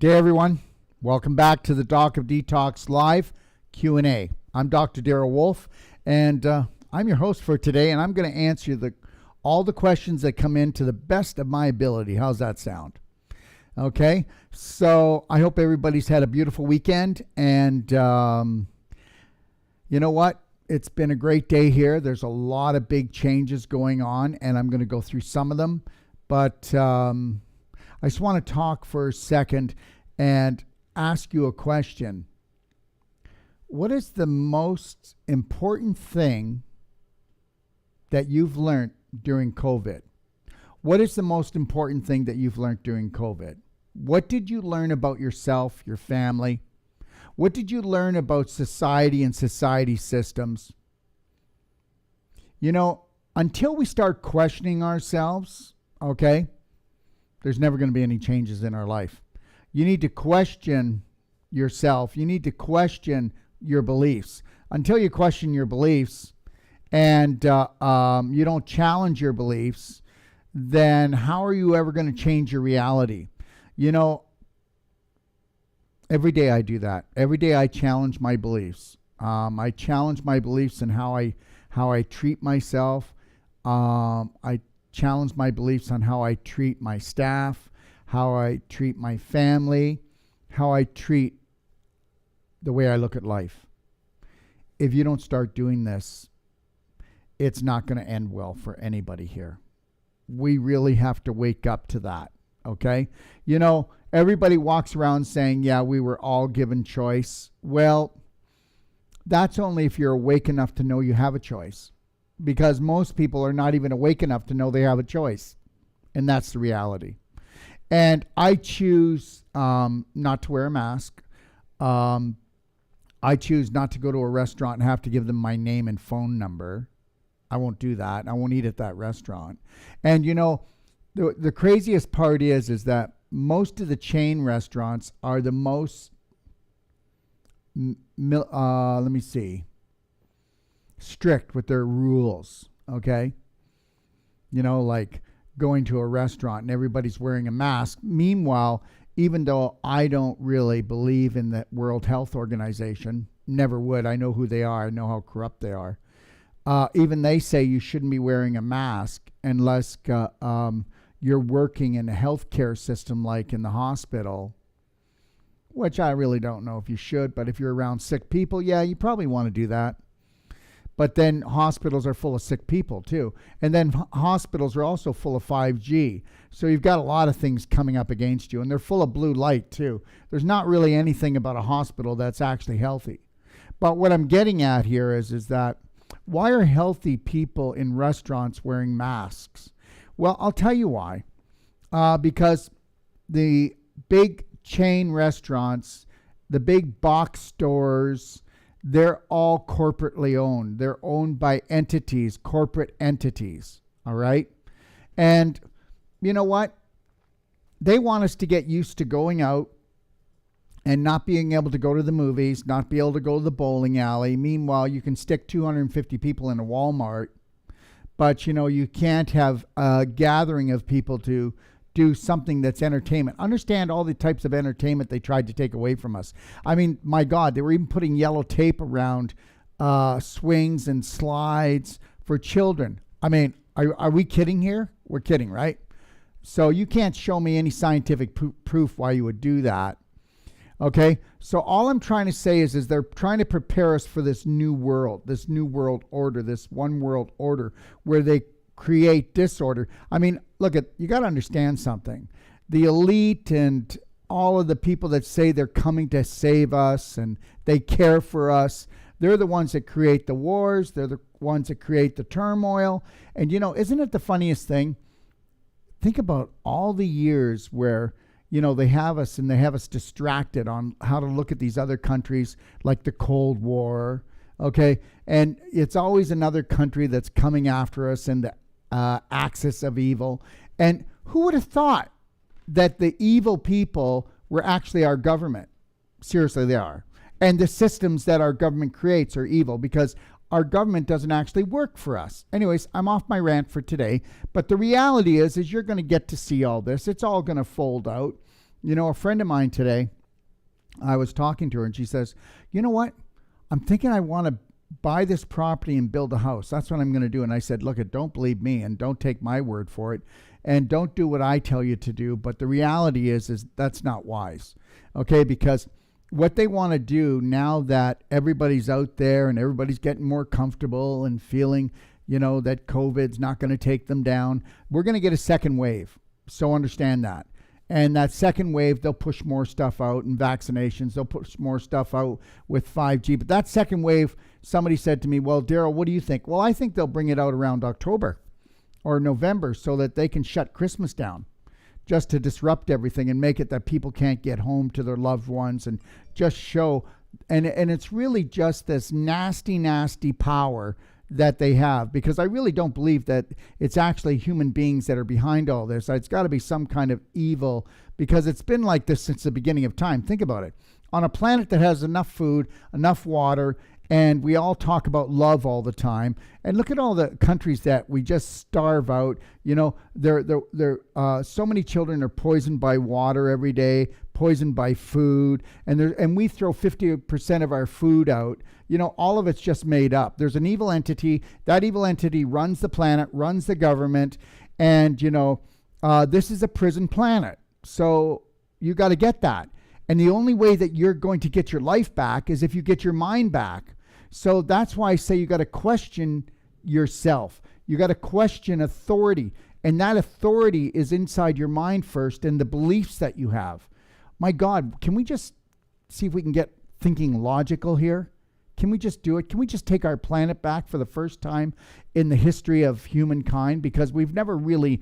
day, everyone. Welcome back to the Doc of Detox Live Q&A. I'm Dr. Darrell Wolfe, and I'm your host for today, and I'm going to answer all the questions that come in to the best of my ability. How's that sound? Okay, so I hope everybody's had a beautiful weekend, and you know what? It's been a great day here. There's a lot of big changes going on, and I'm going to go through some of them, but I just want to talk for a second and ask you a question. What is the most important thing that you've learned during COVID? What is the most important thing that you've learned during COVID? What did you learn about yourself, your family? What did you learn about society and society systems? You know, until we start questioning ourselves, okay, there's never going to be any changes in our life. You need to question yourself. You need to question your beliefs. Until you question your beliefs and you don't challenge your beliefs, then how are you ever going to change your reality? You know, every day I do that. Every day I challenge my beliefs. I challenge my beliefs in how I treat myself. I challenge my beliefs on how I treat my staff, how I treat my family, how I treat the way I look at life. If you don't start doing this, it's not going to end well for anybody here. We really have to wake up to that, okay? You know, everybody walks around saying, yeah, we were all given choice. Well, that's only if you're awake enough to know you have a choice. Because most people are not even awake enough to know they have a choice. And that's the reality. And I choose not to wear a mask. I choose not to go to a restaurant and have to give them my name and phone number. I won't do that. I won't eat at that restaurant. And, you know, the craziest part is that most of the chain restaurants are the most, strict with their rules, okay? You know, like going to a restaurant and everybody's wearing a mask. Meanwhile, even though I don't really believe in the World Health Organization, never would. I know who they are. I know how corrupt they are. Even they say you shouldn't be wearing a mask unless you're working in a healthcare system like in the hospital, which I really don't know if you should, but if you're around sick people, yeah, you probably want to do that. But then hospitals are full of sick people too. And then hospitals are also full of 5G. So you've got a lot of things coming up against you. And they're full of blue light too. There's not really anything about a hospital that's actually healthy. But what I'm getting at here is that why are healthy people in restaurants wearing masks? Well, I'll tell you why. Because the big chain restaurants, the big box stores, they're all corporately owned. They're owned by entities, corporate entities, all right? And you know what? They want us to get used to going out and not being able to go to the movies, not be able to go to the bowling alley. Meanwhile, you can stick 250 people in a Walmart, but, you know, you can't have a gathering of people to do something that's entertainment. Understand all the types of entertainment they tried to take away from us. I mean, my God, they were even putting yellow tape around swings and slides for children. I mean, are we kidding here? We're kidding, right? So you can't show me any scientific proof why you would do that. Okay, so all I'm trying to say is they're trying to prepare us for this new world order, this one world order where they create disorder. I mean, you got to understand something. The elite and all of the people that say they're coming to save us and they care for us, they're the ones that create the wars. They're the ones that create the turmoil. And, you know, isn't it the funniest thing? Think about all the years where, you know, they have us distracted on how to look at these other countries like the Cold War, okay? And it's always another country that's coming after us and the axis of evil. And who would have thought that the evil people were actually our government? Seriously, they are. And the systems that our government creates are evil because our government doesn't actually work for us. Anyways, I'm off my rant for today. But the reality is you're going to get to see all this. It's all going to fold out. A friend of mine today, I was talking to her and she says, you know what? I'm thinking I want to buy this property and build a house. That's what I'm going to do. And I said, look, don't believe me and don't take my word for it and don't do what I tell you to do. But the reality is that's not wise. Okay. Because what they want to do now that everybody's out there and everybody's getting more comfortable and feeling, that COVID's not going to take them down, we're going to get a second wave. So understand that. And that second wave, they'll push more stuff out and vaccinations. They'll push more stuff out with 5G. But that second wave, somebody said to me, well, Darrell, what do you think? Well, I think they'll bring it out around October or November so that they can shut Christmas down just to disrupt everything and make it that people can't get home to their loved ones and just show. And it's really just this nasty, nasty power that they have, because I really don't believe that it's actually human beings that are behind all this. It's got to be some kind of evil, because it's been like this since the beginning of time. Think about it. On a planet that has enough food, enough water, and we all talk about love all the time. And look at all the countries that we just starve out. So many children are poisoned by water every day, poisoned by food, and we throw 50% of our food out. All of it's just made up. There's an evil entity. That evil entity runs the planet, runs the government, and this is a prison planet. So you got to get that. And the only way that you're going to get your life back is if you get your mind back. So that's why I say you got to question yourself. You got to question authority. And that authority is inside your mind first, and the beliefs that you have. My God, can we just see if we can get thinking logical here? Can we just do it? Can we just take our planet back for the first time in the history of humankind? Because we never really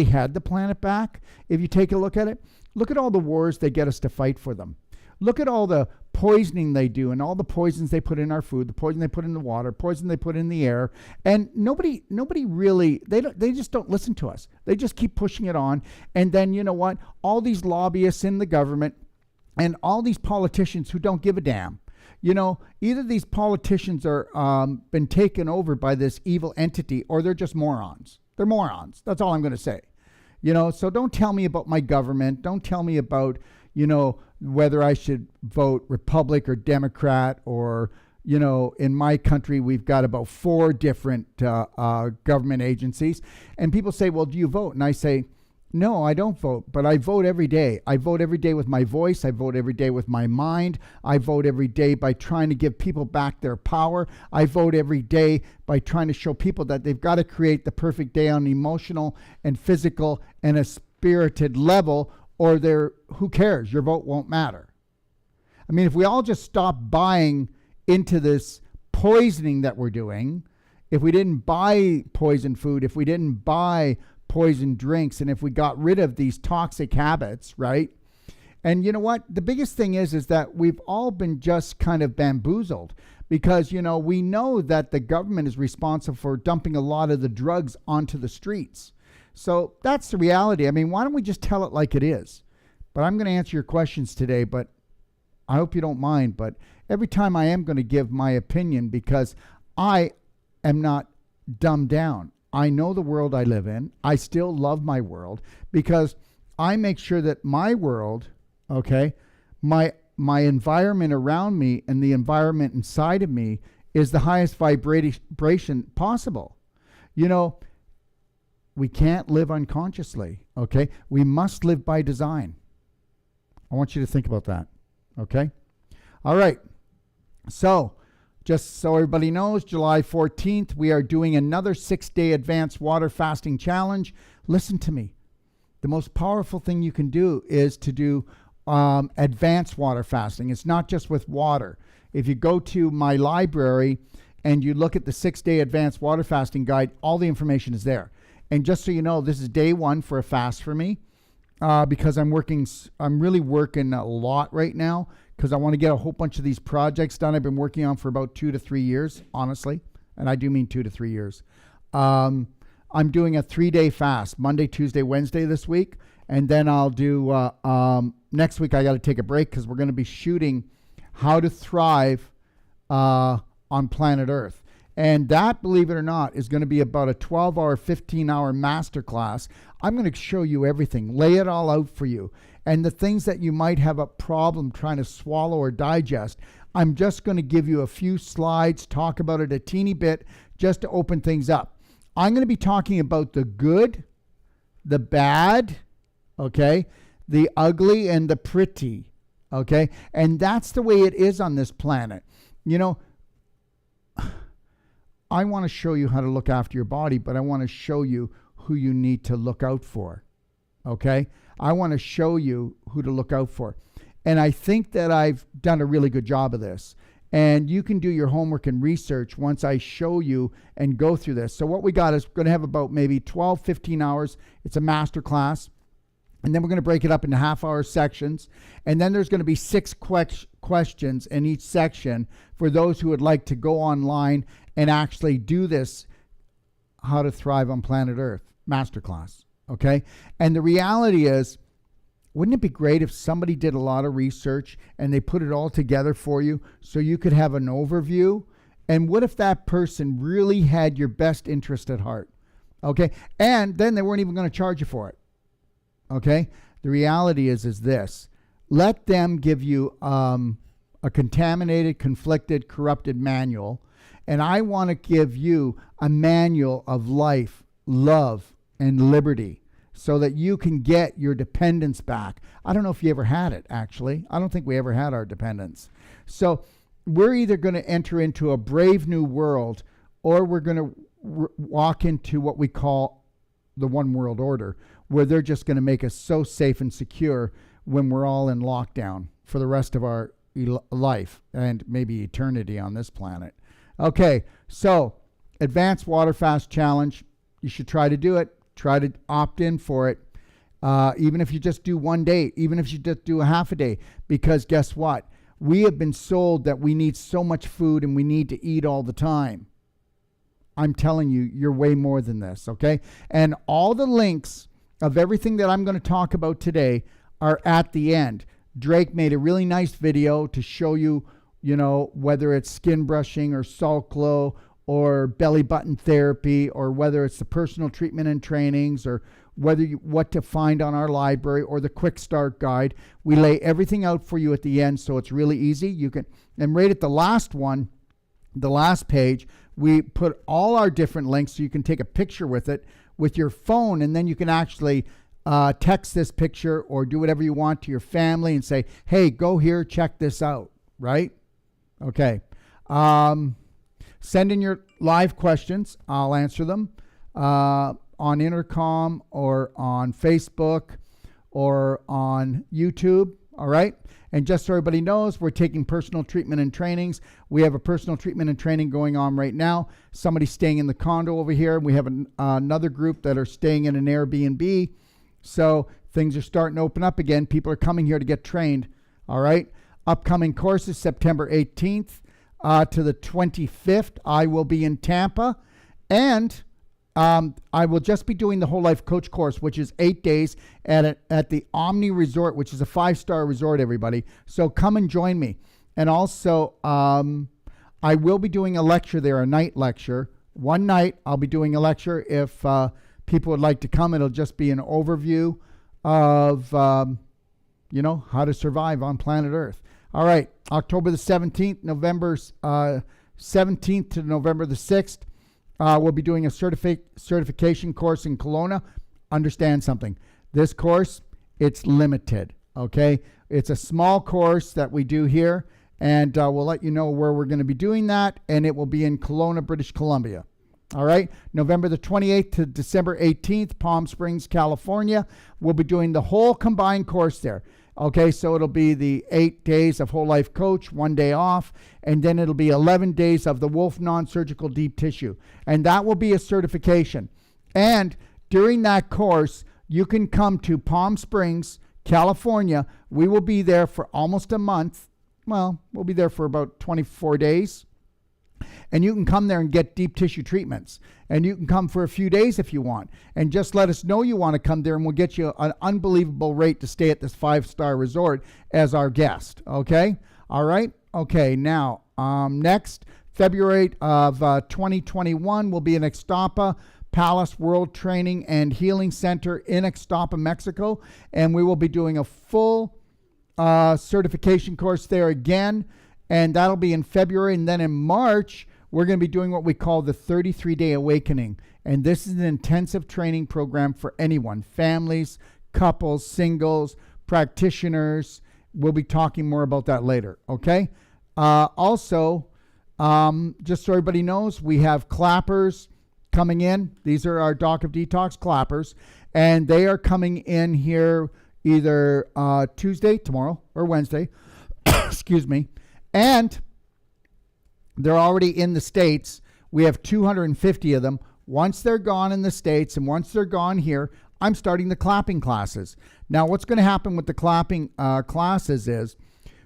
had the planet back. If you take a look at it, look at all the wars they get us to fight for them. Look at all the poisoning they do and all the poisons they put in our food, the poison they put in the water, poison they put in the air. And nobody really, they just don't listen to us. They just keep pushing it on. And then, you know what? All these lobbyists in the government and all these politicians who don't give a damn. Either these politicians are been taken over by this evil entity, or they're just morons. They're morons. That's all I'm going to say. So don't tell me about my government. Don't tell me about, whether I should vote Republic or Democrat, or, in my country, we've got about 4 different government agencies. And people say, well, do you vote? And I say, no, I don't vote, but I vote every day. I vote every day with my voice. I vote every day with my mind. I vote every day by trying to give people back their power. I vote every day by trying to show people that they've got to create the perfect day on an emotional and physical and a spirited level, or who cares? Your vote won't matter. I mean, if we all just stop buying into this poisoning that we're doing, if we didn't buy poison food, if we didn't buy poison drinks, and if we got rid of these toxic habits, right? And you know what? The biggest thing is that we've all been just kind of bamboozled, because, we know that the government is responsible for dumping a lot of the drugs onto the streets. So that's the reality. I mean, why don't we just tell it like it is? But I'm going to answer your questions today, but I hope you don't mind. But every time I am going to give my opinion, because I am not dumbed down. I know the world I live in. I still love my world, because I make sure that my world, okay, my environment around me and the environment inside of me is the highest vibration possible. We can't live unconsciously, okay? We must live by design. I want you to think about that, okay? All right. So, just so everybody knows, July 14th, we are doing another 6-day advanced water fasting challenge. Listen to me. The most powerful thing you can do is to do advanced water fasting. It's not just with water. If you go to my library and you look at the 6-day advanced water fasting guide, all the information is there. And just so you know, this is day 1 for a fast for me, because I'm really working a lot right now, because I want to get a whole bunch of these projects done I've been working on for about 2 to 3 years, honestly. And I do mean 2 to 3 years. I'm doing a 3-day fast, Monday, Tuesday, Wednesday this week. And then I'll do, next week I got to take a break, because we're going to be shooting How to Thrive on Planet Earth. And that, believe it or not, is going to be about a 12-hour, 15-hour masterclass. I'm going to show you everything, lay it all out for you. And the things that you might have a problem trying to swallow or digest, I'm just going to give you a few slides, talk about it a teeny bit, just to open things up. I'm going to be talking about the good, the bad, okay, the ugly, and the pretty, okay? And that's the way it is on this planet. You know, I want to show you how to look after your body, but I want to show you who you need to look out for, okay? I want to show you who to look out for. And I think that I've done a really good job of this. And you can do your homework and research once I show you and go through this. So what we got is going to have about maybe 12, 15 hours. It's a master class. And then we're going to break it up into half-hour sections. And then there's going to be 6 questions in each section for those who would like to go online and actually do this How to Thrive on Planet Earth masterclass. Okay? And the reality is, wouldn't it be great if somebody did a lot of research and they put it all together for you so you could have an overview? And what if that person really had your best interest at heart? Okay? And then they weren't even going to charge you for it. Okay? The reality is this. Let them give you a contaminated, conflicted, corrupted manual. And I want to give you a manual of life, love, and liberty, so that you can get your dependence back. I don't know if you ever had it, actually. I don't think we ever had our dependence. So we're either going to enter into a brave new world, or we're going to walk into what we call the one world order, where they're just going to make us so safe and secure when we're all in lockdown for the rest of our life and maybe eternity on this planet. Okay, so Advanced Water Fast Challenge. You should try to do it. Try to opt in for it, even if you just do one day, even if you just do a half a day, because guess what? We have been sold that we need so much food and we need to eat all the time. I'm telling you, you're way more than this, okay? And all the links of everything that I'm going to talk about today are at the end. Drake made a really nice video to show you, you know, whether it's skin brushing or salt glow or belly button therapy, or whether it's the personal treatment and trainings, or whether what to find on our library, or the quick start guide. We lay everything out for you at the end, so it's really easy. You can, and right at the last one, the last page, we put all our different links so you can take a picture with it with your phone, and then you can actually text this picture or do whatever you want to your family and say, hey, go here, check this out, right? Okay. Send in your live questions. I'll answer them on Intercom or on Facebook or on YouTube. All right. And just so everybody knows, we're taking personal treatment and trainings. We have a personal treatment and training going on right now. Somebody's staying in the condo over here. We have another group that are staying in an Airbnb. So things are starting to open up again. People are coming here to get trained. All right. Upcoming courses, September 18th. To the 25th, I will be in Tampa, and I will just be doing the Whole Life Coach course, which is 8 days at the Omni Resort, which is a 5-star resort, everybody. So come and join me. And also, I will be doing a lecture there, a night lecture. One night, I'll be doing a lecture. If people would like to come, it'll just be an overview of, you know, how to survive on planet Earth. All right, October the 17th, November 17th to November the 6th, we'll be doing a certification course in Kelowna. Understand something. This course, it's limited, okay? It's a small course that we do here, and we'll let you know where we're going to be doing that, and it will be in Kelowna, British Columbia. All right, November the 28th to December 18th, Palm Springs, California. We'll be doing the whole combined course there. Okay, so it'll be the 8 days of Whole Life Coach, 1 day off, and then it'll be 11 days of the Wolfe Non-Surgical Deep Tissue. And that will be a certification. And during that course, you can come to Palm Springs, California. We will be there for almost a month. Well, we'll be there for about 24 days. And you can come there and get deep tissue treatments. And you can come for a few days if you want. And just let us know you want to come there, and we'll get you an unbelievable rate to stay at this 5-star resort as our guest. Okay? All right? Okay, now, next, February of 2021 will be in Ixtapa Palace World Training and Healing Center in Ixtapa, Mexico. And we will be doing a full certification course there again. And that'll be in February. And then in March, we're going to be doing what we call the 33-Day Awakening. And this is an intensive training program for anyone, families, couples, singles, practitioners. We'll be talking more about that later, okay? Also, just so everybody knows, we have clappers coming in. These are our Doc of Detox clappers, and they are coming in here either Tuesday, tomorrow, or Wednesday, excuse me, and they're already in the States. We have 250 of them. Once they're gone in the States and once they're gone here, I'm starting the clapping classes. Now, what's going to happen with the clapping classes is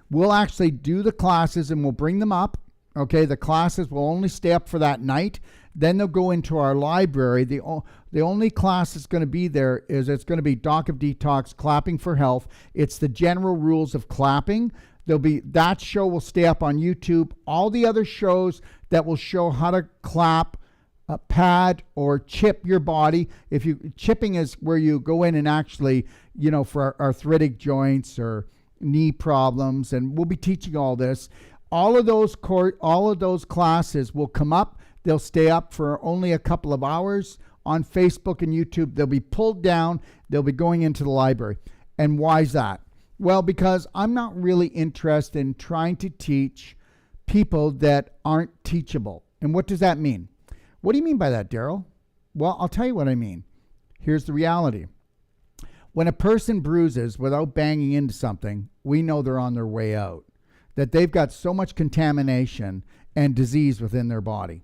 we'll actually do the classes and we'll bring them up. Okay, the classes will only stay up for that night. Then they'll go into our library. The only class that's going to be there is it's going to be Doc of Detox, Clapping for Health. It's the general rules of clapping. That show will stay up on YouTube. All the other shows that will show how to clap, pad, or chip your body. Chipping is where you go in and actually, for arthritic joints or knee problems, and we'll be teaching all this. All of those classes will come up. They'll stay up for only a couple of hours on Facebook and YouTube. They'll be pulled down. They'll be going into the library. And why is that? Well, because I'm not really interested in trying to teach people that aren't teachable. And what does that mean? What do you mean by that, Darrell? Well, I'll tell you what I mean. Here's the reality. When a person bruises without banging into something, we know they're on their way out, that they've got so much contamination and disease within their body.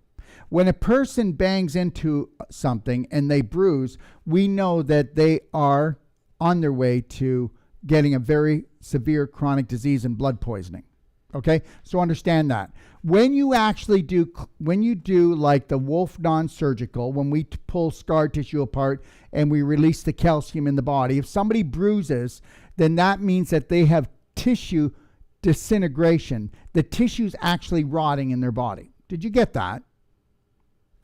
When a person bangs into something and they bruise, we know that they are on their way to getting a very severe chronic disease and blood poisoning. Okay, so understand that. When you do like the Wolfe Non-Surgical, when we pull scar tissue apart and we release the calcium in the body, if somebody bruises, then that means that they have tissue disintegration. The tissue's actually rotting in their body. Did you get that?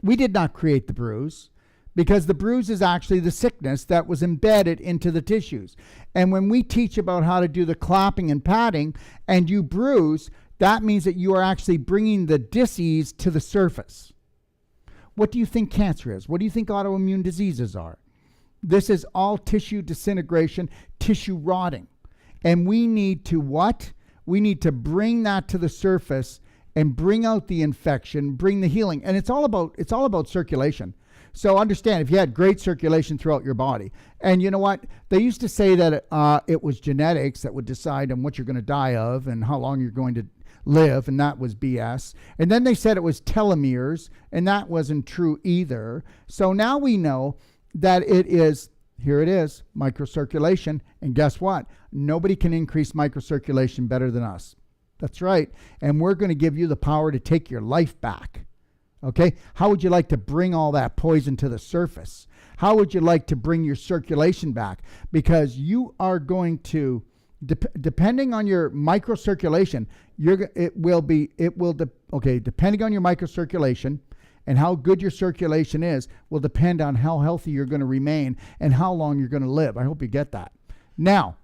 We did not create the bruise, because the bruise is actually the sickness that was embedded into the tissues. And when we teach about how to do the clapping and padding and you bruise, that means that you are actually bringing the disease to the surface. What do you think cancer is? What do you think autoimmune diseases are? This is all tissue disintegration, tissue rotting. And we need to what? We need to bring that to the surface and bring out the infection, bring the healing. And it's all about circulation. So understand, if you had great circulation throughout your body, and you know what? They used to say that it was genetics that would decide on what you're going to die of and how long you're going to live, and that was BS. And then they said it was telomeres, and that wasn't true either. So now we know that here it is, microcirculation. And guess what? Nobody can increase microcirculation better than us. That's right. And we're going to give you the power to take your life back. Okay, how would you like to bring all that poison to the surface? How would you like to bring your circulation back? Because you are going to, depending on your microcirculation, depending on your microcirculation and how good your circulation is, will depend on how healthy you're going to remain and how long you're going to live. I hope you get that. Now,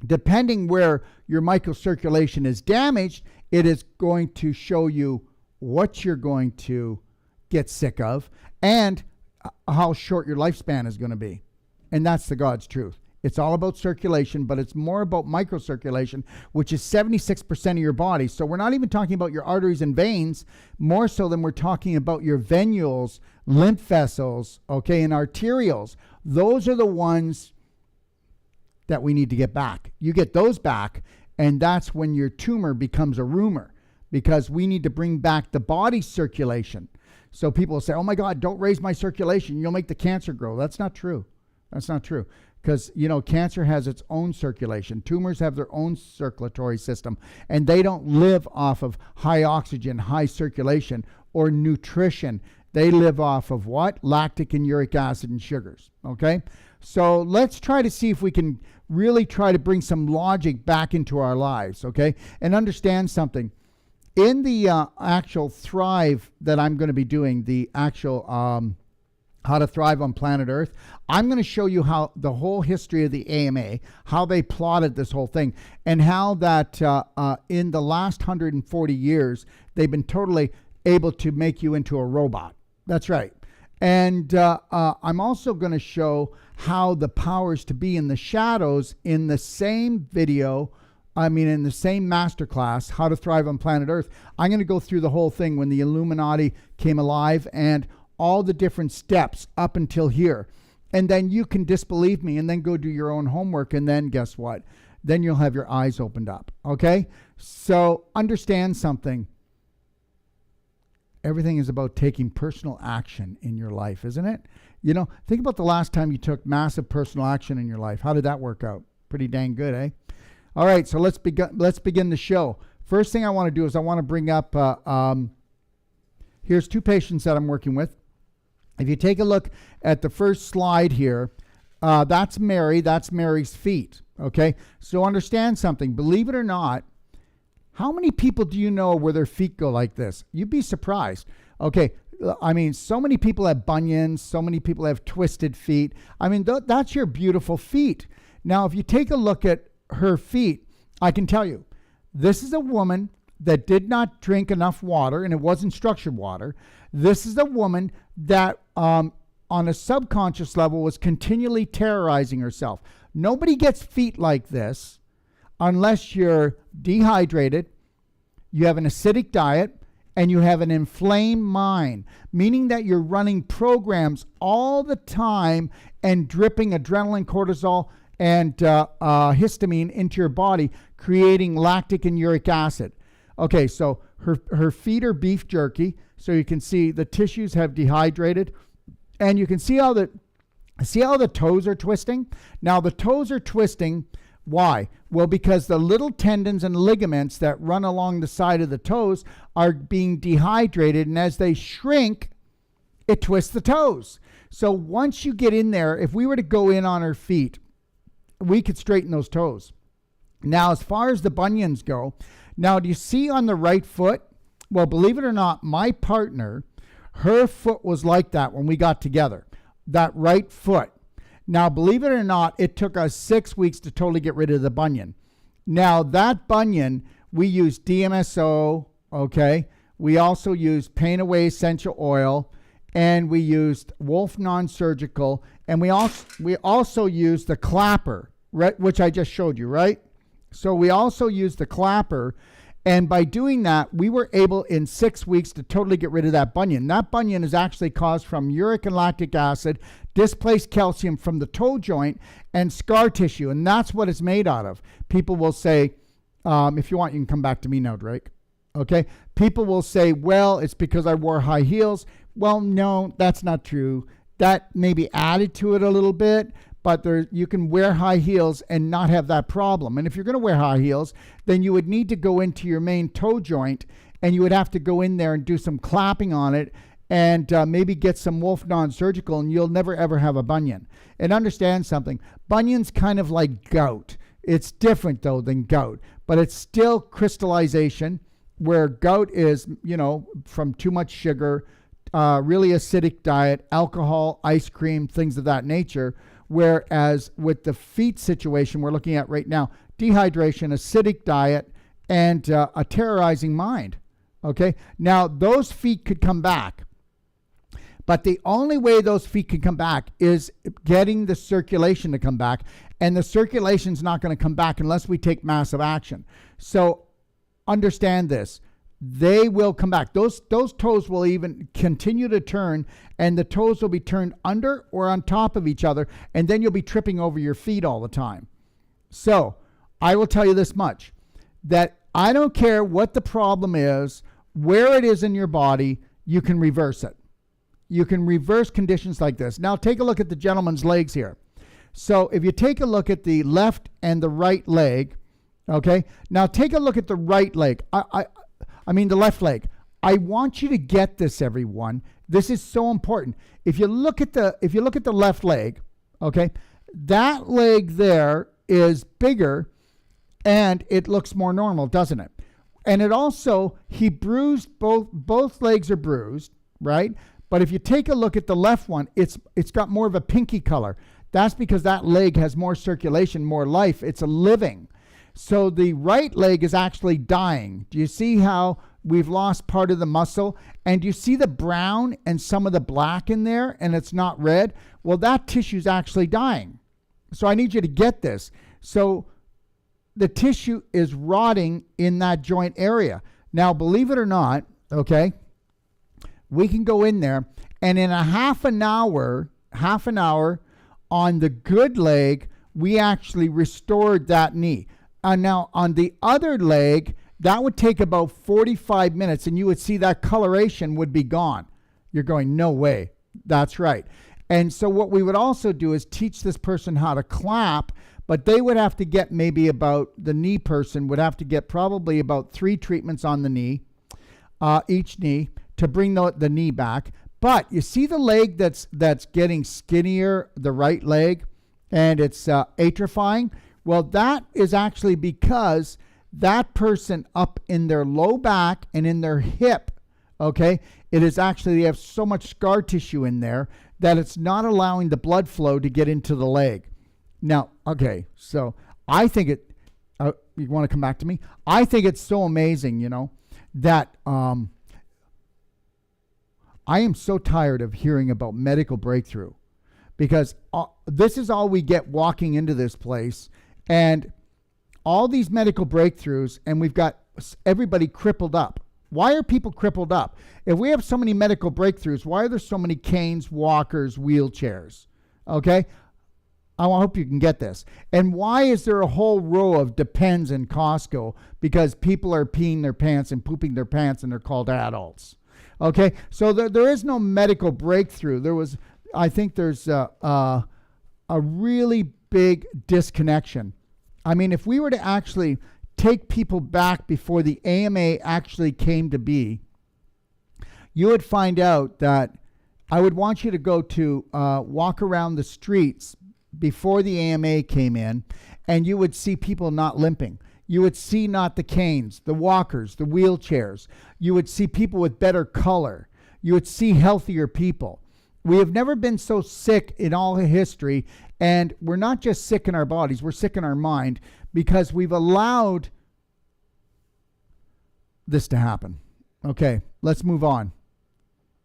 depending where your microcirculation is damaged, it is going to show you what you're going to get sick of and how short your lifespan is going to be. And that's the God's truth. It's all about circulation, but it's more about microcirculation, which is 76% of your body. So we're not even talking about your arteries and veins, more so than we're talking about your venules, lymph vessels, okay, and arterioles. Those are the ones that we need to get back. You get those back, and that's when your tumor becomes a rumor, because we need to bring back the body circulation. So people say, oh my God, don't raise my circulation. You'll make the cancer grow. That's not true. That's not true. Because, cancer has its own circulation. Tumors have their own circulatory system, and they don't live off of high oxygen, high circulation, or nutrition. They live off of what? Lactic and uric acid and sugars. Okay? So let's try to see if we can really try to bring some logic back into our lives. Okay? And understand something. In the actual Thrive that I'm going to be doing, the actual How to Thrive on Planet Earth, I'm going to show you how the whole history of the AMA, how they plotted this whole thing, and how that in the last 140 years, they've been totally able to make you into a robot. That's right. And I'm also going to show how the powers to be in the shadows in the same video, in the same masterclass, How to Thrive on Planet Earth. I'm going to go through the whole thing when the Illuminati came alive and all the different steps up until here. And then you can disbelieve me and then go do your own homework. And then guess what? Then you'll have your eyes opened up. Okay? So understand something. Everything is about taking personal action in your life, isn't it? Think about the last time you took massive personal action in your life. How did that work out? Pretty dang good, eh? All right, so let's begin the show. First thing I want to do is I want to bring up, here's two patients that I'm working with. If you take a look at the first slide here, that's Mary. That's Mary's feet, okay? So understand something. Believe it or not, how many people do you know where their feet go like this? You'd be surprised. Okay, so many people have bunions. So many people have twisted feet. That's your beautiful feet. Now, if you take a look at her feet, I can tell you, this is a woman that did not drink enough water, and it wasn't structured water. This is a woman that on a subconscious level was continually terrorizing herself. Nobody gets feet like this unless you're dehydrated, you have an acidic diet, and you have an inflamed mind, meaning that you're running programs all the time and dripping adrenaline, cortisol, and histamine into your body, creating lactic and uric acid. Okay, so her feet are beef jerky, so you can see the tissues have dehydrated, and you can see how the toes are twisting. Now the toes are twisting. Why? Well, because the little tendons and ligaments that run along the side of the toes are being dehydrated, and as they shrink, it twists the toes. So once you get in there, if we were to go in on her feet, we could straighten those toes. Now, as far as the bunions go, now do you see on the right foot? Well, believe it or not, my partner, her foot was like that when we got together, that right foot. Now, believe it or not, it took us 6 weeks to totally get rid of the bunion. Now, that bunion, we used DMSO, okay? We also used Pain Away Essential Oil, and we used Wolfe Non-Surgical, and we also used the clapper, right, which I just showed you, right? So we also used the clapper, and by doing that, we were able in 6 weeks to totally get rid of that bunion. That bunion is actually caused from uric and lactic acid, displaced calcium from the toe joint, and scar tissue, and that's what it's made out of. People will say, if you want, you can come back to me now, Drake. Okay? People will say, well, it's because I wore high heels. Well, no, that's not true. That maybe added to it a little bit, but you can wear high heels and not have that problem. And if you're going to wear high heels, then you would need to go into your main toe joint, and you would have to go in there and do some clapping on it, and maybe get some Wolfe Non-Surgical, and you'll never ever have a bunion. And understand something, bunion's kind of like gout. It's different though than gout, but it's still crystallization, where gout is, from too much sugar, really acidic diet, alcohol, ice cream, things of that nature. Whereas with the feet situation we're looking at right now, dehydration, acidic diet, and a terrorizing mind. Okay, now those feet could come back. But the only way those feet can come back is getting the circulation to come back. And the circulation's not going to come back unless we take massive action. So understand this. They will come back. Those toes will even continue to turn, and the toes will be turned under or on top of each other, and then you'll be tripping over your feet all the time. So I will tell you this much, that I don't care what the problem is, where it is in your body, you can reverse it. You can reverse conditions like this. Now take a look at the gentleman's legs here. So if you take a look at the left and the right leg, okay? Now take a look at the right leg. I mean the left leg. I want you to get this, everyone. This is so important. If you look at the left leg, okay? That leg there is bigger and it looks more normal, doesn't it? And it also, he bruised both legs are bruised, right? But if you take a look at the left one, it's got more of a pinky color. That's because that leg has more circulation, more life. It's a living. So the right leg is actually dying. Do you see how we've lost part of the muscle? And do you see the brown and some of the black in there, and it's not red? Well, that tissue is actually dying. So I need you to get this. So the tissue is rotting in that joint area. Now, believe it or not, okay, we can go in there, and in a half an hour on the good leg, we actually restored that knee. Now, on the other leg, that would take about 45 minutes, and you would see that coloration would be gone. You're going, no way. That's right. And so what we would also do is teach this person how to clap, but they would have to get the knee person would have to get probably about 3 treatments on the knee, each knee, to bring the knee back. But you see the leg that's getting skinnier, the right leg, and it's atrophying? Well, that is actually because that person up in their low back and in their hip, okay, it is actually, they have so much scar tissue in there that it's not allowing the blood flow to get into the leg. Now, okay, so I think you want to come back to me? I think it's so amazing, that I am so tired of hearing about medical breakthrough, because this is all we get walking into this place, and all these medical breakthroughs, and we've got everybody crippled up. Why are people crippled up? If we have so many medical breakthroughs, why are there so many canes, walkers, wheelchairs? Okay? I hope you can get this. And why is there a whole row of Depends in Costco? Because people are peeing their pants and pooping their pants, and they're called adults. Okay? So there is no medical breakthrough. I think there's a really big disconnection. I mean, if we were to actually take people back before the AMA actually came to be, you would find out that I would want you to go to walk around the streets before the AMA came in, and you would see people not limping. You would see not the canes, the walkers, the wheelchairs. You would see people with better color. You would see healthier people. We have never been so sick in all history, and we're not just sick in our bodies, we're sick in our mind, because we've allowed this to happen. Okay, let's move on.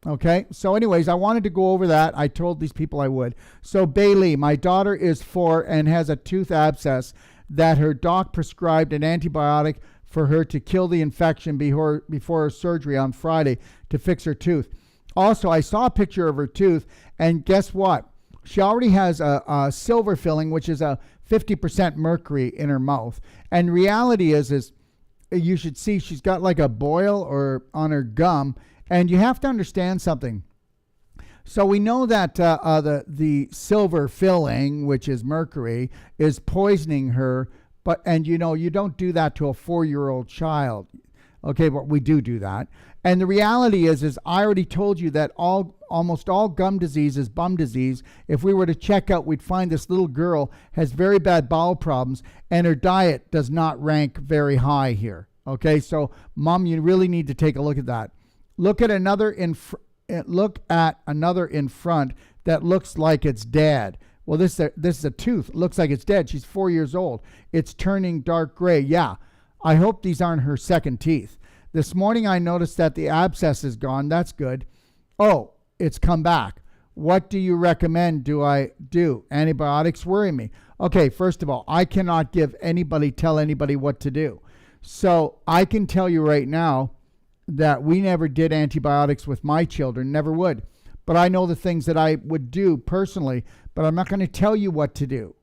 Okay, so anyways, I wanted to go over that. I told these people I would. So Bailey, my daughter is 4 and has a tooth abscess that her doc prescribed an antibiotic for her to kill the infection before her surgery on Friday to fix her tooth. Also, I saw a picture of her tooth, and guess what? She already has a silver filling, which is a 50% mercury in her mouth. And reality is you should see she's got like a boil or on her gum, and you have to understand something. So we know that the silver filling, which is mercury, is poisoning her. And you don't do that to a 4-year-old child. Okay, but we do that. And the reality is I already told you that almost all gum disease is bum disease. If we were to check out, we'd find this little girl has very bad bowel problems, and her diet does not rank very high here. Okay, so Mom, you really need to take a look at that. Look at another in front that looks like it's dead. Well, this is a tooth. It looks like it's dead. She's 4 years old. It's turning dark gray. Yeah, I hope these aren't her second teeth. This morning I noticed that the abscess is gone. That's good. Oh, it's come back. What do you recommend I do? Antibiotics worry me. Okay, first of all, I cannot tell anybody what to do. So I can tell you right now that we never did antibiotics with my children, never would. But I know the things that I would do personally, but I'm not going to tell you what to do.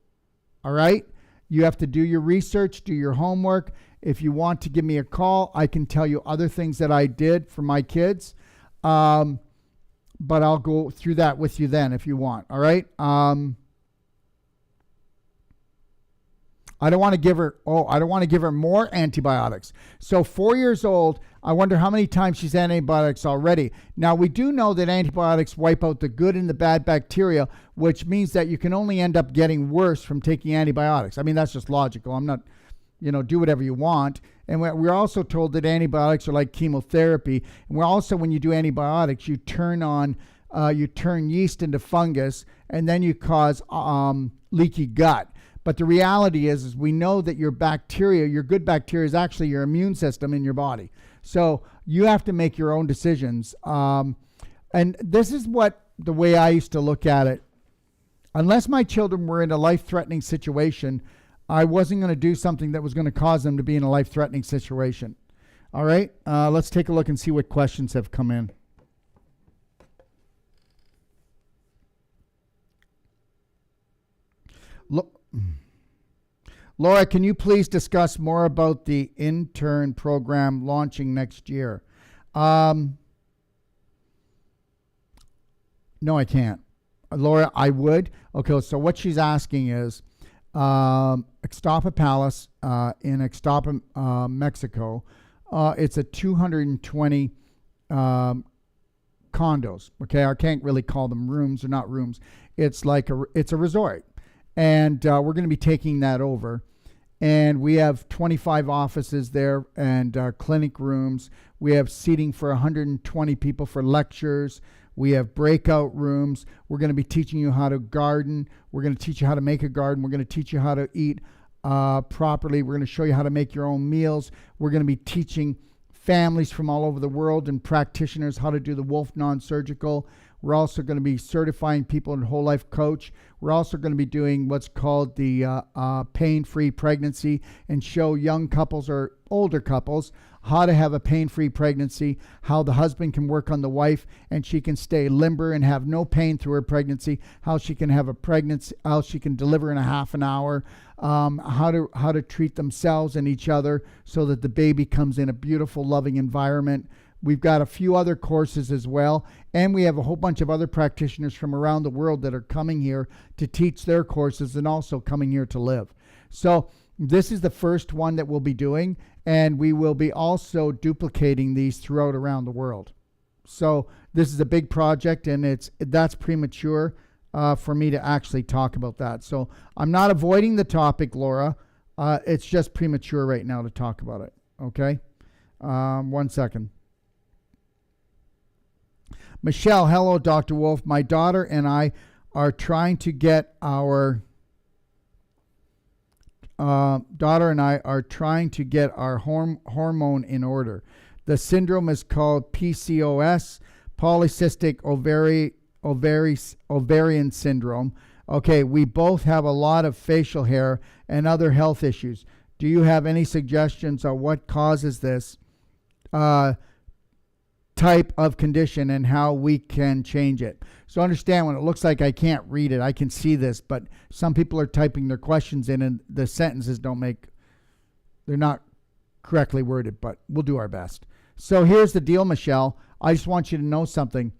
All right? You have to do your research, do your homework. If you want to give me a call, I can tell you other things that I did for my kids. But I'll go through that with you then if you want. All right? I don't want to give her more antibiotics. So 4 years old, I wonder how many times she's had antibiotics already. Now, we do know that antibiotics wipe out the good and the bad bacteria, which means that you can only end up getting worse from taking antibiotics. I mean, that's just logical. I'm not do whatever you want. And we're also told that antibiotics are like chemotherapy. And we're also, when you do antibiotics, you turn yeast into fungus, and then you cause leaky gut. But the reality is we know that your good bacteria, is actually your immune system in your body. So you have to make your own decisions. And this is the way I used to look at it. Unless my children were in a life-threatening situation, I wasn't going to do something that was going to cause them to be in a life-threatening situation. All right, let's take a look and see what questions have come in. Laura, can you please discuss more about the intern program launching next year? No, I can't. Laura, I would. Okay, so what she's asking is Ixtapa Palace in Ixtapa, Mexico. It's a 220 condos. Okay, I can't really call them rooms. They're not rooms. It's a resort. And we're going to be taking that over. And we have 25 offices there and clinic rooms. We have seating for 120 people for lectures. We have breakout rooms. We're going to be teaching you how to garden. We're going to teach you how to make a garden. We're going to teach you how to eat properly. We're going to show you how to make your own meals. We're going to be teaching families from all over the world and practitioners how to do the Wolfe Non-Surgical. We're also going to be certifying people in whole life coach. We're also going to be doing what's called the pain-free pregnancy and show young couples or older couples how to have a pain-free pregnancy, how the husband can work on the wife and she can stay limber and have no pain through her pregnancy, how she can have a pregnancy, how she can deliver in a half an hour, how to treat themselves and each other so that the baby comes in a beautiful, loving environment. We've got a few other courses as well, and we have a whole bunch of other practitioners from around the world that are coming here to teach their courses and also coming here to live. So this is the first one that we'll be doing, and we will be also duplicating these throughout around the world. So this is a big project, and that's premature for me to actually talk about that. So I'm not avoiding the topic, Laura. It's just premature right now to talk about it. Okay? 1 second. Michelle, hello, Dr. Wolfe. My daughter and I are trying to get our hormone in order. The syndrome is called PCOS, polycystic ovarian syndrome. Okay, we both have a lot of facial hair and other health issues. Do you have any suggestions on what causes this type of condition and how we can change it? So understand, when it looks like I can't read it, I can see this, but some people are typing their questions in and the sentences they're not correctly worded, but we'll do our best. So here's the deal, Michelle. I just want you to know something.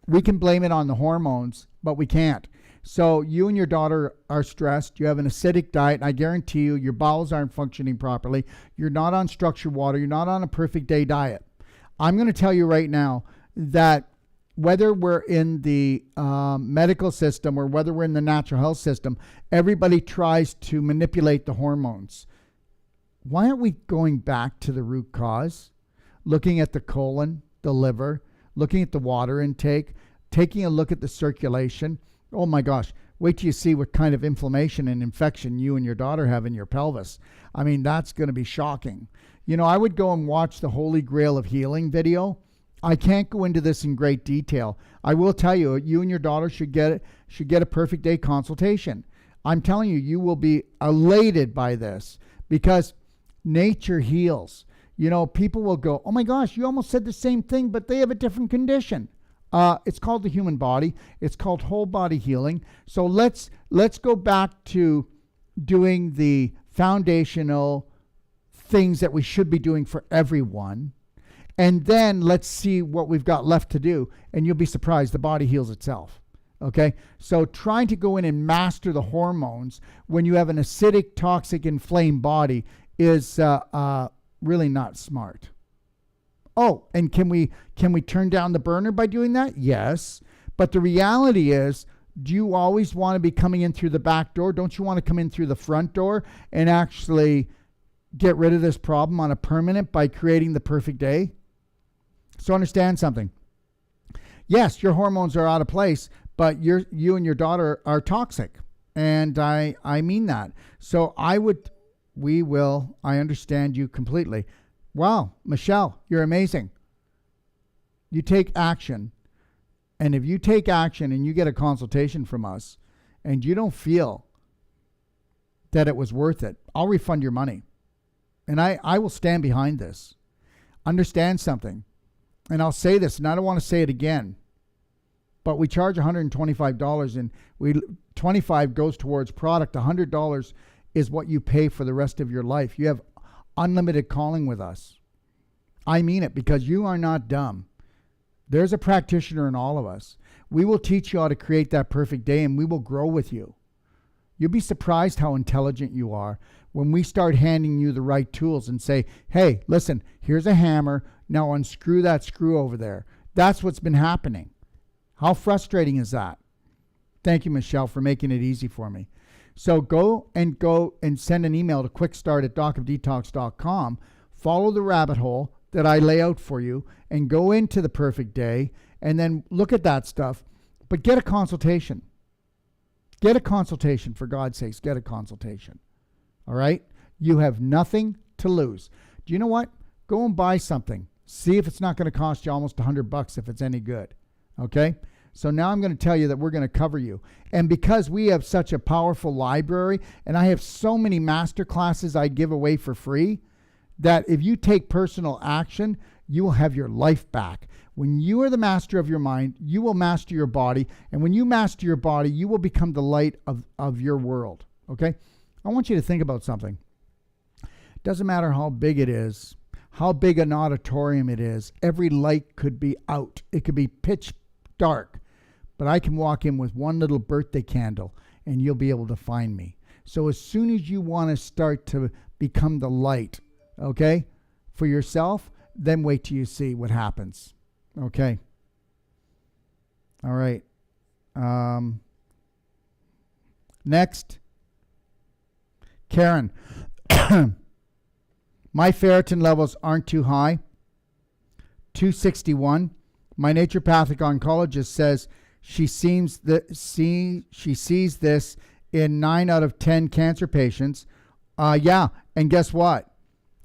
We can blame it on the hormones, but we can't. So you and your daughter are stressed. You have an acidic diet, and I guarantee you your bowels aren't functioning properly. You're not on structured water. You're not on a perfect day diet. I'm going to tell you right now that whether we're in the medical system or whether we're in the natural health system, everybody tries to manipulate the hormones. Why aren't we going back to the root cause, looking at the colon, the liver, looking at the water intake, taking a look at the circulation? Oh my gosh, wait till you see what kind of inflammation and infection you and your daughter have in your pelvis. I mean, that's going to be shocking. You know, I would go and watch the Holy Grail of Healing video. I can't go into this in great detail. I will tell you, you and your daughter should get a perfect day consultation. I'm telling you, you will be elated by this because nature heals. You know, people will go, oh my gosh, you almost said the same thing, but they have a different condition. It's called the human body. It's called whole body healing. So let's go back to doing the foundational things that we should be doing for everyone. And then let's see what we've got left to do. And you'll be surprised, the body heals itself. Okay? So trying to go in and master the hormones when you have an acidic, toxic, inflamed body is really not smart. Oh, and can we turn down the burner by doing that? Yes. But the reality is, do you always want to be coming in through the back door? Don't you want to come in through the front door and actually get rid of this problem on a permanent by creating the perfect day? So understand something. Yes, your hormones are out of place, but you and your daughter are toxic. And I mean that. So I understand you completely. Wow, Michelle, you're amazing. You take action. And if you take action and you get a consultation from us and you don't feel that it was worth it, I'll refund your money. And I will stand behind this. Understand something. And I'll say this, and I don't want to say it again, but we charge $125 and $25 goes towards product. $100 is what you pay for the rest of your life. You have unlimited calling with us. I mean it, because you are not dumb. There's a practitioner in all of us. We will teach you how to create that perfect day, and we will grow with you. You'll be surprised how intelligent you are when we start handing you the right tools and say, hey, listen, here's a hammer. Now unscrew that screw over there. That's what's been happening. How frustrating is that? Thank you, Michelle, for making it easy for me. So go and send an email to quickstart@docofdetox.com. Follow the rabbit hole that I lay out for you and go into the perfect day and then look at that stuff. But get a consultation. Get a consultation, for God's sakes. Get a consultation. All right? You have nothing to lose. Do you know what? Go and buy something. See if it's not going to cost you almost $100 if it's any good. Okay? So now I'm going to tell you that we're going to cover you. And because we have such a powerful library, and I have so many master classes I give away for free, that if you take personal action, you will have your life back. When you are the master of your mind, you will master your body. And when you master your body, you will become the light of your world. Okay? I want you to think about something. It doesn't matter how big it is, how big an auditorium it is. Every light could be out. It could be pitch dark. But I can walk in with one little birthday candle and you'll be able to find me. So as soon as you want to start to become the light, okay, for yourself, then wait till you see what happens. Okay. All right. Next. Karen. My ferritin levels aren't too high. 261. My naturopathic oncologist says she sees this in 9 out of 10 cancer patients. Yeah, and guess what?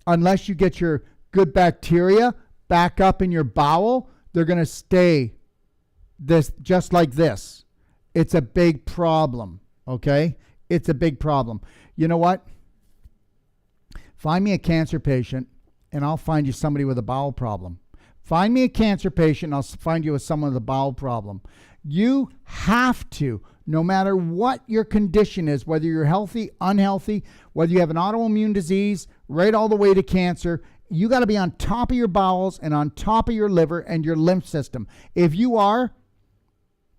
Unless you get your good bacteria back up in your bowel, they're going to stay this just like this. It's a big problem, okay? It's a big problem. You know what? Find me a cancer patient, and I'll find you somebody with a bowel problem. Find me a cancer patient, and I'll find you with someone with a bowel problem. You have to, no matter what your condition is, whether you're healthy, unhealthy, whether you have an autoimmune disease, right all the way to cancer, you got to be on top of your bowels and on top of your liver and your lymph system. If you are,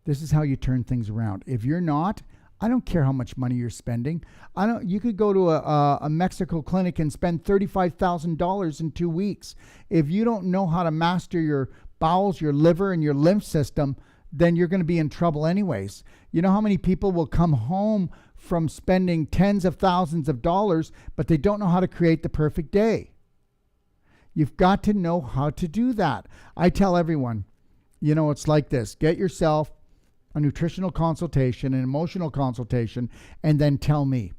this is how you turn things around. If you're not, I don't care how much money you're spending. You could go to a Mexico clinic and spend $35,000 in 2 weeks. If you don't know how to master your bowels, your liver, and your lymph system, then you're going to be in trouble anyways. You know how many people will come home from spending tens of thousands of dollars, but they don't know how to create the perfect day? You've got to know how to do that. I tell everyone, it's like this. Get yourself a nutritional consultation, an emotional consultation, and then tell me.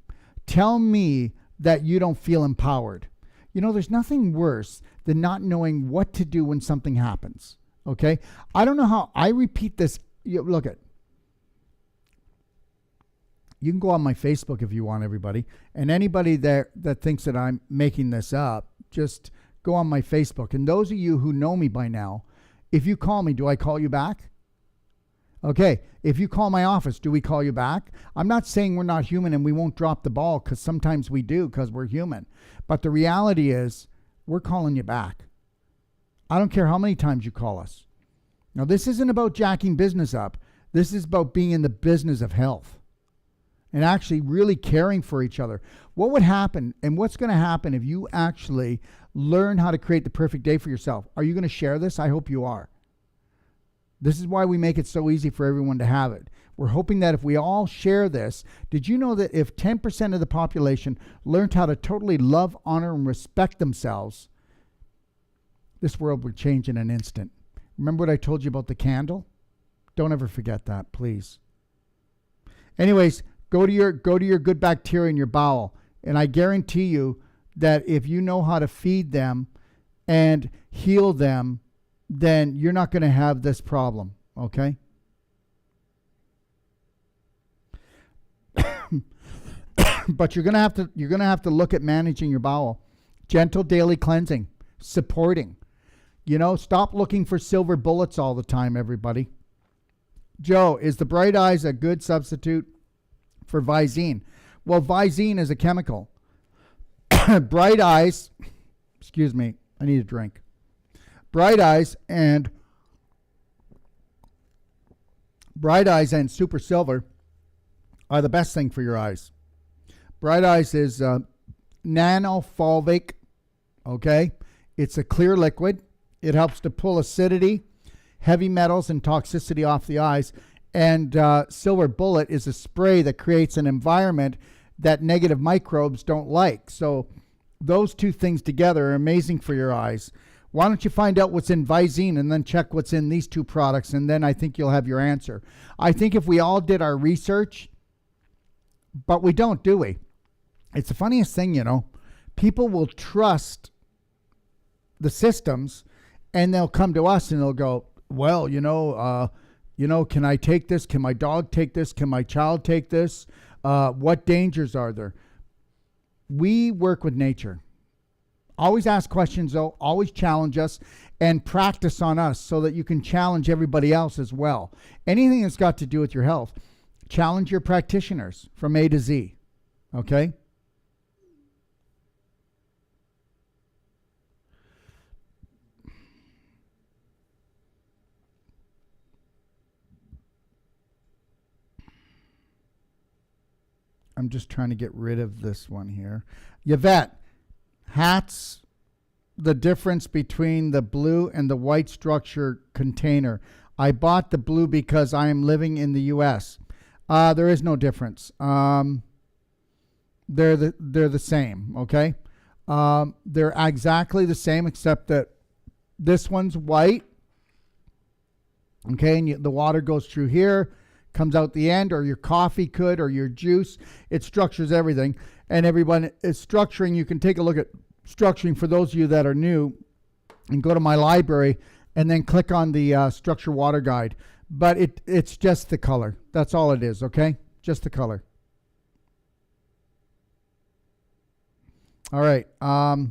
Tell me that you don't feel empowered. There's nothing worse than not knowing what to do when something happens. Okay? I don't know how. I repeat this. Look at. You can go on my Facebook if you want, everybody. And anybody there that thinks that I'm making this up, just go on my Facebook. And those of you who know me by now, if you call me, do I call you back? Okay, if you call my office, do we call you back? I'm not saying we're not human and we won't drop the ball, because sometimes we do, because we're human. But the reality is, we're calling you back. I don't care how many times you call us. Now, this isn't about jacking business up. This is about being in the business of health and actually really caring for each other. What would happen and what's going to happen if you actually learn how to create the perfect day for yourself? Are you going to share this? I hope you are. This is why we make it so easy for everyone to have it. We're hoping that if we all share this, did you know that if 10% of the population learned how to totally love, honor, and respect themselves, this world would change in an instant. Remember what I told you about the candle? Don't ever forget that, please. Anyways, go to your good bacteria in your bowel, and I guarantee you that if you know how to feed them and heal them, then you're not going to have this problem, okay? But you're going to have to look at managing your bowel. Gentle daily cleansing, supporting. Stop looking for silver bullets all the time, everybody. Joe, is the Bright Eyes a good substitute for Visine? Well, Visine is a chemical. Bright Eyes, excuse me, I need a drink. Bright Eyes and Super Silver are the best thing for your eyes. Bright Eyes is nanofulvic, okay? It's a clear liquid. It helps to pull acidity, heavy metals, and toxicity off the eyes. And Silver Bullet is a spray that creates an environment that negative microbes don't like. So those two things together are amazing for your eyes. Why don't you find out what's in Visine and then check what's in these two products, and then I think you'll have your answer. I think if we all did our research, but we don't, do we? It's the funniest thing, People will trust the systems, and they'll come to us and they'll go, well, can I take this? Can my dog take this? Can my child take this? What dangers are there? We work with nature. Always ask questions, though. Always challenge us and practice on us so that you can challenge everybody else as well. Anything that's got to do with your health, challenge your practitioners from A to Z. Okay? I'm just trying to get rid of this one here. Yvette, hats, the difference between the blue and the white structure container. I bought the blue because I am living in the U.S. There is no difference. They're the same, okay? They're exactly the same, except that this one's white, okay, and the water goes through here, comes out the end, or your coffee could, or your juice. It structures everything, and everyone is structuring. You can take a look at structuring for those of you that are new and go to my library and then click on the structure water guide. But it's just the color. That's all it is, okay? Just the color. All right. I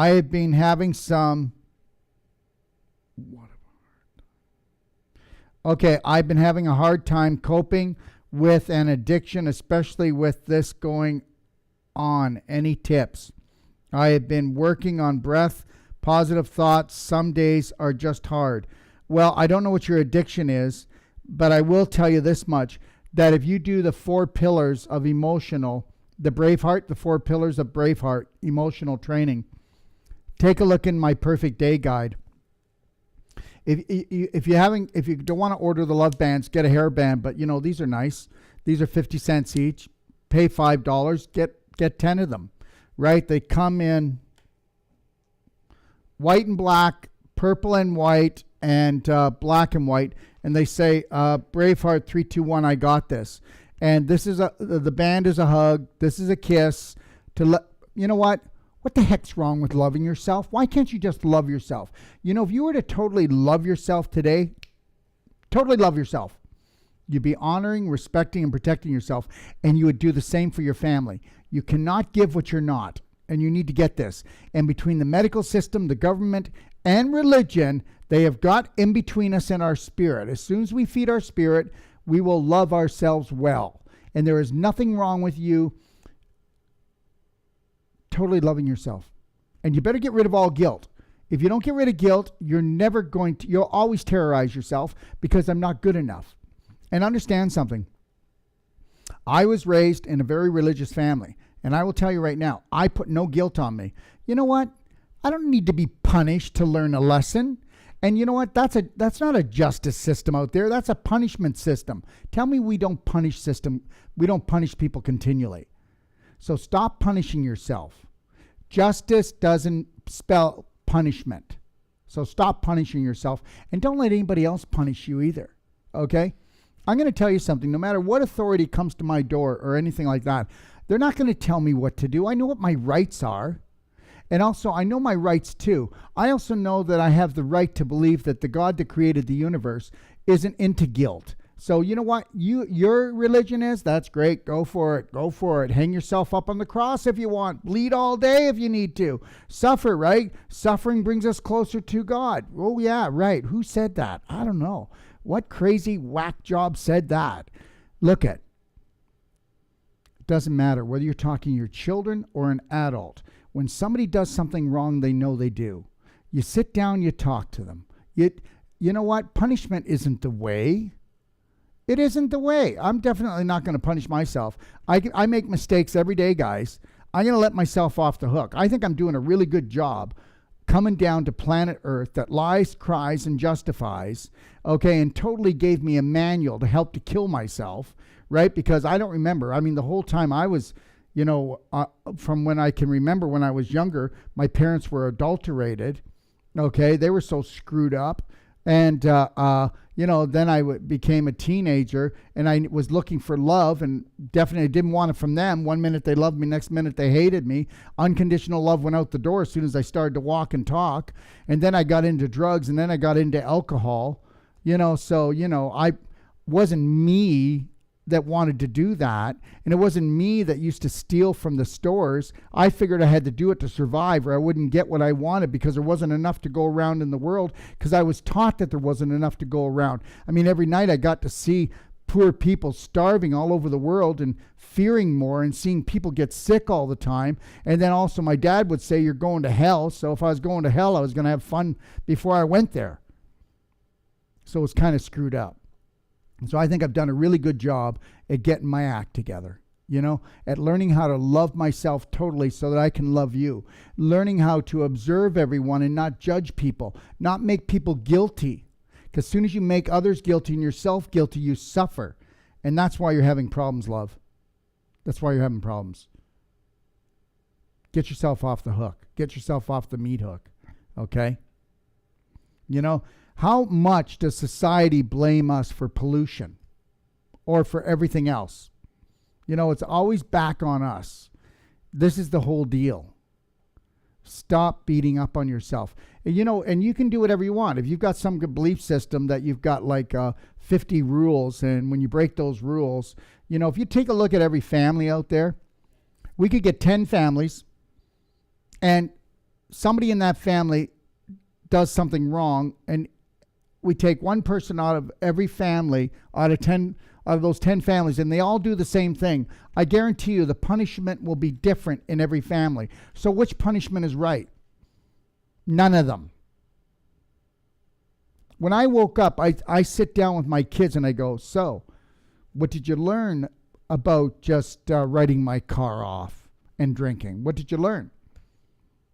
have been having some... Okay, I've been having a hard time coping with an addiction, especially with this going on. Any tips? I have been working on breath, positive thoughts. Some days are just hard. Well, I don't know what your addiction is, but I will tell you this much, that if you do the 4 pillars of emotional, the Braveheart, the 4 pillars of Braveheart, emotional training, take a look in my Perfect Day guide. If you don't want to order the love bands, get a hairband. But these are nice. These are 50 cents each. Pay $5. Get 10 of them. Right? They come in white and black, purple and white, and black and white. And they say, Braveheart 3, 2, 1. I got this. And this is the band is a hug. This is a kiss. You know what? What the heck's wrong with loving yourself? Why can't you just love yourself? If you were to totally love yourself today, totally love yourself, you'd be honoring, respecting, and protecting yourself, and you would do the same for your family. You cannot give what you're not, and you need to get this. And between the medical system, the government, and religion, they have got in between us and our spirit. As soon as we feed our spirit, we will love ourselves well. And there is nothing wrong with you totally loving yourself. And you better get rid of all guilt. If you don't get rid of guilt, you'll always terrorize yourself because I'm not good enough. And understand something. I was raised in a very religious family, and I will tell you right now, I put no guilt on me. You know what? I don't need to be punished to learn a lesson. And you know what? That's not a justice system out there. That's a punishment system. Tell me we don't punish people continually. So stop punishing yourself. Justice doesn't spell punishment. So stop punishing yourself, and don't let anybody else punish you either. Okay? I'm going to tell you something. No matter what authority comes to my door or anything like that, they're not going to tell me what to do. I know what my rights are. And also, I know my rights too. I also know that I have the right to believe that the God that created the universe isn't into guilt. So you know what? Your religion is? That's great. Go for it. Go for it. Hang yourself up on the cross if you want. Bleed all day if you need to. Suffer, right? Suffering brings us closer to God. Oh, yeah, right. Who said that? I don't know. What crazy whack job said that? Look it. It doesn't matter whether you're talking to your children or an adult. When somebody does something wrong, they know they do. You sit down, you talk to them. You know what? Punishment isn't the way. It isn't the way. I'm definitely not going to punish myself. I make mistakes every day, guys. I'm going to let myself off the hook. I think I'm doing a really good job coming down to planet Earth that lies, cries, and justifies, okay, and totally gave me a manual to help to kill myself, right? Because I don't remember. I mean, the whole time I was, from when I can remember when I was younger, my parents were adulterated, okay? They were so screwed up. And, then I became a teenager, and I was looking for love and definitely didn't want it from them. One minute they loved me, next minute they hated me. Unconditional love went out the door as soon as I started to walk and talk. And then I got into drugs, and then I got into alcohol. I wasn't me that wanted to do that, and it wasn't me that used to steal from the stores. I figured I had to do it to survive, or I wouldn't get what I wanted because there wasn't enough to go around in the world, because I was taught that there wasn't enough to go around. I mean, every night I got to see poor people starving all over the world and fearing more and seeing people get sick all the time. And then also my dad would say, you're going to hell. So if I was going to hell, I was going to have fun before I went there. So it was kind of screwed up. So I think I've done a really good job at getting my act together, at learning how to love myself totally so that I can love you, learning how to observe everyone and not judge people, not make people guilty. Because as soon as you make others guilty and yourself guilty, you suffer. And that's why you're having problems, love. That's why you're having problems. Get yourself off the hook. Get yourself off the meat hook, okay? How much does society blame us for pollution or for everything else? It's always back on us. This is the whole deal. Stop beating up on yourself. And you can do whatever you want. If you've got some good belief system that you've got like 50 rules, and when you break those rules, if you take a look at every family out there, we could get 10 families, and somebody in that family does something wrong, and we take one person out of every family, out of those 10 families, and they all do the same thing. I guarantee you the punishment will be different in every family. So which punishment is right? None of them. When I woke up, I sit down with my kids and I go, so what did you learn about just writing my car off and drinking? What did you learn?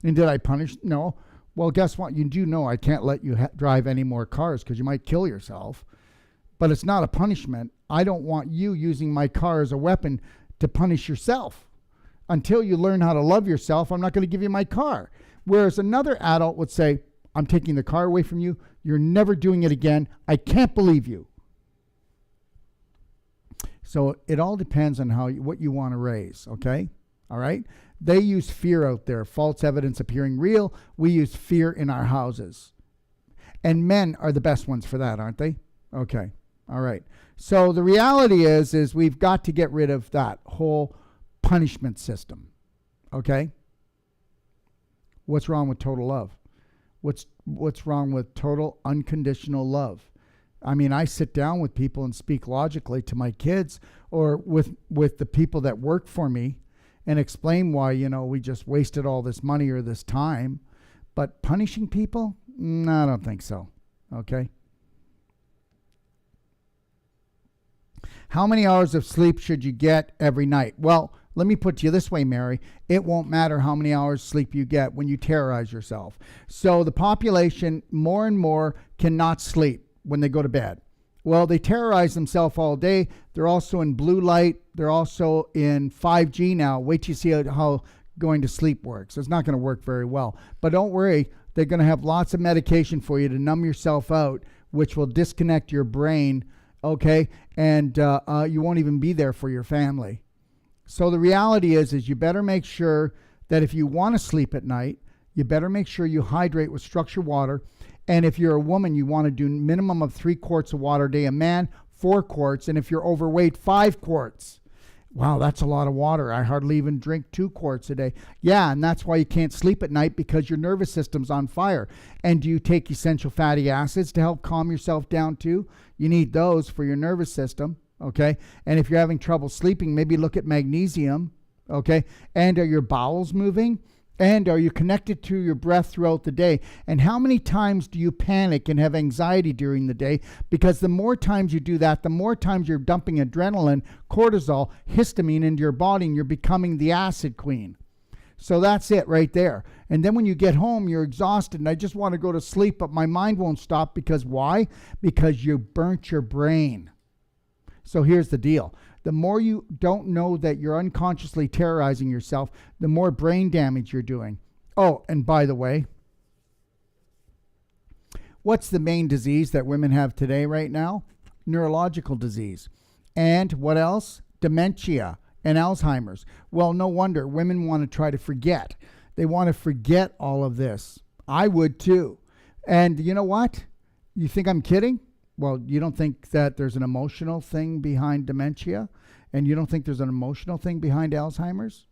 And did I punish? No. Well, guess what? You do know I can't let you drive any more cars because you might kill yourself. But it's not a punishment. I don't want you using my car as a weapon to punish yourself. Until you learn how to love yourself, I'm not going to give you my car. Whereas another adult would say, I'm taking the car away from you. You're never doing it again. I can't believe you. So it all depends on what you want to raise, okay? All right? They use fear out there, false evidence appearing real. We use fear in our houses. And men are the best ones for that, aren't they? Okay. All right. So the reality is we've got to get rid of that whole punishment system. Okay? What's wrong with total love? What's wrong with total unconditional love? I mean, I sit down with people and speak logically to my kids or with the people that work for me and explain why, we just wasted all this money or this time. But punishing people? No, I don't think so. Okay? How many hours of sleep should you get every night? Well, let me put it to you this way, Mary. It won't matter how many hours sleep you get when you terrorize yourself. So the population more and more cannot sleep when they go to bed. Well, they terrorize themselves all day. They're also in blue light. They're also in 5G now. Wait till you see how going to sleep works. It's not going to work very well. But don't worry. They're going to have lots of medication for you to numb yourself out, which will disconnect your brain, okay? And you won't even be there for your family. So the reality is you better make sure that if you want to sleep at night, you better make sure you hydrate with structured water. And if you're a woman, you want to do minimum of 3 quarts of water a day. A man, 4 quarts. And if you're overweight, 5 quarts. Wow, that's a lot of water. I hardly even drink 2 quarts a day. Yeah, and that's why you can't sleep at night, because your nervous system's on fire. And do you take essential fatty acids to help calm yourself down too? You need those for your nervous system, okay? And if you're having trouble sleeping, maybe look at magnesium, okay? And are your bowels moving? And are you connected to your breath throughout the day? And how many times do you panic and have anxiety during the day? Because the more times you do that, the more times you're dumping adrenaline, cortisol, histamine into your body, and you're becoming the acid queen. So that's it right there. And then when you get home, you're exhausted, and I just want to go to sleep, but my mind won't stop. Because why? Because you burnt your brain. So here's the deal. The more you don't know that you're unconsciously terrorizing yourself, the more brain damage you're doing. Oh, and by the way, what's the main disease that women have today right now? Neurological disease. And what else? Dementia and Alzheimer's. Well, no wonder women want to try to forget. They want to forget all of this. I would too. And you know what? You think I'm kidding? Well, you don't think that there's an emotional thing behind dementia? And you don't think there's an emotional thing behind Alzheimer's?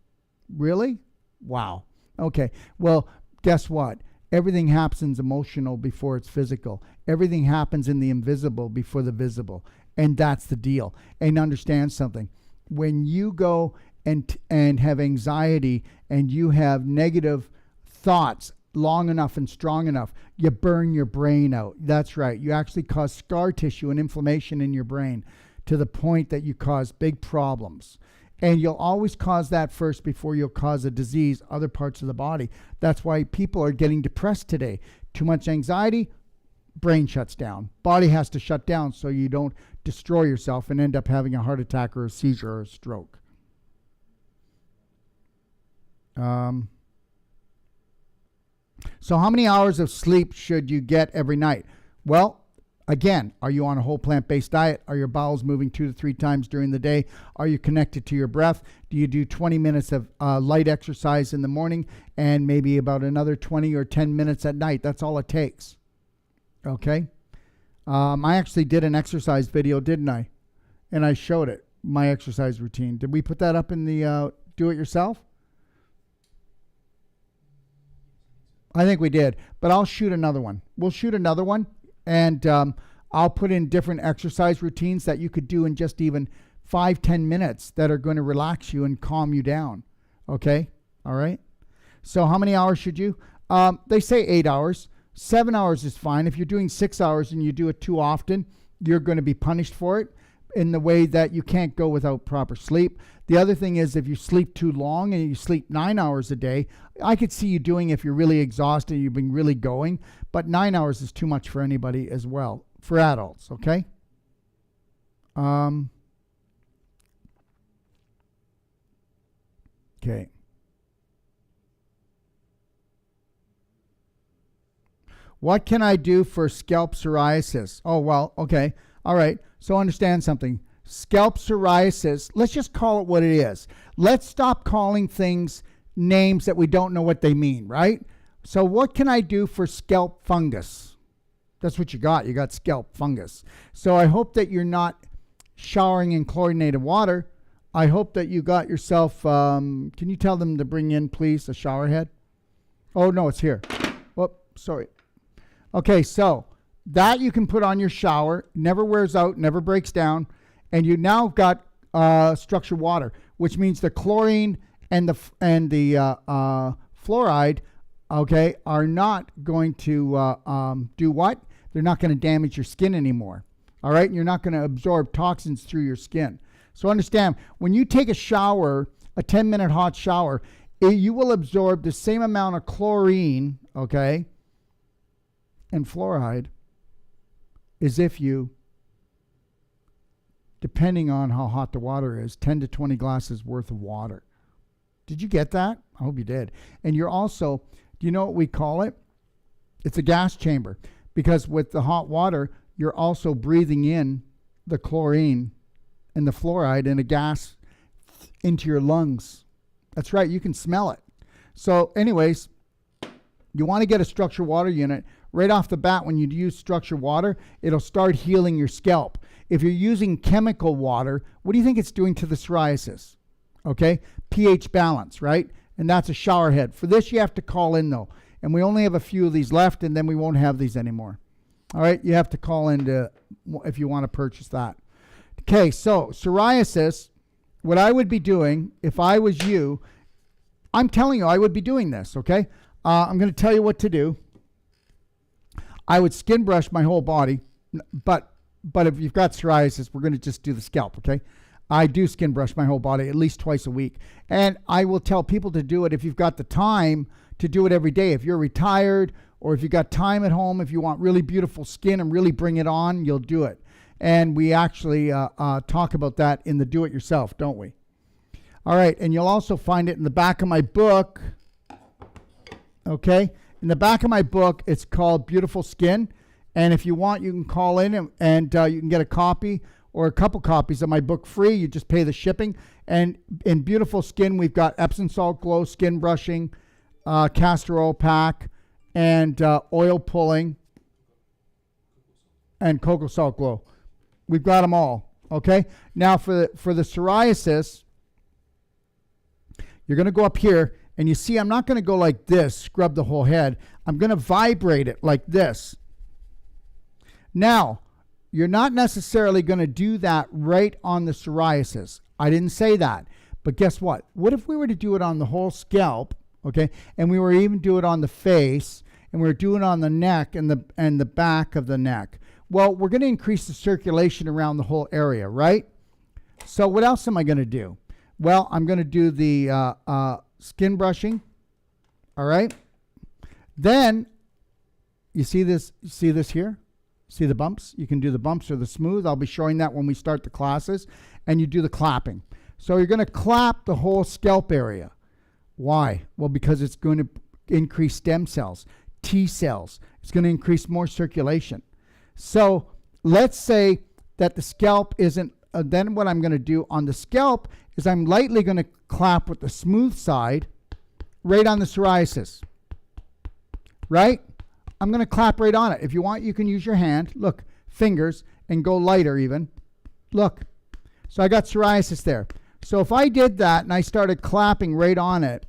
Really? Wow. Okay. Well, guess what? Everything happens emotional before it's physical. Everything happens in the invisible before the visible. And that's the deal. And understand something. When you go and have anxiety and you have negative thoughts long enough and strong enough, you burn your brain out. That's right. You actually cause scar tissue and inflammation in your brain to the point that you cause big problems. And you'll always cause that first before you'll cause a disease, other parts of the body. That's why people are getting depressed today. Too much anxiety, brain shuts down. Body has to shut down so you don't destroy yourself and end up having a heart attack or a seizure or a stroke. So how many hours of sleep should you get every night? Well, again, are you on a whole plant-based diet? Are your bowels moving 2 to 3 times during the day? Are you connected to your breath? Do you do 20 minutes of light exercise in the morning and maybe about another 20 or 10 minutes at night? That's all it takes. Okay? I actually did an exercise video, didn't I? And I showed it, my exercise routine. Did we put that up in the do-it-yourself? I think we did, but I'll shoot another one. We'll shoot another one, and I'll put in different exercise routines that you could do in just even 5-10 minutes that are going to relax you and calm you down. Okay? All right? So how many hours should you? They say 8 hours. 7 hours is fine. If you're doing 6 hours and you do it too often, you're going to be punished for it in the way that you can't go without proper sleep. The other thing is, if you sleep too long and you sleep 9 hours a day, I could see you doing if you're really exhausted, you've been really going, but 9 hours is too much for anybody as well, for adults, okay? Okay. What can I do for scalp psoriasis? Oh, well, okay. All right. So understand something. Scalp psoriasis, let's just call it what it is. Let's stop calling things names that we don't know what they mean, right? So what can I do for scalp fungus? That's what you got. You got scalp fungus. So I hope that you're not showering in chlorinated water. I hope that you got yourself, can you tell them to bring in, please, a shower head? Oh, no, it's here. Whoop, sorry. Okay, so that you can put on your shower, never wears out, never breaks down, and you now got structured water, which means the chlorine and the fluoride, okay, are not going to do what? They're not going to damage your skin anymore, all right? And you're not going to absorb toxins through your skin. So understand, when you take a shower, a 10-minute hot shower, you will absorb the same amount of chlorine, okay, and fluoride as if you, depending on how hot the water is, 10 to 20 glasses worth of water. Did you get that? I hope you did. And you're also, do you know what we call it? It's a gas chamber, because with the hot water, you're also breathing in the chlorine and the fluoride and a gas into your lungs. That's right, you can smell it. So anyways, you want to get a structured water unit. Right off the bat, when you use structured water, it'll start healing your scalp. If you're using chemical water, what do you think it's doing to the psoriasis? Okay, pH balance, right? And that's a shower head. For this, you have to call in, though. And we only have a few of these left, and then we won't have these anymore. All right, you have to call in if you want to purchase that. Okay, so psoriasis, what I would be doing if I was you, I'm telling you, I would be doing this, okay? I'm going to tell you what to do. I would skin brush my whole body, but if you've got psoriasis, we're going to just do the scalp, okay? I do skin brush my whole body at least twice a week. And I will tell people to do it if you've got the time to do it every day. If you're retired or if you've got time at home, if you want really beautiful skin and really bring it on, you'll do it. And we actually talk about that in the do-it-yourself, don't we? All right, and you'll also find it in the back of my book, okay? In the back of my book, it's called Beautiful Skin. And if you want, you can call in and you can get a copy or a couple copies of my book free. You just pay the shipping. And in Beautiful Skin, we've got Epsom Salt Glow, skin brushing, castor oil pack, and oil pulling, and cocoa salt glow. We've got them all, okay? Now, for the psoriasis, you're going to go up here, and you see I'm not going to go like this, scrub the whole head. I'm going to vibrate it like this. Now, you're not necessarily going to do that right on the psoriasis. I didn't say that. But guess what? What if we were to do it on the whole scalp, okay? And we were even do it on the face, and we were doing it on the neck and the back of the neck. Well, we're going to increase the circulation around the whole area, right? So what else am I going to do? Well, I'm going to do the skin brushing, all right? Then, you see this here? See the bumps? You can do the bumps or the smooth. I'll be showing that when we start the classes. And you do the clapping. So you're going to clap the whole scalp area. Why? Well, because it's going to increase stem cells, T cells. It's going to increase more circulation. So let's say that the scalp isn't, then what I'm going to do on the scalp is I'm lightly going to clap with the smooth side right on the psoriasis. Right? I'm going to clap right on it. If you want, you can use your hand. Look, fingers, and go lighter even. Look. So I got psoriasis there. So if I did that and I started clapping right on it,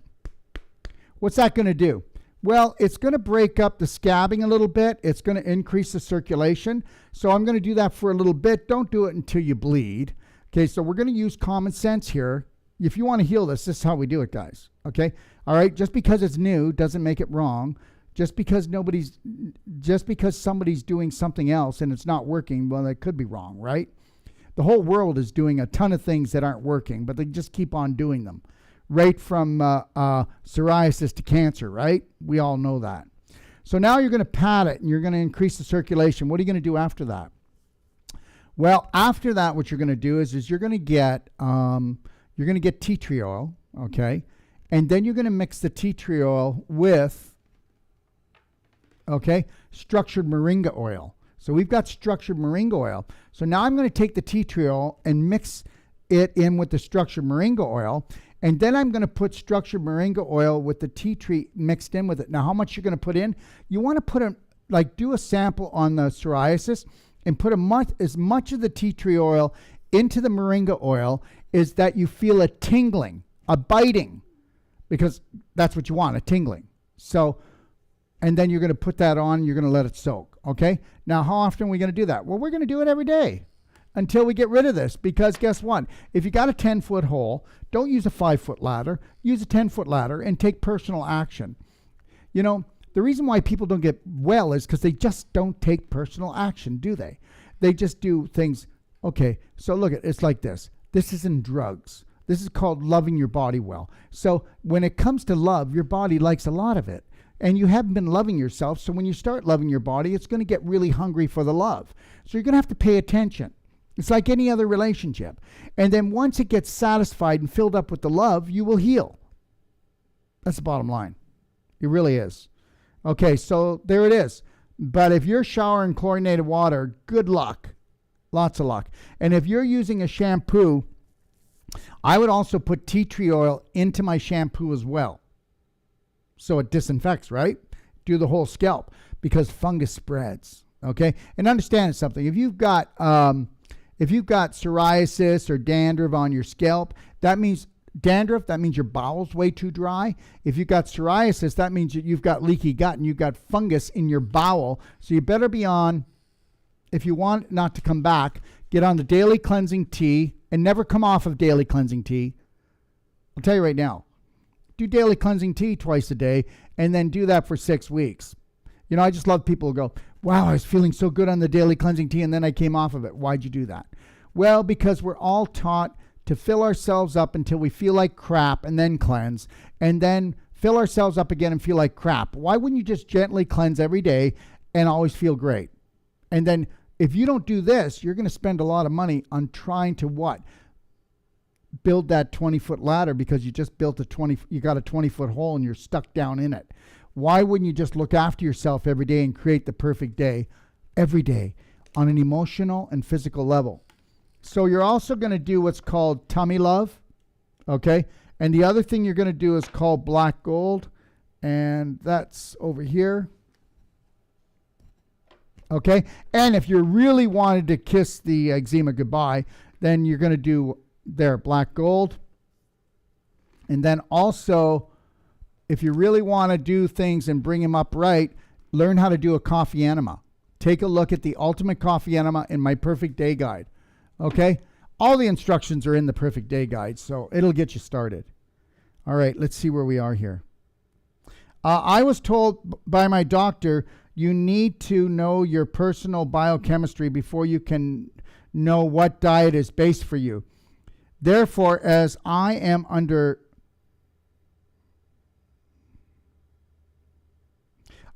what's that going to do? Well, it's going to break up the scabbing a little bit. It's going to increase the circulation. So I'm going to do that for a little bit. Don't do it until you bleed. Okay, so we're going to use common sense here. If you want to heal this is how we do it, guys. Okay? All right? Just because it's new doesn't make it wrong. Just because somebody's doing something else and it's not working, well, that could be wrong, right? The whole world is doing a ton of things that aren't working, but they just keep on doing them. Right from psoriasis to cancer, right? We all know that. So now you're going to pat it and you're going to increase the circulation. What are you going to do after that? Well, after that, what you're going to do is you're going to get tea tree oil, okay? And then you're going to mix the tea tree oil with, okay, structured moringa oil. So we've got structured moringa oil. So now I'm going to take the tea tree oil and mix it in with the structured moringa oil. And then I'm going to put structured moringa oil with the tea tree mixed in with it. Now, how much you're going to put in? You want to put do a sample on the psoriasis and put as much of the tea tree oil into the moringa oil is that you feel a tingling, a biting, because that's what you want, a tingling. So, and then you're going to put that on, you're going to let it soak, okay? Now, how often are we going to do that? Well, we're going to do it every day until we get rid of this, because guess what? If you got a 10-foot hole, don't use a 5-foot ladder, use a 10-foot ladder and take personal action. You know, the reason why people don't get well is because they just don't take personal action, do they? They just do things, okay, so look, it's like this. This isn't drugs, This is called loving your body well. So when it comes to love, your body likes a lot of it. And you haven't been loving yourself. So when you start loving your body, it's going to get really hungry for the love. So you're going to have to pay attention. It's like any other relationship. And then once it gets satisfied and filled up with the love, you will heal. That's the bottom line. It really is. Okay, so there it is. But if you're showering chlorinated water, good luck. Lots of luck. And if you're using a shampoo, I would also put tea tree oil into my shampoo as well. So it disinfects, right? Do the whole scalp because fungus spreads. Okay, and understand something. If you've got psoriasis or dandruff on your scalp, that means dandruff. That means your bowel's way too dry. If you've got psoriasis, that means that you've got leaky gut and you've got fungus in your bowel. So you better be on. If you want not to come back, get on the daily cleansing tea and never come off of daily cleansing tea. I'll tell you right now. Do daily cleansing tea twice a day and then do that for 6 weeks. You know, I just love people who go, wow, I was feeling so good on the daily cleansing tea and then I came off of it. Why'd you do that? Well, because we're all taught to fill ourselves up until we feel like crap and then cleanse and then fill ourselves up again and feel like crap. Why wouldn't you just gently cleanse every day and always feel great? And then if you don't do this, you're going to spend a lot of money on trying to what? Build that 20-foot ladder because you just built you got a 20-foot hole and you're stuck down in it. Why wouldn't you just look after yourself every day and create the perfect day every day on an emotional and physical level? So you're also going to do what's called tummy love, okay? And the other thing you're going to do is called black gold, and that's over here. Okay? And if you really wanted to kiss the eczema goodbye, then you're going to do there, black gold. And then also, if you really want to do things and bring them up right, learn how to do a coffee enema. Take a look at the ultimate coffee enema in my perfect day guide. Okay? All the instructions are in the perfect day guide, so it'll get you started. All right, let's see where we are here. I was told by my doctor, you need to know your personal biochemistry before you can know what diet is best for you. Therefore, as I am under,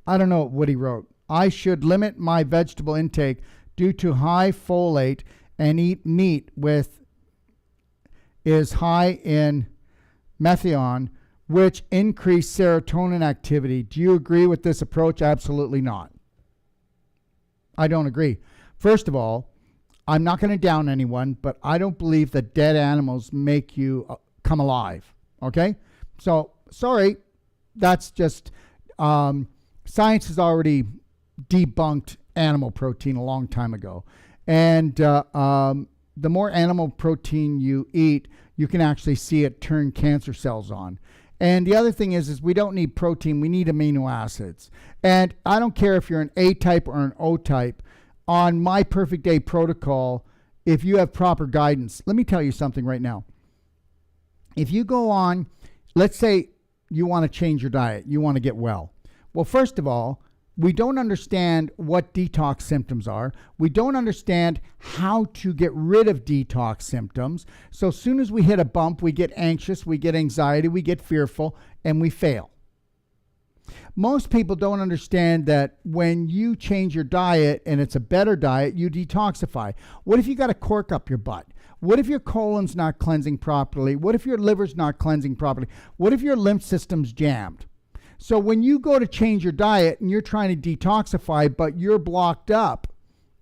I don't know what he wrote. I should limit my vegetable intake due to high folate and eat meat with is high in methionine, which increase serotonin activity. Do you agree with this approach? Absolutely not. I don't agree. First of all, I'm not going to down anyone, but I don't believe that dead animals make you come alive. Okay? So, sorry. That's just, science has already debunked animal protein a long time ago. And the more animal protein you eat, you can actually see it turn cancer cells on. And the other thing is we don't need protein. We need amino acids. And I don't care if you're an A type or an O type. On my perfect day protocol, if you have proper guidance, let me tell you something right now. If you go on, let's say you want to change your diet, you want to get well. Well, first of all, we don't understand what detox symptoms are. We don't understand how to get rid of detox symptoms. So as soon as we hit a bump, we get anxious, we get anxiety, we get fearful, and we fail. Most people don't understand that when you change your diet and it's a better diet, you detoxify. What if you got to cork up your butt? What if your colon's not cleansing properly? What if your liver's not cleansing properly? What if your lymph system's jammed? So when you go to change your diet and you're trying to detoxify, but you're blocked up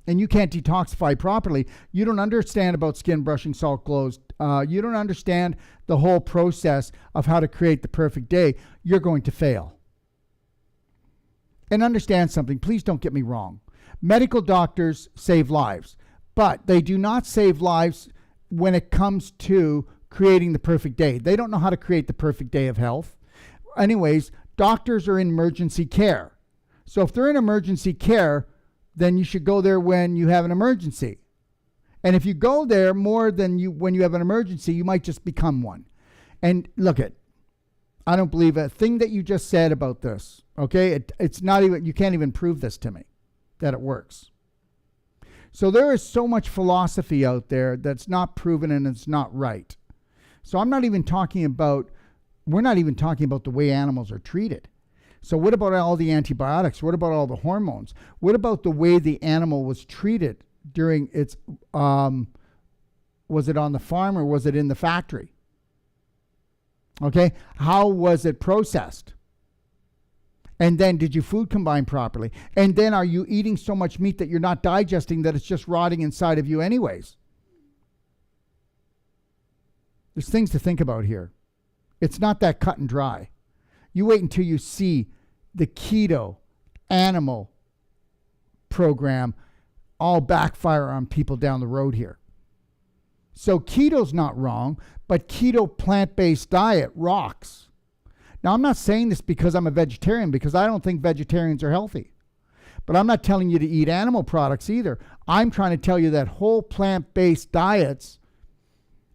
and you can't detoxify properly, you don't understand about skin brushing, salt glows. You don't understand the whole process of how to create the perfect day. You're going to fail. And understand something, please don't get me wrong. Medical doctors save lives, but they do not save lives when it comes to creating the perfect day. They don't know how to create the perfect day of health. Anyways, doctors are in emergency care. So if they're in emergency care, then you should go there when you have an emergency. And if you go there more than when you have an emergency, you might just become one. And look it, I don't believe a thing that you just said about this. Okay, it's not even, you can't even prove this to me, that it works. So there is so much philosophy out there that's not proven and it's not right. So we're not even talking about the way animals are treated. So what about all the antibiotics? What about all the hormones? What about the way the animal was treated during its, was it on the farm or was it in the factory? Okay, how was it processed? And then did your food combine properly? And then are you eating so much meat that you're not digesting that it's just rotting inside of you anyways? There's things to think about here. It's not that cut and dry. You wait until you see the keto animal program all backfire on people down the road here. So keto's not wrong, but keto plant-based diet rocks. Now, I'm not saying this because I'm a vegetarian, because I don't think vegetarians are healthy. But I'm not telling you to eat animal products either. I'm trying to tell you that whole plant-based diets,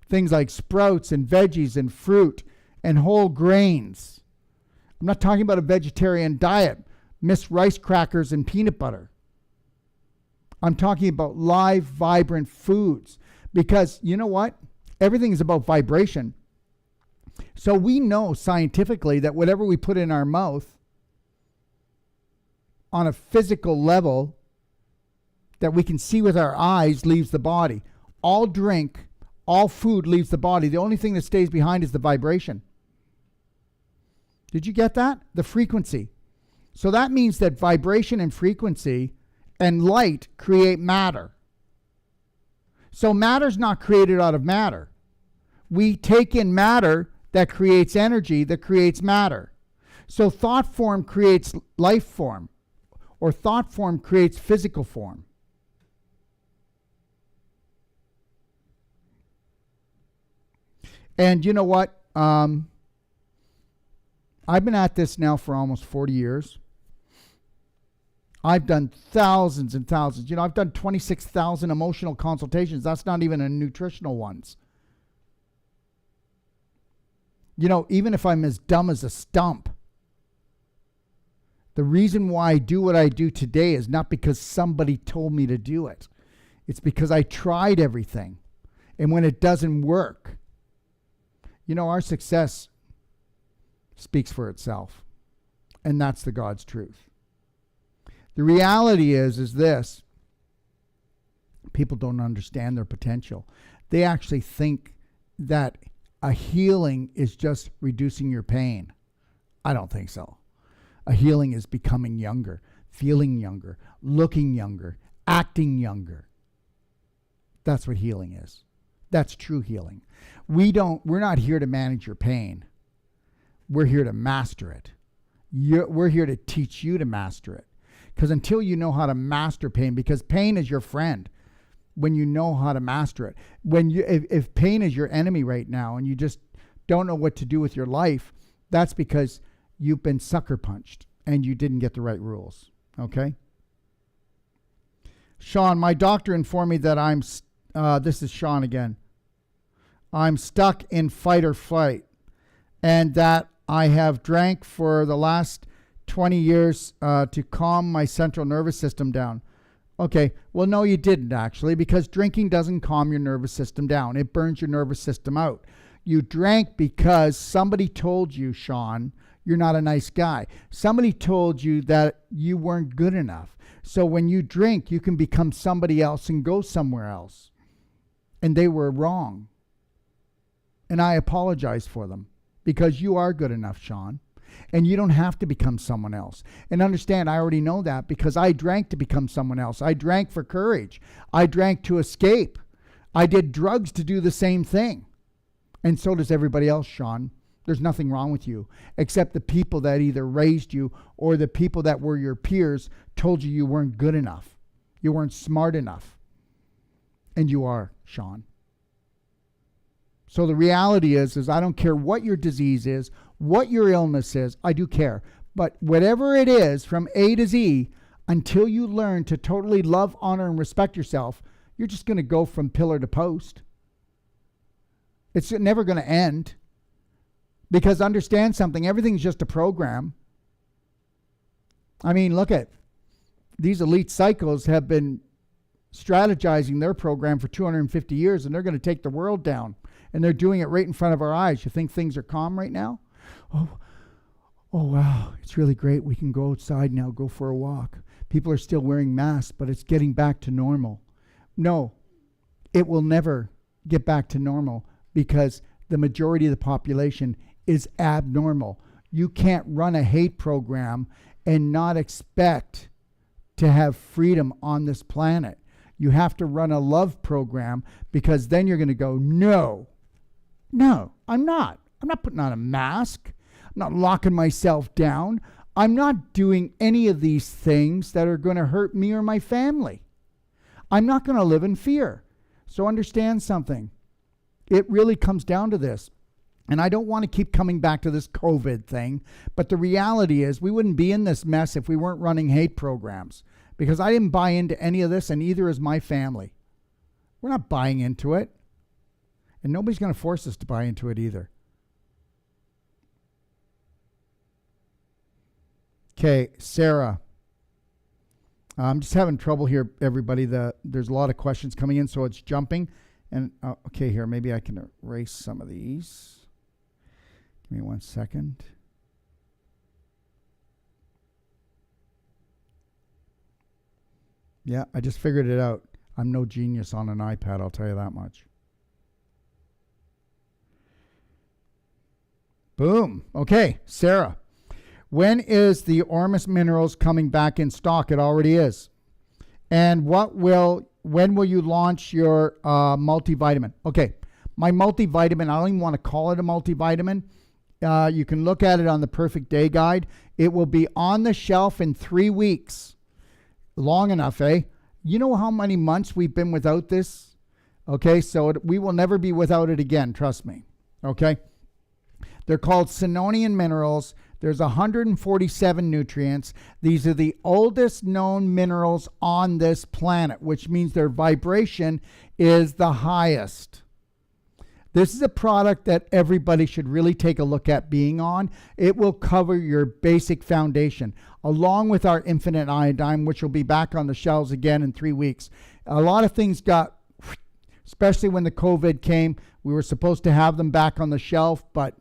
things like sprouts and veggies and fruit and whole grains. I'm not talking about a vegetarian diet, miss rice crackers and peanut butter. I'm talking about live, vibrant foods. Because you know what? Everything is about vibration. So we know scientifically that whatever we put in our mouth on a physical level that we can see with our eyes leaves the body. All drink, all food leaves the body. The only thing that stays behind is the vibration. Did you get that? The frequency. So that means that vibration and frequency and light create matter. So matter's not created out of matter. We take in matter that creates energy, that creates matter. So thought form creates life form, or thought form creates physical form. And you know what? I've been at this now for almost 40 years. I've done thousands and thousands. I've done 26,000 emotional consultations. That's not even a nutritional ones. Even if I'm as dumb as a stump, the reason why I do what I do today is not because somebody told me to do it. It's because I tried everything. And when it doesn't work, our success speaks for itself. And that's the God's truth. The reality is this. People don't understand their potential. They actually think that a healing is just reducing your pain. I don't think so. A healing is becoming younger, feeling younger, looking younger, acting younger. That's what healing is. That's true healing. We're not here to manage your pain. We're here to master it. We're here to teach you to master it. Because until you know how to master pain, because pain is your friend when you know how to master it. If pain is your enemy right now and you just don't know what to do with your life, that's because you've been sucker punched and you didn't get the right rules. Okay? Sean, my doctor informed me that this is Sean again. I'm stuck in fight or flight, and that I have drank for the last 20 years to calm my central nervous system down. Okay, well, no, you didn't actually, because drinking doesn't calm your nervous system down. It burns your nervous system out. You drank because somebody told you, Sean, you're not a nice guy. Somebody told you that you weren't good enough. So when you drink, you can become somebody else and go somewhere else. And they were wrong. And I apologize for them, because you are good enough, Sean. And you don't have to become someone else. And understand, I already know that because I drank to become someone else. I drank for courage. I drank to escape. I did drugs to do the same thing. And so does everybody else, Sean. There's nothing wrong with you, except the people that either raised you or the people that were your peers told you weren't good enough. You weren't smart enough. And you are, Sean. So the reality is I don't care what your disease is, what your illness is, I do care. But whatever it is, from A to Z, until you learn to totally love, honor, and respect yourself, you're just going to go from pillar to post. It's never going to end. Because understand something, everything's just a program. I mean, look at these elite psychos have been strategizing their program for 250 years, and they're going to take the world down. and they're doing it right in front of our eyes. You think things are calm right now? Oh, wow, it's really great. We can go outside now, go for a walk. People are still wearing masks, but it's getting back to normal. No, it will never get back to normal because the majority of the population is abnormal. You can't run a hate program and not expect to have freedom on this planet. You have to run a love program because then you're going to go, no, I'm not. I'm not putting on a mask. I'm not locking myself down. I'm not doing any of these things that are going to hurt me or my family. I'm not going to live in fear. So understand something. It really comes down to this. And I don't want to keep coming back to this COVID thing, but the reality is we wouldn't be in this mess if we weren't running hate programs, because I didn't buy into any of this, and neither is my family. We're not buying into it, and nobody's going to force us to buy into it either. Okay, Sarah. I'm just having trouble here, everybody. There's a lot of questions coming in, so it's jumping. And okay, here, maybe I can erase some of these. Give me 1 second. Yeah, I just figured it out. I'm no genius on an iPad, I'll tell you that much. Boom. Okay, Sarah. When is the Ormus Minerals coming back in stock? It already is. And when will you launch your multivitamin? Okay, my multivitamin, I don't even want to call it a multivitamin. You can look at it on the Perfect Day Guide. It will be on the shelf in 3 weeks. Long enough, eh? You know how many months we've been without this? Okay, so we will never be without it again, trust me. Okay? They're called Sinonian minerals. There's 147 nutrients. These are the oldest known minerals on this planet, which means their vibration is the highest. This is a product that everybody should really take a look at being on. It will cover your basic foundation, along with our infinite iodine, which will be back on the shelves again in 3 weeks. A lot of things got, especially when the COVID came, we were supposed to have them back on the shelf, but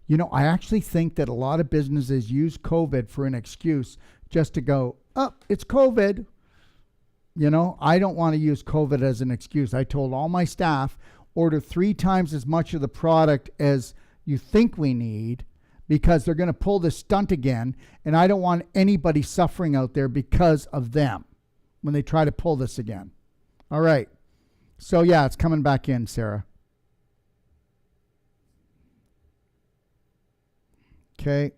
you know, I actually think that a lot of businesses use COVID for an excuse just to go, oh, it's COVID. You know, I don't want to use COVID as an excuse. I told all my staff, order 3 times as much of the product as you think we need, because they're going to pull this stunt again, and I don't want anybody suffering out there because of them when they try to pull this again. All right. So, yeah, it's coming back in, Sarah. Okay.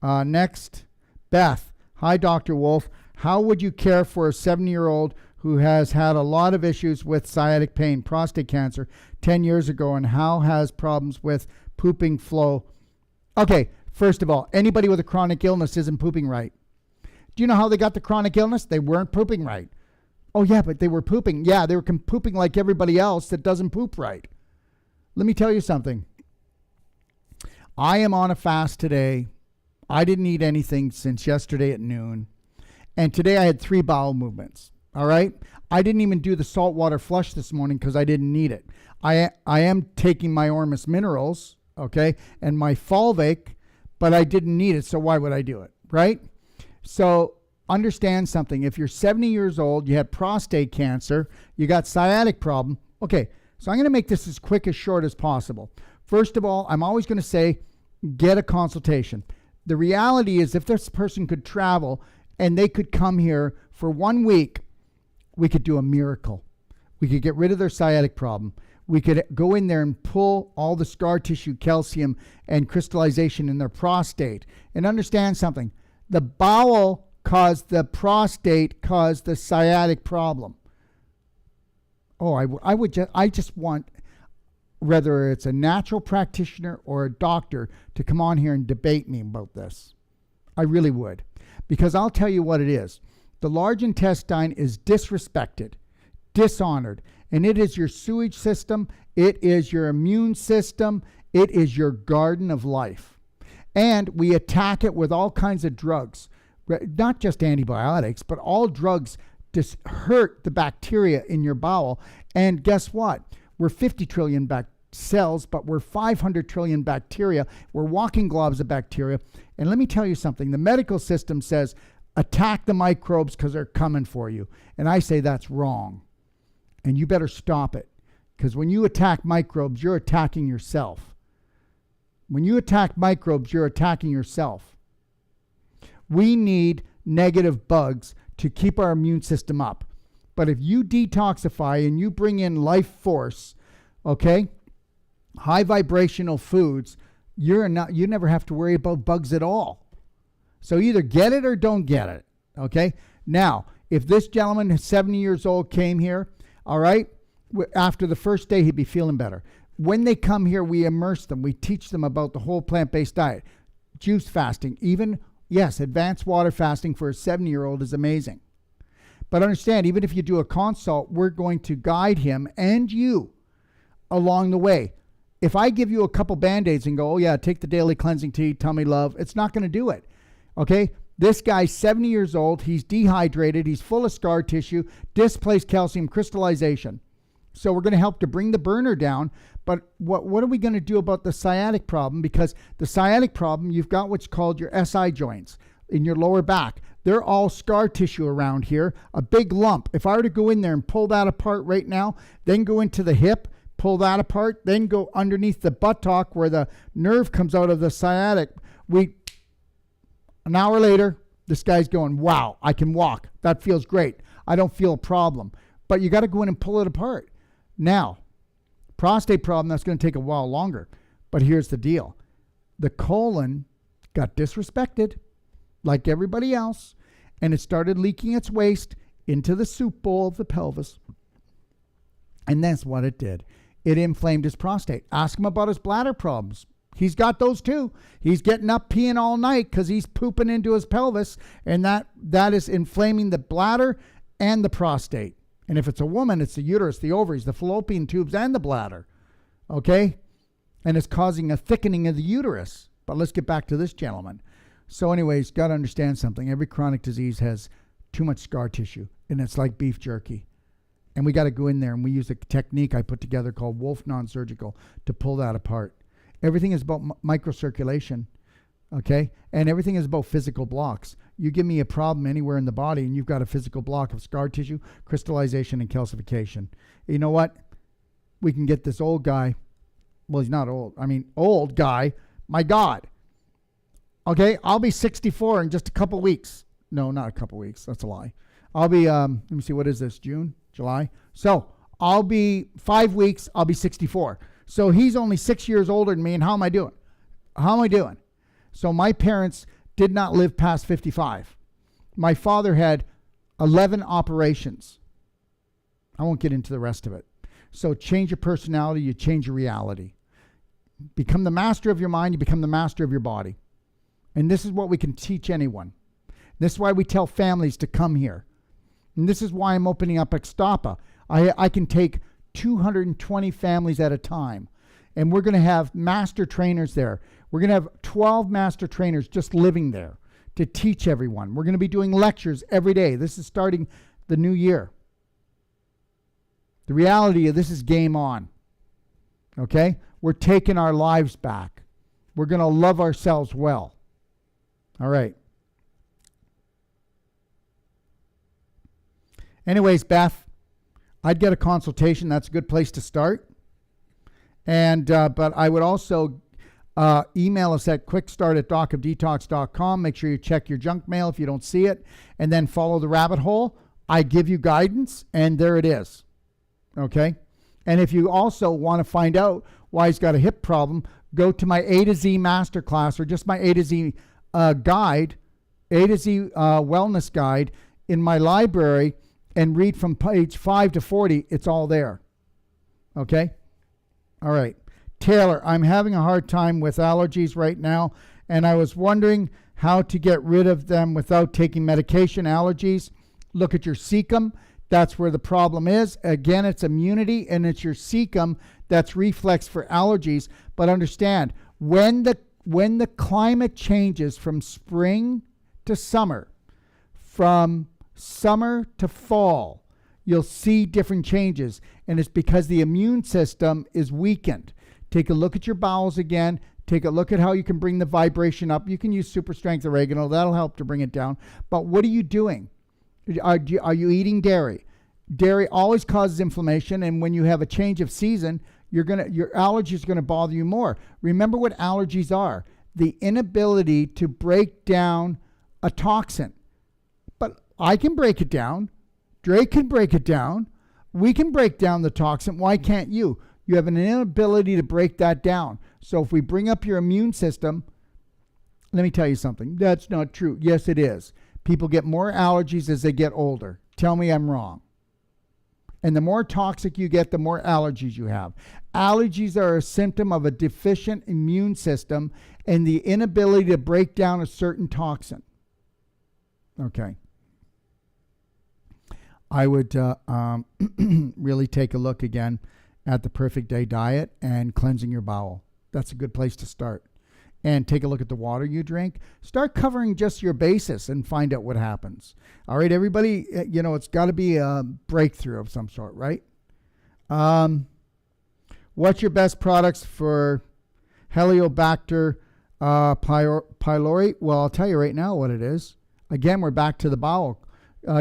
Next, Beth. Hi, Dr. Wolfe. How would you care for a 70-year-old who has had a lot of issues with sciatic pain, prostate cancer 10 years ago, and how has problems with pooping flow? Okay, first of all, anybody with a chronic illness isn't pooping right. Do you know how they got the chronic illness? They weren't pooping right. Oh, yeah, but they were pooping. Yeah, they were pooping like everybody else that doesn't poop right. Let me tell you something. I am on a fast today. I didn't eat anything since yesterday at noon. And today I had 3 bowel movements. All right. I didn't even do the saltwater flush this morning because I didn't need it. I am taking my Ormus minerals, okay, and my fulvic, but I didn't need it. So why would I do it? Right. So understand something. If you're 70 years old, you had prostate cancer, you got sciatic problem. Okay. So I'm going to make this as quick as short as possible. First of all, I'm always going to say, get a consultation. The reality is if this person could travel and they could come here for 1 week, we could do a miracle. We could get rid of their sciatic problem. We could go in there and pull all the scar tissue, calcium, and crystallization in their prostate. And understand something. The bowel caused the prostate, caused the sciatic problem. Oh, I just want, whether it's a natural practitioner or a doctor, to come on here and debate me about this. I really would. Because I'll tell you what it is. The large intestine is disrespected, dishonored, and it is your sewage system, it is your immune system, it is your garden of life. And we attack it with all kinds of drugs, not just antibiotics, but all drugs just hurt the bacteria in your bowel. And guess what? We're 50 trillion cells, but we're 500 trillion bacteria. We're walking globs of bacteria. And let me tell you something. The medical system says, attack the microbes because they're coming for you. And I say that's wrong. And you better stop it. Because when you attack microbes, you're attacking yourself. When you attack microbes, you're attacking yourself. We need negative bugs to keep our immune system up. But if you detoxify and you bring in life force, okay, high vibrational foods, you never have to worry about bugs at all. So either get it or don't get it, okay? Now, if this gentleman, 70 years old, came here, all right, after the first day, he'd be feeling better. When they come here, we immerse them. We teach them about the whole plant-based diet. Juice fasting, even, yes, advanced water fasting for a 70-year-old is amazing. But understand, even if you do a consult, we're going to guide him and you along the way. If I give you a couple Band-Aids and go, oh yeah, take the daily cleansing tea, tummy love, it's not going to do it. Okay? This guy's 70 years old. He's dehydrated. He's full of scar tissue, displaced calcium crystallization. So we're going to help to bring the burner down. But what are we going to do about the sciatic problem? Because the sciatic problem, you've got what's called your SI joints in your lower back. They're all scar tissue around here, a big lump. If I were to go in there and pull that apart right now, then go into the hip, pull that apart, then go underneath the buttock where the nerve comes out of the sciatic, an hour later, this guy's going, wow, I can walk. That feels great. I don't feel a problem. But you got to go in and pull it apart. Now, prostate problem, that's going to take a while longer. But here's the deal. The colon got disrespected like everybody else, and it started leaking its waste into the soup bowl of the pelvis. And that's what it did. It inflamed his prostate. Ask him about his bladder problems. He's got those too. He's getting up peeing all night because he's pooping into his pelvis, and that is inflaming the bladder and the prostate. And if it's a woman, it's the uterus, the ovaries, the fallopian tubes, and the bladder. Okay? And it's causing a thickening of the uterus. But let's get back to this gentleman. So anyways, got to understand something. Every chronic disease has too much scar tissue, and it's like beef jerky. And we got to go in there, and we use a technique I put together called Wolfe Non-Surgical to pull that apart. Everything is about microcirculation, okay? And everything is about physical blocks. You give me a problem anywhere in the body, and you've got a physical block of scar tissue, crystallization, and calcification. You know what? We can get this old guy. Well, he's not old. I mean, old guy. My God. Okay, I'll be 64 in just a couple weeks. No, not a couple weeks. That's a lie. I'll be, let me see, what is this, June, July? So I'll be 5 weeks, I'll be 64. So he's only 6 years older than me, and how am I doing? How am I doing? So my parents did not live past 55. My father had 11 operations. I won't get into the rest of it. So change your personality, you change your reality. Become the master of your mind, you become the master of your body. And this is what we can teach anyone. This is why we tell families to come here. And this is why I'm opening up Extapa. I can take 220 families at a time. And we're going to have master trainers there. We're going to have 12 master trainers just living there to teach everyone. We're going to be doing lectures every day. This is starting the new year. The reality of this is game on. Okay? We're taking our lives back. We're going to love ourselves well. All right. Anyways, Beth, I'd get a consultation. That's a good place to start. And but I would also email us at quickstart@docofdetox.com. Make sure you check your junk mail if you don't see it, and then follow the rabbit hole. I give you guidance, and there it is. Okay? And if you also want to find out why he's got a hip problem, go to my A to Z masterclass or just my A to Z guide, A to Z wellness guide in my library, and read from page 5 to 40. It's all there. Okay? All right. Taylor, I'm having a hard time with allergies right now, and I was wondering how to get rid of them without taking medication. Allergies, look at your cecum. That's where the problem is. Again, it's immunity, and it's your cecum that's reflex for allergies. But understand, when the climate changes from spring to summer, from summer to fall, you'll see different changes. And it's because the immune system is weakened. Take a look at your bowels again. Take a look at how you can bring the vibration up. You can use super strength oregano. That'll help to bring it down. But what are you doing? Are you eating dairy? Dairy always causes inflammation, and when you have a change of season, your allergies are going to bother you more. Remember what allergies are: the inability to break down a toxin. But I can break it down. Drake can break it down. We can break down the toxin. Why can't you? You have an inability to break that down. So if we bring up your immune system, let me tell you something. That's not true. Yes, it is. People get more allergies as they get older. Tell me I'm wrong. And the more toxic you get, the more allergies you have. Allergies are a symptom of a deficient immune system and the inability to break down a certain toxin. Okay. I would really take a look again at the Perfect Day diet and cleansing your bowel. That's a good place to start. And take a look at the water you drink. Start covering just your basis and find out what happens. All right, everybody, it's got to be a breakthrough of some sort, right? What's your best products for Helicobacter pylori? Well, I'll tell you right now what it is. Again, we're back to the bowel.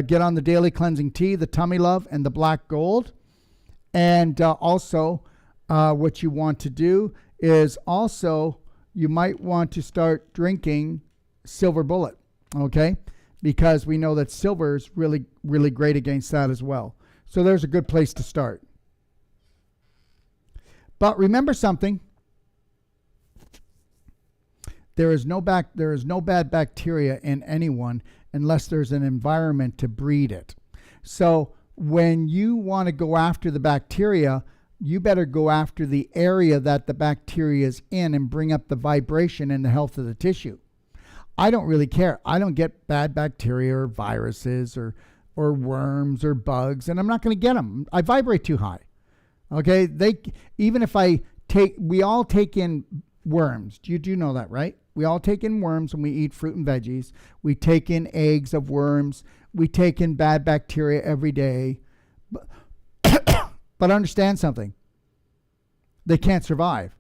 Get on the daily cleansing tea, the tummy love, and the black gold. And also, what you want to do is also, you might want to start drinking Silver Bullet, okay? Because we know that silver is really, really great against that as well. So there's a good place to start. But remember something. There is no bad bacteria in anyone unless there's an environment to breed it. So when you want to go after the bacteria, you better go after the area that the bacteria is in and bring up the vibration and the health of the tissue. I don't really care. I don't get bad bacteria or viruses or worms or bugs, and I'm not going to get them. I vibrate too high. Okay? We all take in worms. You do know that, right? We all take in worms when we eat fruit and veggies. We take in eggs of worms. We take in bad bacteria every day. But understand something. They can't survive.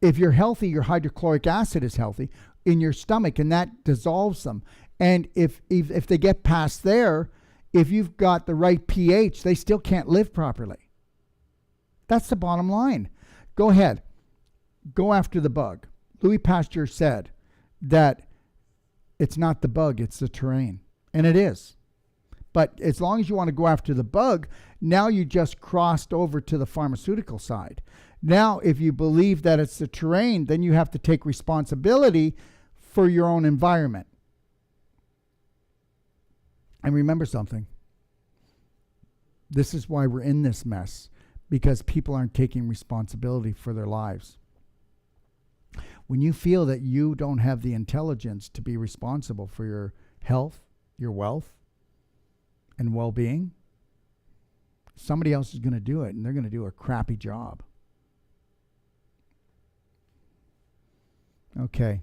If you're healthy, your hydrochloric acid is healthy in your stomach, and that dissolves them. And if they get past there, if you've got the right pH, they still can't live properly. That's the bottom line. Go ahead. Go after the bug. Louis Pasteur said that it's not the bug, it's the terrain. And it is. But as long as you want to go after the bug, now you just crossed over to the pharmaceutical side. Now, if you believe that it's the terrain, then you have to take responsibility for your own environment. And remember something. This is why we're in this mess, because people aren't taking responsibility for their lives. When you feel that you don't have the intelligence to be responsible for your health, your wealth, and well-being, somebody else is going to do it, and they're going to do a crappy job. Okay.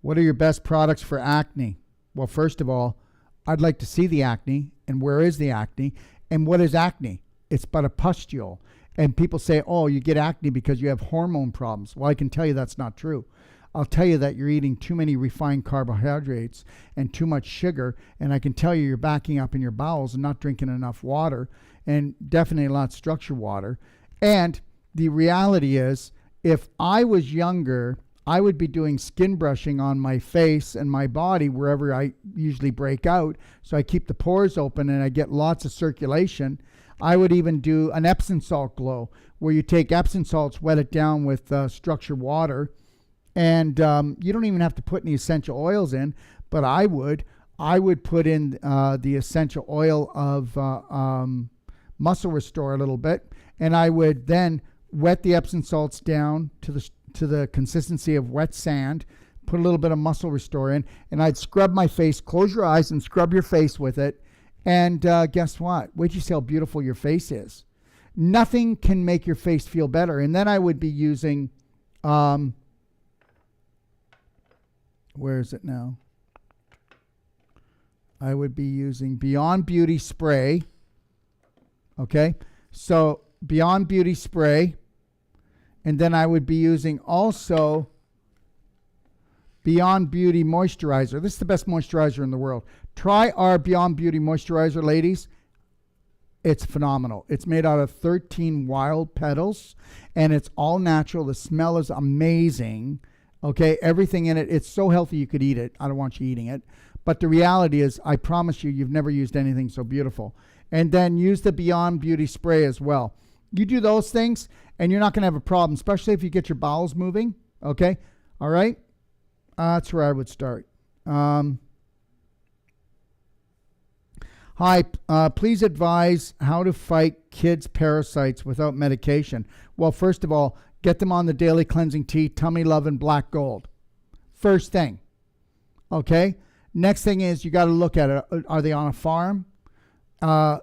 What are your best products for acne? Well, first of all, I'd like to see the acne, and where is the acne, and what is acne? It's but a pustule. And people say, oh, you get acne because you have hormone problems. Well, I can tell you that's not true. I'll tell you that you're eating too many refined carbohydrates and too much sugar, and I can tell you you're backing up in your bowels and not drinking enough water, and definitely not structured water. And the reality is, if I was younger, I would be doing skin brushing on my face and my body wherever I usually break out, so I keep the pores open and I get lots of circulation. I would even do an Epsom salt glow, where you take Epsom salts, wet it down with structured water, and you don't even have to put any essential oils in, but I would put in the essential oil of Muscle Restore a little bit, and I would then wet the Epsom salts down to the consistency of wet sand, put a little bit of Muscle Restore in, and I'd scrub my face. Close your eyes and scrub your face with it, and guess what? Wait till you see how beautiful your face is. Nothing can make your face feel better. And then I would be using, where is it now? I would be using Beyond Beauty Spray. Okay, so Beyond Beauty Spray, And then I would be using also Beyond Beauty moisturizer. This is the best moisturizer in the world. Try our Beyond Beauty moisturizer, ladies. It's phenomenal. It's made out of 13 wild petals, and it's all natural. The smell is amazing. Okay, everything in it, it's so healthy you could eat it. I don't want you eating it. But the reality is, I promise you, you've never used anything so beautiful. And then use the Beyond Beauty spray as well. You do those things, and you're not going to have a problem, especially if you get your bowels moving. Okay, all right? That's where I would start. Hi, please advise how to fight kids' parasites without medication. Well, first of all, get them on the daily cleansing tea, Tummy Love, and Black Gold. First thing. Okay? Next thing is you got to look at it. Are they on a farm? Do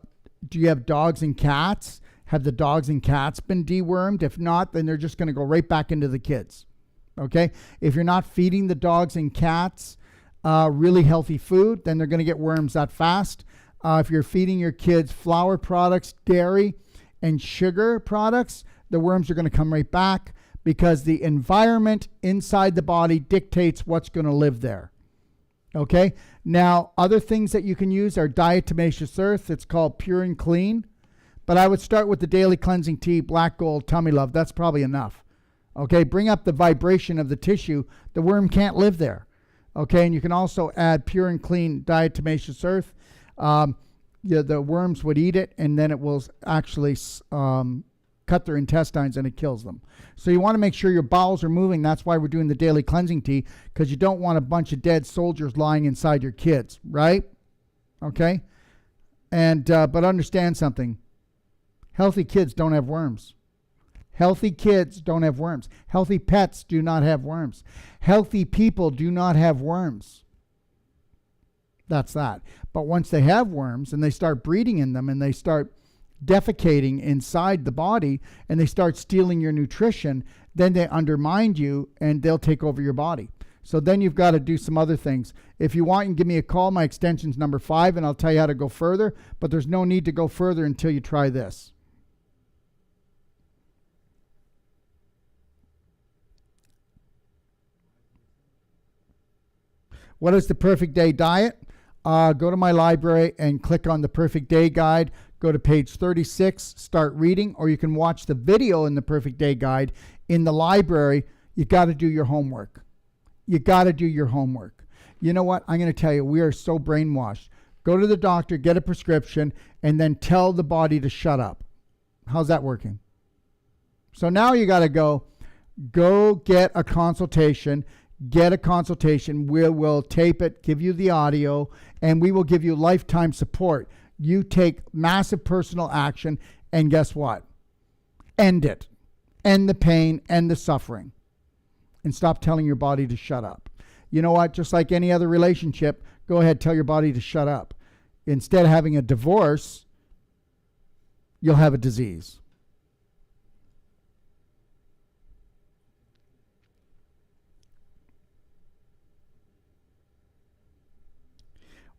you have dogs and cats? Have the dogs and cats been dewormed? If not, then they're just going to go right back into the kids. Okay? If you're not feeding the dogs and cats really healthy food, then they're going to get worms that fast. If you're feeding your kids flour products, dairy, and sugar products, the worms are going to come right back because the environment inside the body dictates what's going to live there. Okay? Now, other things that you can use are diatomaceous earth. It's called Pure and Clean. But I would start with the daily cleansing tea, Black Gold, Tummy Love. That's probably enough. Okay? Bring up the vibration of the tissue. The worm can't live there. Okay? And you can also add Pure and Clean diatomaceous earth. The worms would eat it, and then it will actually cut their intestines, and it kills them. So you want to make sure your bowels are moving. That's why we're doing the daily cleansing tea, because you don't want a bunch of dead soldiers lying inside your kids, right? Okay? And but understand something. Healthy kids don't have worms. Healthy kids don't have worms. Healthy pets do not have worms. Healthy people do not have worms. That's that. But once they have worms and they start breeding in them and they start defecating inside the body and they start stealing your nutrition, then they undermine you and they'll take over your body. So then you've got to do some other things. If you want, you can give me a call. My extension's number 5, and I'll tell you how to go further. But there's no need to go further until you try this. What is the perfect day diet? Go to my library and click on the Perfect Day Guide. Go to page 36, start reading, or you can watch the video in the Perfect Day Guide. In the library, you got to do your homework. You got to do your homework. You know what? I'm going to tell you, we are so brainwashed. Go to the doctor, get a prescription, and then tell the body to shut up. How's that working? So now you got to go get a consultation. Get a consultation. We will tape it, give you the audio, and we will give you lifetime support. You take massive personal action, and guess what? End it. End the pain, end the suffering. And stop telling your body to shut up. You know what? Just like any other relationship, go ahead, tell your body to shut up. Instead of having a divorce, you'll have a disease.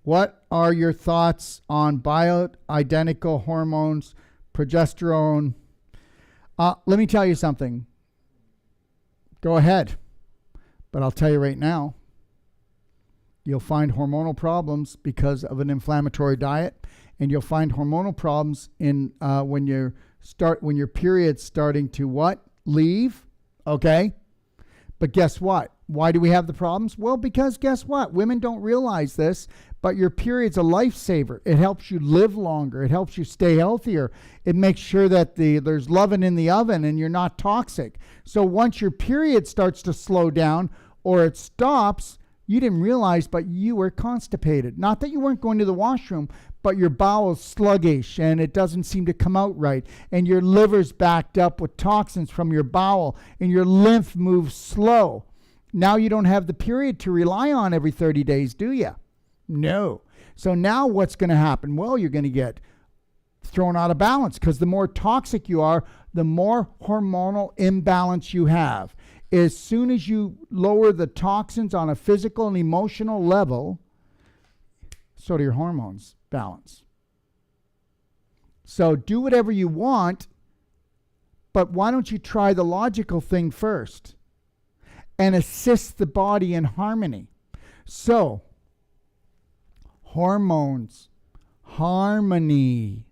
What are your thoughts on bioidentical hormones, progesterone? Let me tell you something. Go ahead. But I'll tell you right now, you'll find hormonal problems because of an inflammatory diet, and you'll find hormonal problems in when your period's starting to what? Leave. Okay? But guess what? Why do we have the problems? Well, because guess what? Women don't realize this, but your period's a lifesaver. It helps you live longer. It helps you stay healthier. It makes sure that there's loving in the oven and you're not toxic. So once your period starts to slow down or it stops, you didn't realize, but you were constipated. Not that you weren't going to the washroom, but your bowel's sluggish and it doesn't seem to come out right. And your liver's backed up with toxins from your bowel and your lymph moves slow. Now you don't have the period to rely on every 30 days, do you? No. So now what's going to happen? Well, you're going to get thrown out of balance because the more toxic you are, the more hormonal imbalance you have. As soon as you lower the toxins on a physical and emotional level, so do your hormones balance. So do whatever you want, But why don't you try the logical thing first and assist the body in harmony? So, hormones, harmony.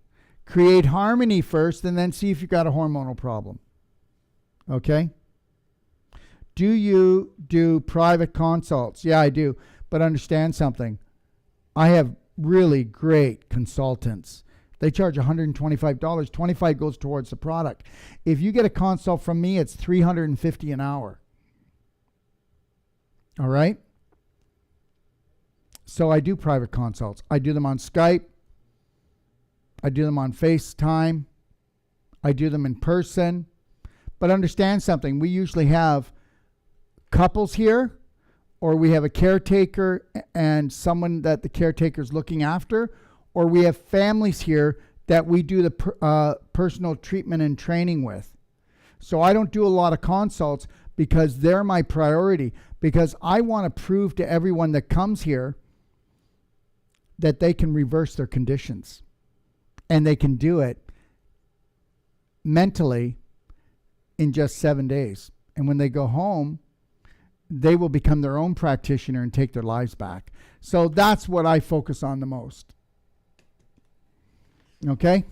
Create harmony first and then see if you've got a hormonal problem. Okay? Do you do private consults? Yeah, I do. But understand something. I have really great consultants. They charge $125. $25 goes towards the product. If you get a consult from me, it's $350 an hour. All right? So I do private consults. I do them on Skype. I do them on FaceTime. I do them in person. But understand something. We usually have couples here, or we have a caretaker and someone that the caretaker's looking after, or we have families here that we do the personal treatment and training with. So I don't do a lot of consults because they're my priority, because I want to prove to everyone that comes here that they can reverse their conditions, and they can do it mentally in just 7 days. And when they go home, they will become their own practitioner and take their lives back. So that's what I focus on the most. Okay?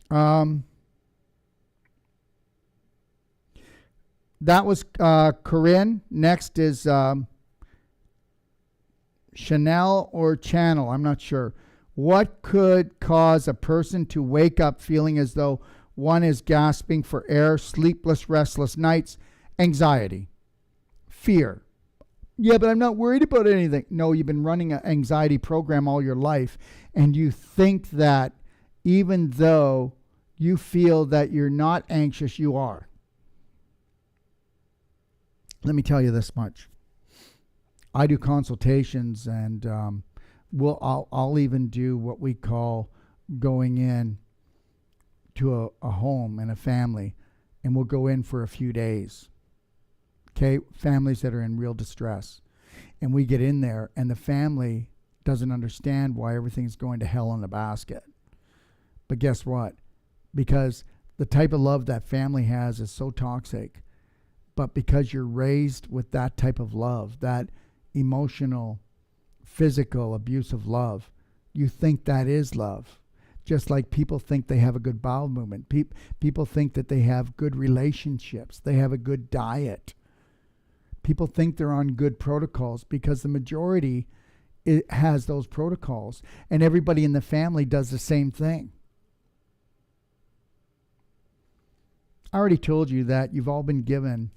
That was Corinne. Next is Chanel or Channel. I'm not sure. What could cause a person to wake up feeling as though one is gasping for air, sleepless, restless nights, anxiety, fear? Yeah, but I'm not worried about anything. No, you've been running an anxiety program all your life, and you think that even though you feel that you're not anxious, you are. Let me tell you this much. I do consultations, and I'll even do what we call going in to a home and a family, and we'll go in for a few days. Okay, families that are in real distress. And we get in there, and the family doesn't understand why everything's going to hell in a basket. But guess what? Because the type of love that family has is so toxic. But because you're raised with that type of love, that emotional, physical, abusive love, you think that is love. Just like people think they have a good bowel movement. People think that they have good relationships. They have a good diet. People think they're on good protocols because the majority has those protocols. And everybody in the family does the same thing. I already told you that you've all been given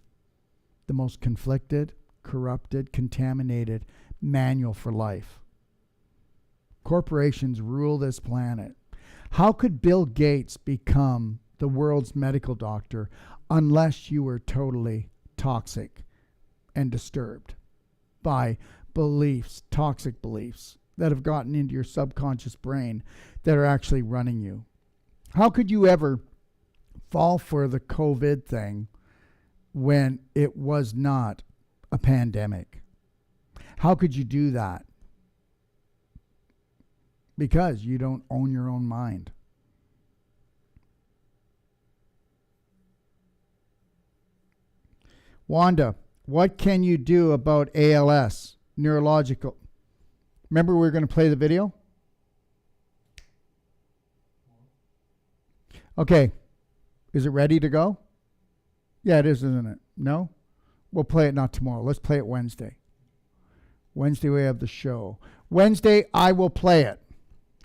the most conflicted, corrupted, contaminated manual for life. Corporations rule this planet. How could Bill Gates become the world's medical doctor unless you were totally toxic and disturbed by beliefs, toxic beliefs that have gotten into your subconscious brain that are actually running you? How could you ever fall for the COVID thing when it was not a pandemic? How could you do that? Because you don't own your own mind. Wanda, what can you do about ALS, neurological? Remember we were going to play the video? Okay. Is it ready to go? Yeah, it is, isn't it? No? We'll play it not tomorrow. Let's play it Wednesday. Wednesday we have the show. Wednesday, I will play it.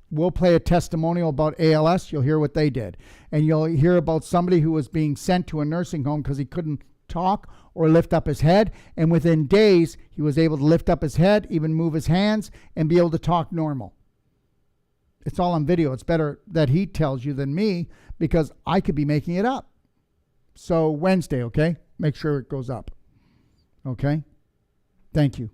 We'll play a testimonial about ALS. You'll hear what they did. And you'll hear about somebody who was being sent to a nursing home because he couldn't talk or lift up his head. And within days, he was able to lift up his head, even move his hands, and be able to talk normal. It's all on video. It's better that he tells you than me because I could be making it up. So Wednesday, okay? Make sure it goes up. Okay? Thank you.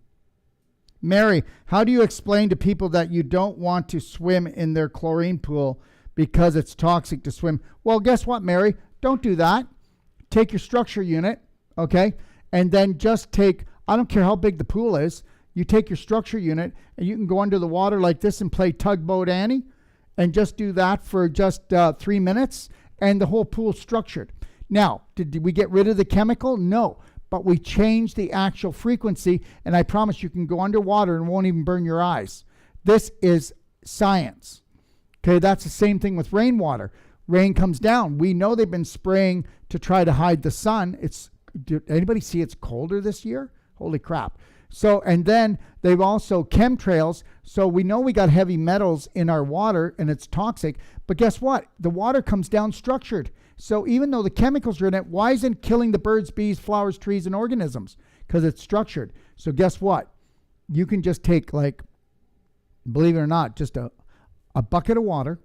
Mary, how do you explain to people that you don't want to swim in their chlorine pool because it's toxic to swim? Well, guess what, Mary? Don't do that. Take your structure unit, okay? And then just take, I don't care how big the pool is, you take your structure unit and you can go under the water like this and play Tugboat Annie and just do that for just 3 minutes and the whole pool's structured. Now, did we get rid of the chemical? No, but we changed the actual frequency, and I promise you can go underwater and won't even burn your eyes. This is science. Okay, that's the same thing with rainwater. Rain comes down. We know they've been spraying to try to hide the sun. Did anybody see it's colder this year? Holy crap. So, and then they've also chemtrails. So we know we got heavy metals in our water and it's toxic. But guess what? The water comes down structured. So even though the chemicals are in it, why isn't it killing the birds, bees, flowers, trees, and organisms? Because it's structured. So guess what? You can just take, like, believe it or not, just a bucket of water,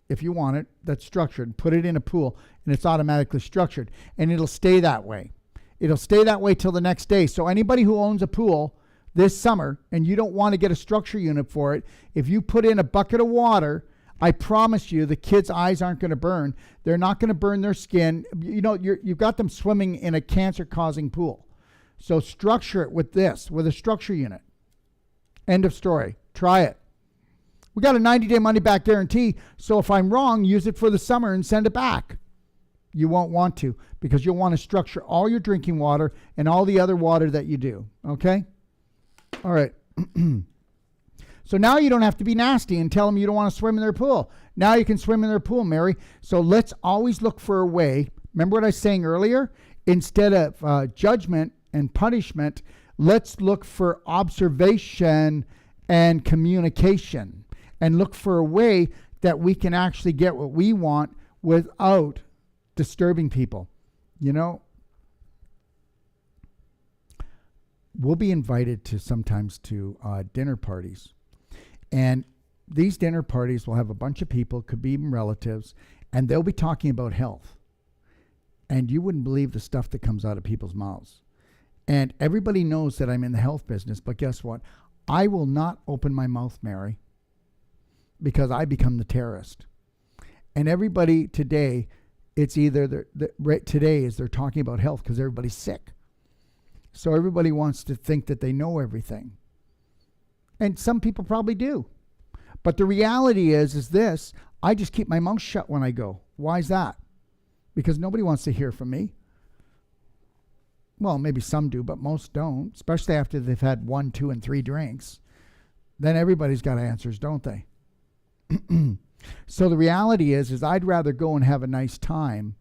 if you want it, that's structured, put it in a pool, and it's automatically structured. And it'll stay that way. It'll stay that way till the next day. So anybody who owns a pool this summer and you don't want to get a structure unit for it, if you put in a bucket of water, I promise you the kids' eyes aren't going to burn. They're not going to burn their skin. You know, you've got them swimming in a cancer-causing pool. So structure it with this, with a structure unit. End of story. Try it. We got a 90-day money-back guarantee, so if I'm wrong, use it for the summer and send it back. You won't want to, because you'll want to structure all your drinking water and all the other water that you do, okay? All right. So now you don't have to be nasty and tell them you don't want to swim in their pool. Now you can swim in their pool, Mary. So let's always look for a way. Remember what I was saying earlier? Instead of judgment and punishment, let's look for observation and communication. And look for a way that we can actually get what we want without disturbing people. You know, we'll be invited to sometimes to dinner parties. And these dinner parties will have a bunch of people, could be even relatives, and they'll be talking about health. And you wouldn't believe the stuff that comes out of people's mouths. And everybody knows that I'm in the health business, but guess what? I will not open my mouth, Mary, because I become the terrorist. And everybody today, it's either today is they're talking about health because everybody's sick. So everybody wants to think that they know everything. And some people probably do. But the reality is this, I just keep my mouth shut when I go. Why is that? Because nobody wants to hear from me. Well, maybe some do, but most don't, especially after they've had 1, 2, and 3 drinks. Then everybody's got answers, don't they? So the reality is I'd rather go and have a nice time,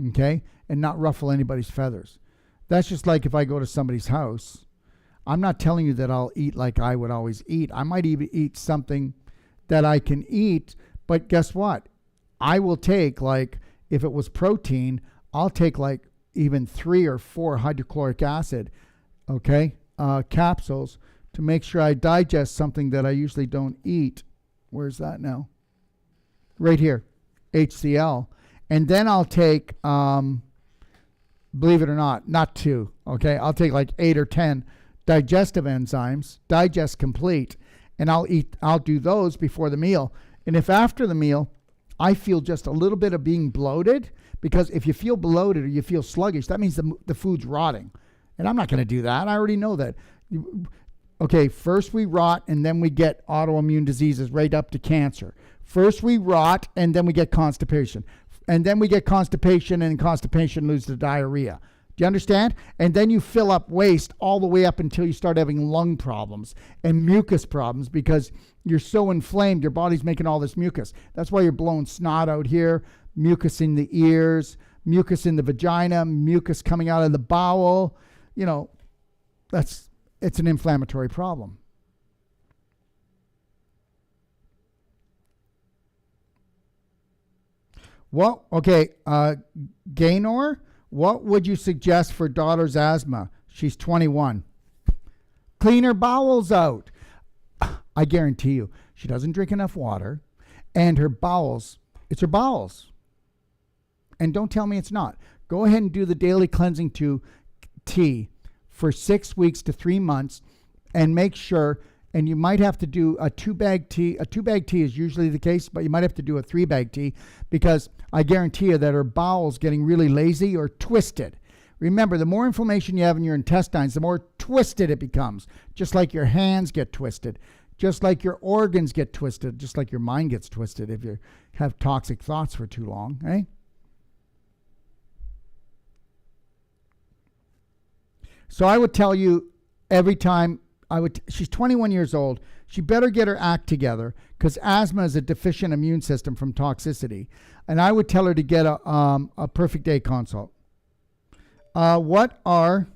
okay, and not ruffle anybody's feathers. That's just like if I go to somebody's house. I'm not telling you that I'll eat like I would always eat. I might even eat something that I can eat, but guess what? I will take, like, if it was protein, I'll take like even 3 or 4 hydrochloric acid, okay, capsules to make sure I digest something that I usually don't eat. Where's that now? Right here, HCl. And then I'll take, believe it or not 2, okay? I'll take like 8 or 10 digestive enzymes, digest complete, and I'll do those before the meal. And if after the meal, I feel just a little bit of being bloated, because if you feel bloated or you feel sluggish, that means the food's rotting. And I'm not going to do that. I already know that. Okay, first we rot and then we get autoimmune diseases right up to cancer. First we rot and then we get constipation. And then we get constipation, and constipation leads to diarrhea. Do you understand? And then you fill up waste all the way up until you start having lung problems and mucus problems because you're so inflamed, your body's making all this mucus. That's why you're blowing snot out here, mucus in the ears, mucus in the vagina, mucus coming out of the bowel. You know, it's an inflammatory problem. Well, okay, Gaynor, what would you suggest for daughter's asthma? She's 21. Clean her bowels out. I guarantee you, she doesn't drink enough water, and her bowels, it's her bowels. And don't tell me it's not. Go ahead and do the daily cleansing tea for 6 weeks to 3 months, and make sure, and you might have to do a 2-bag tea. A 2-bag tea is usually the case, but you might have to do a 3-bag tea, because I guarantee you that her bowel's getting really lazy or twisted. Remember, the more inflammation you have in your intestines, the more twisted it becomes, just like your hands get twisted. just like your organs get twisted, just like your mind gets twisted if you have toxic thoughts for too long, eh? So I would tell you every time she's 21 years old, she better get her act together because asthma is a deficient immune system from toxicity. And I would tell her to get a perfect day consult. What are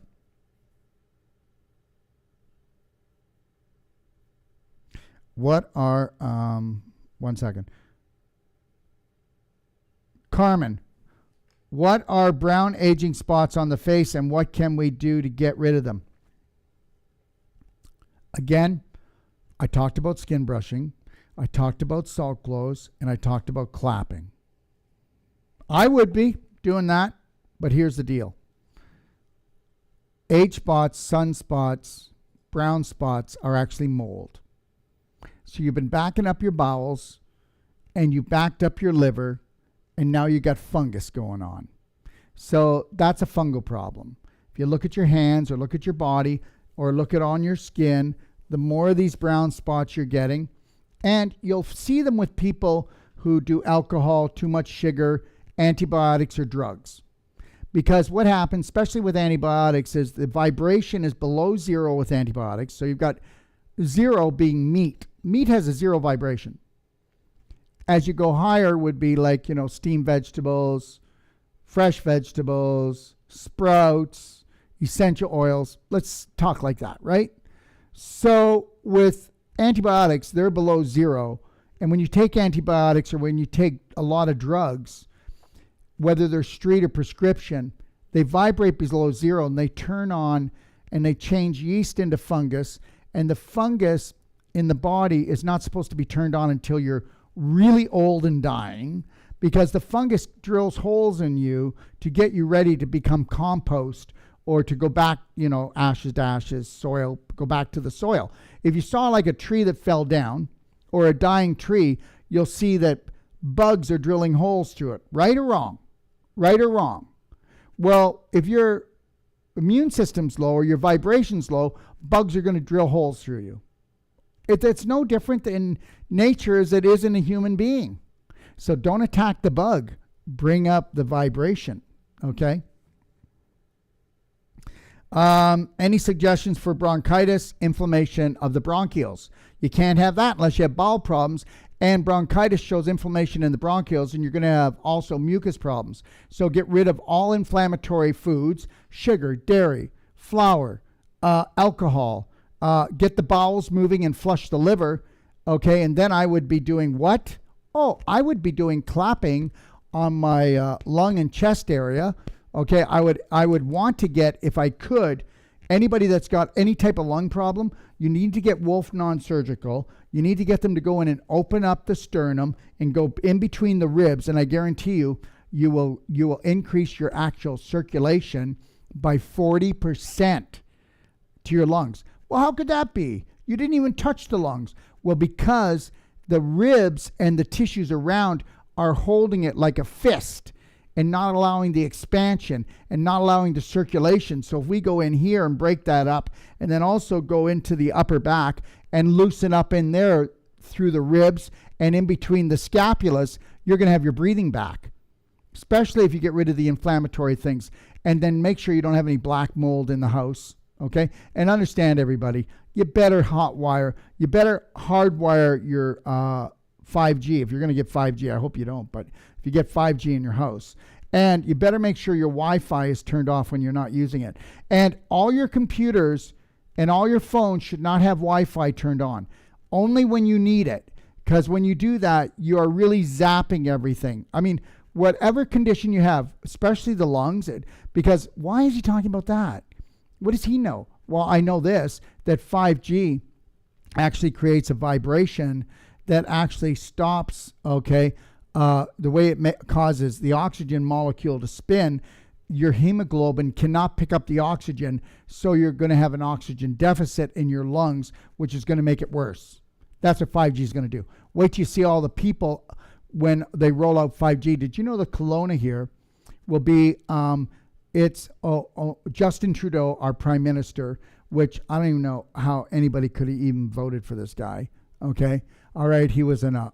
one second. Carmen, what are brown aging spots on the face and what can we do to get rid of them? Again, I talked about skin brushing, I talked about salt glows, and I talked about clapping. I would be doing that, but here's the deal. Age spots, sunspots, brown spots are actually mold. So you've been backing up your bowels and you backed up your liver and now you got fungus going on. So that's a fungal problem. If you look at your hands or look at your body or look at on your skin, the more of these brown spots you're getting, and you'll see them with people who do alcohol, too much sugar, antibiotics, or drugs. Because what happens, especially with antibiotics, is the vibration is below zero with antibiotics. So you've got zero being meat. Meat has a zero vibration. As you go higher would be like, steamed vegetables, fresh vegetables, sprouts, essential oils. Let's talk like that, right? So with antibiotics, they're below zero. And when you take antibiotics or when you take a lot of drugs, whether they're street or prescription, they vibrate below zero and they turn on and they change yeast into fungus. And the fungus in the body is not supposed to be turned on until you're really old and dying, because the fungus drills holes in you to get you ready to become compost or to go back, ashes to ashes, soil, go back to the soil. If you saw like a tree that fell down or a dying tree, you'll see that bugs are drilling holes through it, right or wrong? Right or wrong? Well, if your immune system's low or your vibration's low, bugs are going to drill holes through you. It's no different in nature as it is in a human being. So don't attack the bug. Bring up the vibration, okay? Any suggestions for bronchitis, inflammation of the bronchioles? You can't have that unless you have bowel problems. And bronchitis shows inflammation in the bronchioles, and you're going to have also mucus problems. So get rid of all inflammatory foods, sugar, dairy, flour, alcohol. Get the bowels moving and flush the liver. Okay, and then I would be doing what? Oh, I would be doing clapping on my lung and chest area. Okay, I would want to get, if I could, anybody that's got any type of lung problem, you need to get Wolfe Non-Surgical. You need to get them to go in and open up the sternum and go in between the ribs, and I guarantee you, you will increase your actual circulation by 40% to your lungs. Well, how could that be? You didn't even touch the lungs. Well, because the ribs and the tissues around are holding it like a fist and not allowing the expansion and not allowing the circulation. So if we go in here and break that up and then also go into the upper back and loosen up in there through the ribs and in between the scapulas, you're going to have your breathing back, especially if you get rid of the inflammatory things. And then make sure you don't have any black mold in the house, okay? And understand, everybody, you better hardwire your 5G. If you're going to get 5G, I hope you don't, but if you get 5G in your house. And you better make sure your Wi-Fi is turned off when you're not using it. And all your computers and all your phones should not have Wi-Fi turned on. Only when you need it. Because when you do that, you are really zapping everything. I mean, whatever condition you have, especially the lungs, because why is he talking about that? What does he know? Well, I know this, that 5G actually creates a vibration that actually stops, okay, the way it causes the oxygen molecule to spin. Your hemoglobin cannot pick up the oxygen, so you're going to have an oxygen deficit in your lungs, which is going to make it worse. That's what 5G is going to do. Wait till you see all the people when they roll out 5G. Did you know the Kelowna here will be, Justin Trudeau, our Prime Minister, which I don't even know how anybody could have even voted for this guy. Okay. All right. He was a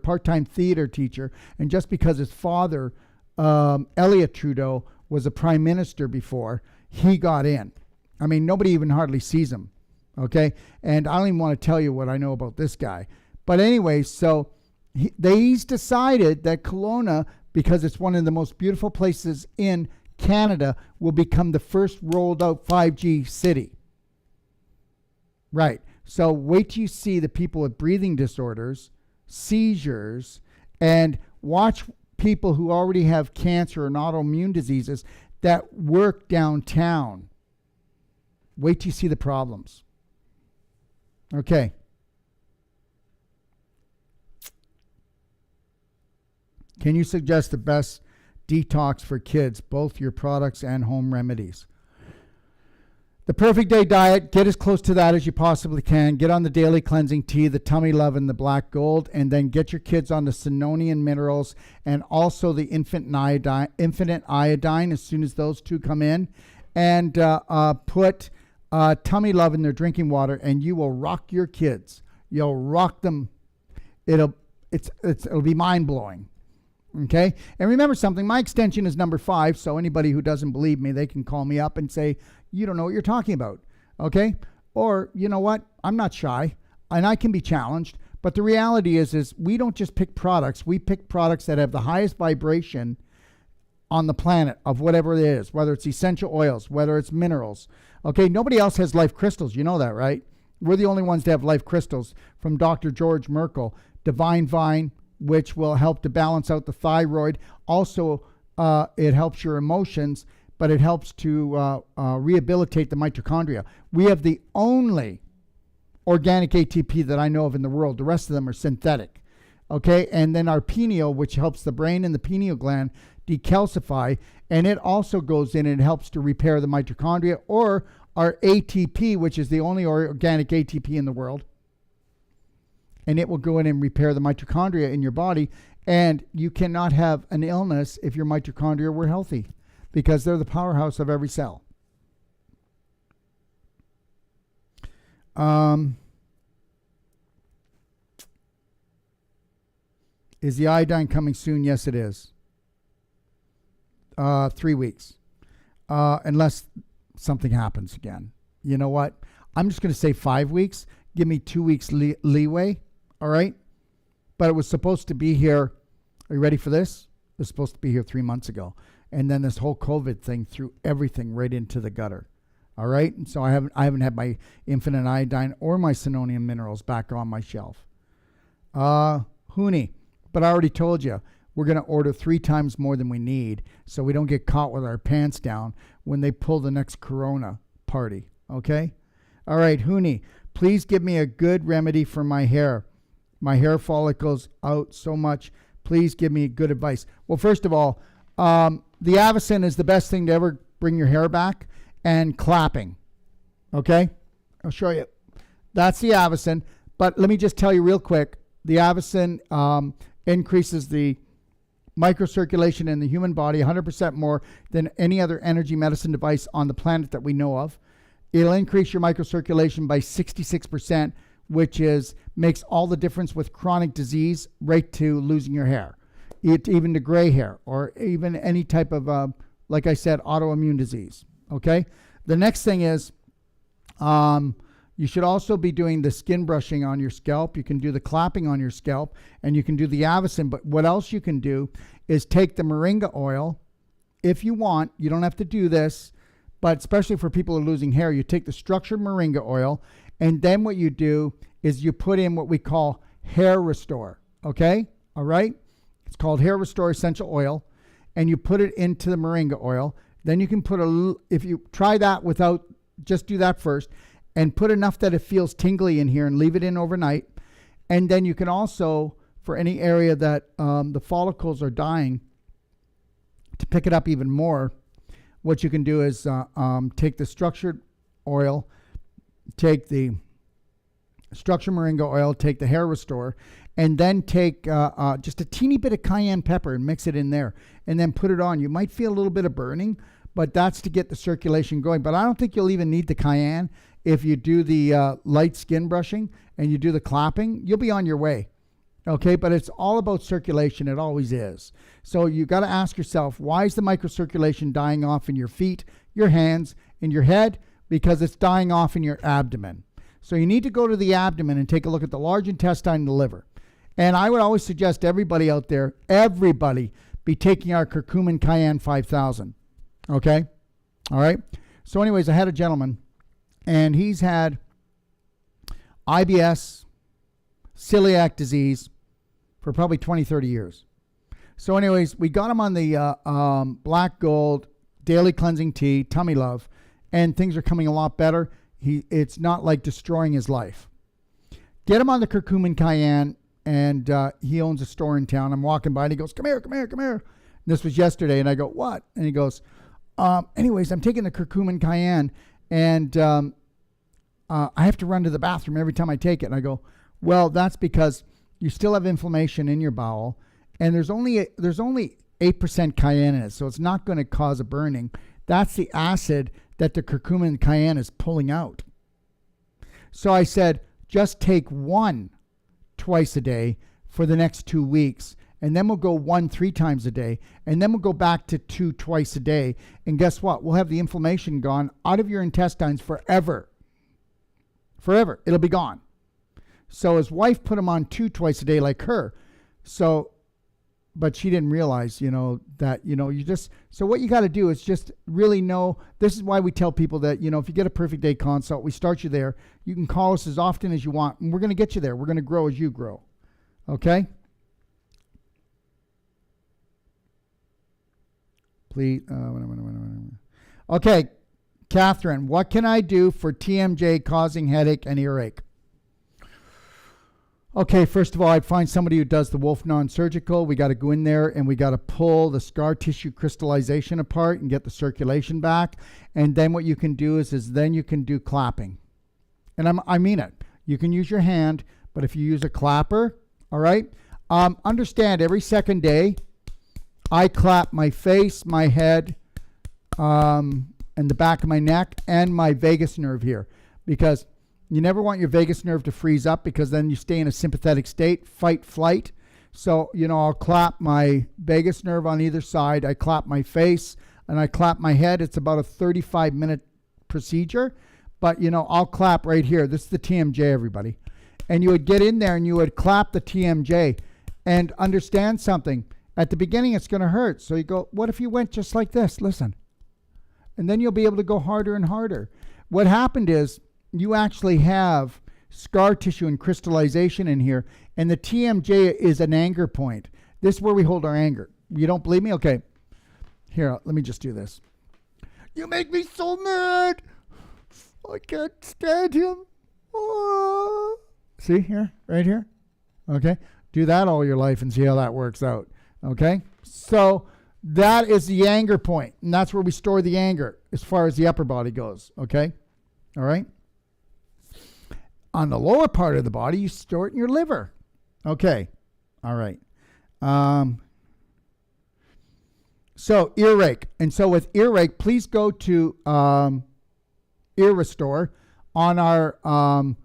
part-time theater teacher. And just because his father, Elliot Trudeau, was a prime minister before, he got in. I mean, nobody even hardly sees him. Okay. And I don't even want to tell you what I know about this guy. But anyway, so he's decided that Kelowna, because it's one of the most beautiful places in Canada, will become the first rolled out 5G city. Right. So wait till you see the people with breathing disorders, seizures, and watch people who already have cancer and autoimmune diseases that work downtown. Wait till you see the problems. Okay. Can you suggest the best detox for kids, both your products and home remedies? The Perfect Day Diet, get as close to that as you possibly can. Get on the daily cleansing tea, the Tummy Love, and the Black Gold, and then get your kids on the Sinonian minerals and also the Infinite Iodine as soon as those two come in. And put Tummy Love in their drinking water, and you will rock your kids. You'll rock them. It'll be mind-blowing. Okay? And remember something, my extension is number 5, so anybody who doesn't believe me, they can call me up and say, you don't know what you're talking about. Okay? Or, you know what? I'm not shy, and I can be challenged, but the reality is we don't just pick products. We pick products that have the highest vibration on the planet of whatever it is, whether it's essential oils, whether it's minerals. Okay? Nobody else has life crystals. You know that, right? We're the only ones that have life crystals from Dr. George Merkel, Divine Vine, which will help to balance out the thyroid. Also, it helps your emotions, but it helps to rehabilitate the mitochondria. We have the only organic ATP that I know of in the world. The rest of them are synthetic. Okay, and then our pineal, which helps the brain and the pineal gland decalcify, and it also goes in and helps to repair the mitochondria, or our ATP, which is the only organic ATP in the world. And it will go in and repair the mitochondria in your body. And you cannot have an illness if your mitochondria were healthy, because they're the powerhouse of every cell. Is the iodine coming soon? Yes, it is. 3 weeks. Unless something happens again. You know what? I'm just going to say 5 weeks. Give me 2 weeks leeway. All right? But it was supposed to be here. Are you ready for this? It was supposed to be here 3 months ago. And then this whole COVID thing threw everything right into the gutter. All right? And so I haven't had my Infinite Iodine or my Sinonian minerals back on my shelf. Hooney. But I already told you, we're going to order 3 times more than we need so we don't get caught with our pants down when they pull the next Corona party. Okay? All right, Hooney, please give me a good remedy for my hair. My hair follicles out so much. Please give me good advice. Well, first of all, the Avicen is the best thing to ever bring your hair back, and clapping. Okay? I'll show you. That's the Avicen. But let me just tell you real quick, the Avicen increases the microcirculation in the human body 100% more than any other energy medicine device on the planet that we know of. It'll increase your microcirculation by 66%, which makes all the difference with chronic disease right to losing your hair, even to gray hair, or even any type of, like I said, autoimmune disease. Okay? The next thing is you should also be doing the skin brushing on your scalp. You can do the clapping on your scalp, and you can do the Avicen. But what else you can do is take the moringa oil. If you want, you don't have to do this, but especially for people who are losing hair, you take the structured moringa oil, and then what you do is you put in what we call Hair Restore. Okay? All right? It's called Hair Restore Essential Oil, and you put it into the moringa oil. Then you can put if you try that without, just do that first, and put enough that it feels tingly in here and leave it in overnight. And then you can also, for any area that the follicles are dying, to pick it up even more, what you can do is take the structured oil, take the structured moringa oil, take the Hair Restore, and then take just a teeny bit of cayenne pepper and mix it in there, and then put it on. You might feel a little bit of burning, but that's to get the circulation going. But I don't think you'll even need the cayenne. If you do the light skin brushing and you do the clapping, you'll be on your way. Okay, but it's all about circulation. It always is. So you got to ask yourself, why is the microcirculation dying off in your feet, your hands, and your head? Because it's dying off in your abdomen. So you need to go to the abdomen and take a look at the large intestine and the liver. And I would always suggest everybody out there, everybody, be taking our curcumin cayenne 5000. Okay? All right? So anyways, I had a gentleman, and he's had IBS, celiac disease for probably 20, 30 years. So anyways, we got him on the Black Gold Daily Cleansing Tea, Tummy Love, and things are coming a lot better. It's not like destroying his life. Get him on the curcumin cayenne, and he owns a store in town. I'm walking by, and he goes, come here, come here, come here. And this was yesterday, and I go, what? And he goes, anyways, I'm taking the curcumin cayenne, and I have to run to the bathroom every time I take it. And I go, well, that's because you still have inflammation in your bowel, and there's only 8% cayenne in it, so it's not going to cause a burning. That's the acid that the curcumin cayenne is pulling out. So I said, just take one twice a day for the next 2 weeks, and then we'll go 1 3 times a day, and then we'll go back to 2 twice a day. And guess what? We'll have the inflammation gone out of your intestines forever. Forever. It'll be gone. So his wife put him on 2 twice a day like her. So, but she didn't realize, that, so what you got to do is just really know. This is why we tell people that, if you get a Perfect Day consult, we start you there. You can call us as often as you want, and we're going to get you there. We're going to grow as you grow. Okay? Please. Okay, Catherine, what can I do for TMJ causing headache and earache? Okay, first of all, I'd find somebody who does the Wolfe Non-Surgical. We got to go in there and we got to pull the scar tissue crystallization apart and get the circulation back. And then what you can do is then you can do clapping. And I mean it. You can use your hand, but if you use a clapper, all right, understand every second day, I clap my face, my head, and the back of my neck and my vagus nerve here, because you never want your vagus nerve to freeze up, because then you stay in a sympathetic state, fight, flight. So, I'll clap my vagus nerve on either side. I clap my face and I clap my head. It's about a 35-minute procedure, but, I'll clap right here. This is the TMJ, everybody. And you would get in there and you would clap the TMJ, and understand something. At the beginning, it's going to hurt. So you go, what if you went just like this? Listen. And then you'll be able to go harder and harder. What happened is, you actually have scar tissue and crystallization in here, and the TMJ is an anger point. This is where we hold our anger. You don't believe me? Okay. Here, let me just do this. You make me so mad. I can't stand him. Oh. See here? Right here? Okay. Do that all your life and see how that works out. Okay? So that is the anger point, and that's where we store the anger as far as the upper body goes. Okay? All right? On the lower part of the body, you store it in your liver. Okay. All right. So earache. And so with earache, please go to Ear Restore on our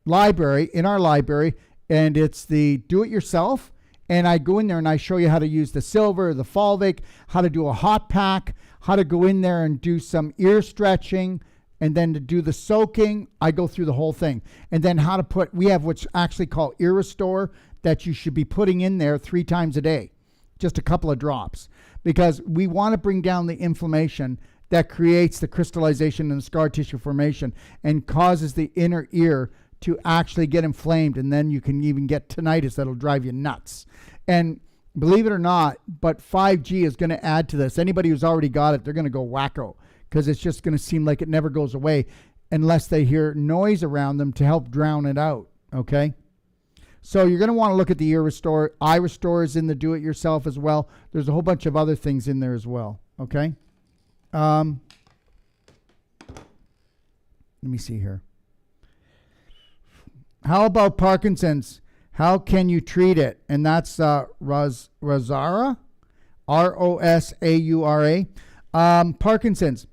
library, in our library, and it's the do-it-yourself. And I go in there and I show you how to use the silver, the fulvic, how to do a hot pack, how to go in there and do some ear stretching, and then to do the soaking. I go through the whole thing. And then how to put, we have what's actually called Ear Restore that you should be putting in there 3 times a day, just a couple of drops, because we want to bring down the inflammation that creates the crystallization and the scar tissue formation and causes the inner ear to actually get inflamed. And then you can even get tinnitus that'll drive you nuts. And believe it or not, but 5G is going to add to this. Anybody who's already got it, they're going to go wacko, because it's just going to seem like it never goes away unless they hear noise around them to help drown it out, okay? So you're going to want to look at the Ear Restore. Eye Restore is in the do-it-yourself as well. There's a whole bunch of other things in there as well, okay? Let me see here. How about Parkinson's? How can you treat it? And that's Rosaura, Rosaura. Parkinson's.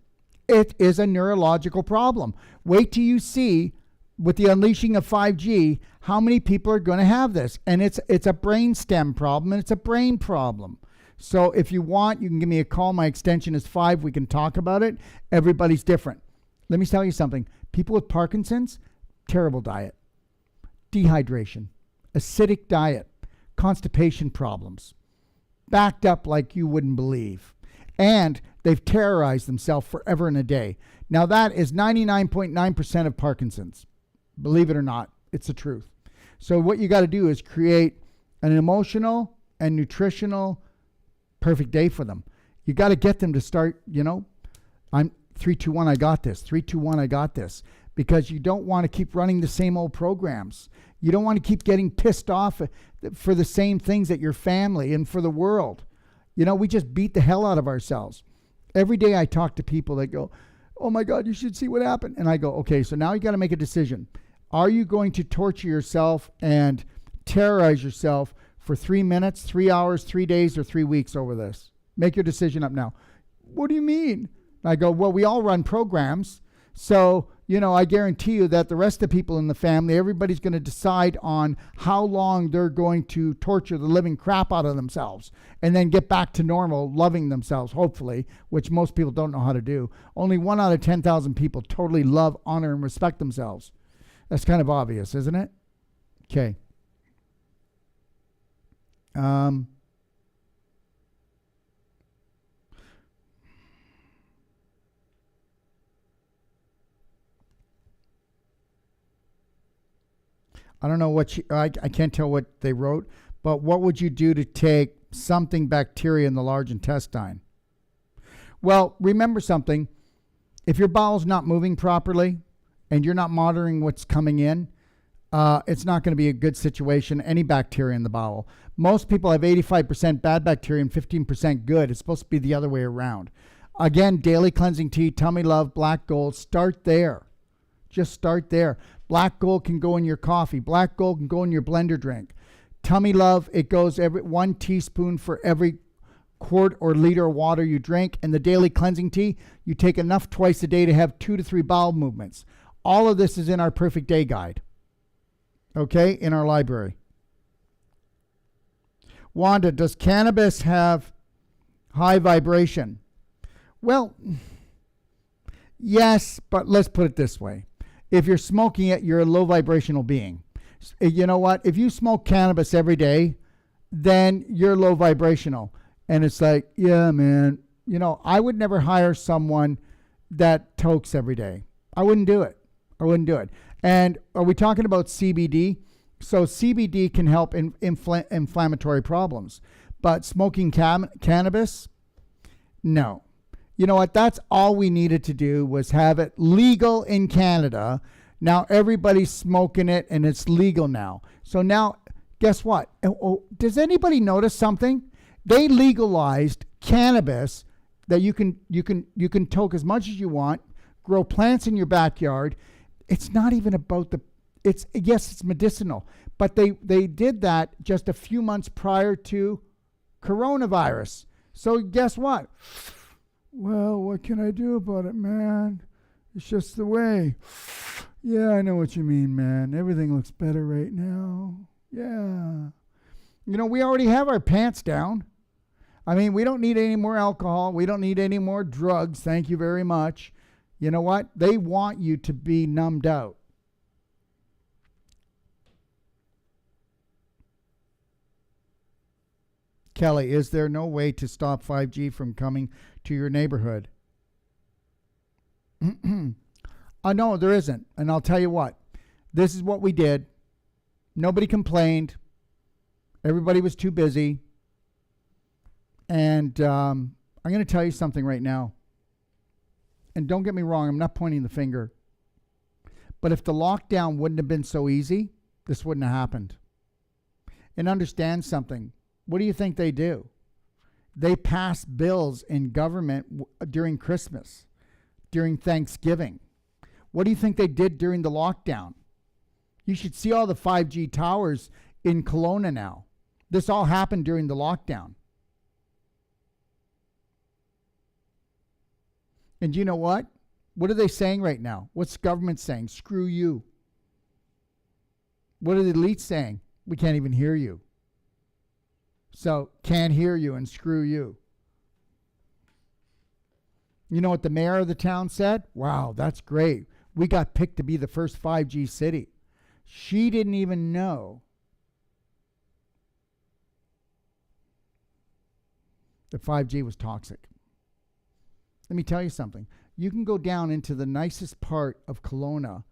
It is a neurological problem. Wait till you see with the unleashing of 5G how many people are going to have this. And it's a brain stem problem, and it's a brain problem. So if you want, you can give me a call. My extension is 5. We can talk about it. Everybody's different. Let me tell you something. People with Parkinson's, terrible diet, dehydration, acidic diet, constipation problems, backed up like you wouldn't believe. And they've terrorized themselves forever and a day. Now that is 99.9% of Parkinson's. Believe it or not, it's the truth. So what you got to do is create an emotional and nutritional perfect day for them. You got to get them to start, I'm 3, 2, 1, I got this. 3, 2, 1, I got this. Because you don't want to keep running the same old programs. You don't want to keep getting pissed off for the same things at your family and for the world. We just beat the hell out of ourselves. Every day I talk to people that go, oh my God, you should see what happened. And I go, okay, so now you got to make a decision. Are you going to torture yourself and terrorize yourself for 3 minutes, 3 hours, 3 days, or 3 weeks over this? Make your decision up now. What do you mean? I go, well, we all run programs. So, I guarantee you that the rest of the people in the family, everybody's going to decide on how long they're going to torture the living crap out of themselves and then get back to normal, loving themselves, hopefully, which most people don't know how to do. Only 1 out of 10,000 people totally love, honor, and respect themselves. That's kind of obvious, isn't it? Okay. I don't know what I can't tell what they wrote, but what would you do to take something bacteria in the large intestine? Well, remember something. If your bowel's not moving properly and you're not monitoring what's coming in, it's not going to be a good situation, any bacteria in the bowel. Most people have 85% bad bacteria and 15% good. It's supposed to be the other way around. Again, daily cleansing tea, tummy love, black gold, start there. Just start there. Black gold can go in your coffee. Black gold can go in your blender drink. Tummy love, it goes every 1 teaspoon for every quart or liter of water you drink. And the daily cleansing tea, you take enough twice a day to have 2 to 3 bowel movements. All of this is in our Perfect Day Guide. Okay, in our library. Wanda, does cannabis have high vibration? Well, yes, but let's put it this way. If you're smoking it, you're a low vibrational being. You know what? If you smoke cannabis every day, then you're low vibrational. And it's like, yeah, man, I would never hire someone that tokes every day. I wouldn't do it. And are we talking about CBD? So CBD can help in inflammatory problems. But smoking cannabis? No. You know what? That's all we needed to do was have it legal in Canada. Now everybody's smoking it and it's legal now. So now, guess what? Oh, does anybody notice something? They legalized cannabis that you can toke as much as you want, grow plants in your backyard. It's not even about it's medicinal, but they did that just a few months prior to coronavirus. So guess what? Well, what can I do about it, man? It's just the way. Yeah, I know what you mean, man. Everything looks better right now. Yeah. We already have our pants down. I mean, we don't need any more alcohol. We don't need any more drugs. Thank you very much. You know what? They want you to be numbed out. Kelly, is there no way to stop 5G from coming to your neighborhood? No, there isn't. And I'll tell you what. This is what we did. Nobody complained. Everybody was too busy. And I'm going to tell you something right now. And don't get me wrong, I'm not pointing the finger. But if the lockdown wouldn't have been so easy, this wouldn't have happened. And understand something. What do you think they do? They pass bills in government during Christmas, during Thanksgiving. What do you think they did during the lockdown? You should see all the 5G towers in Kelowna now. This all happened during the lockdown. And you know what? What are they saying right now? What's the government saying? Screw you. What are the elites saying? We can't even hear you. So, can't hear you and screw you. You know what the mayor of the town said? Wow, that's great. We got picked to be the first 5G city. She didn't even know that 5G was toxic. Let me tell you something. You can go down into the nicest part of Kelowna,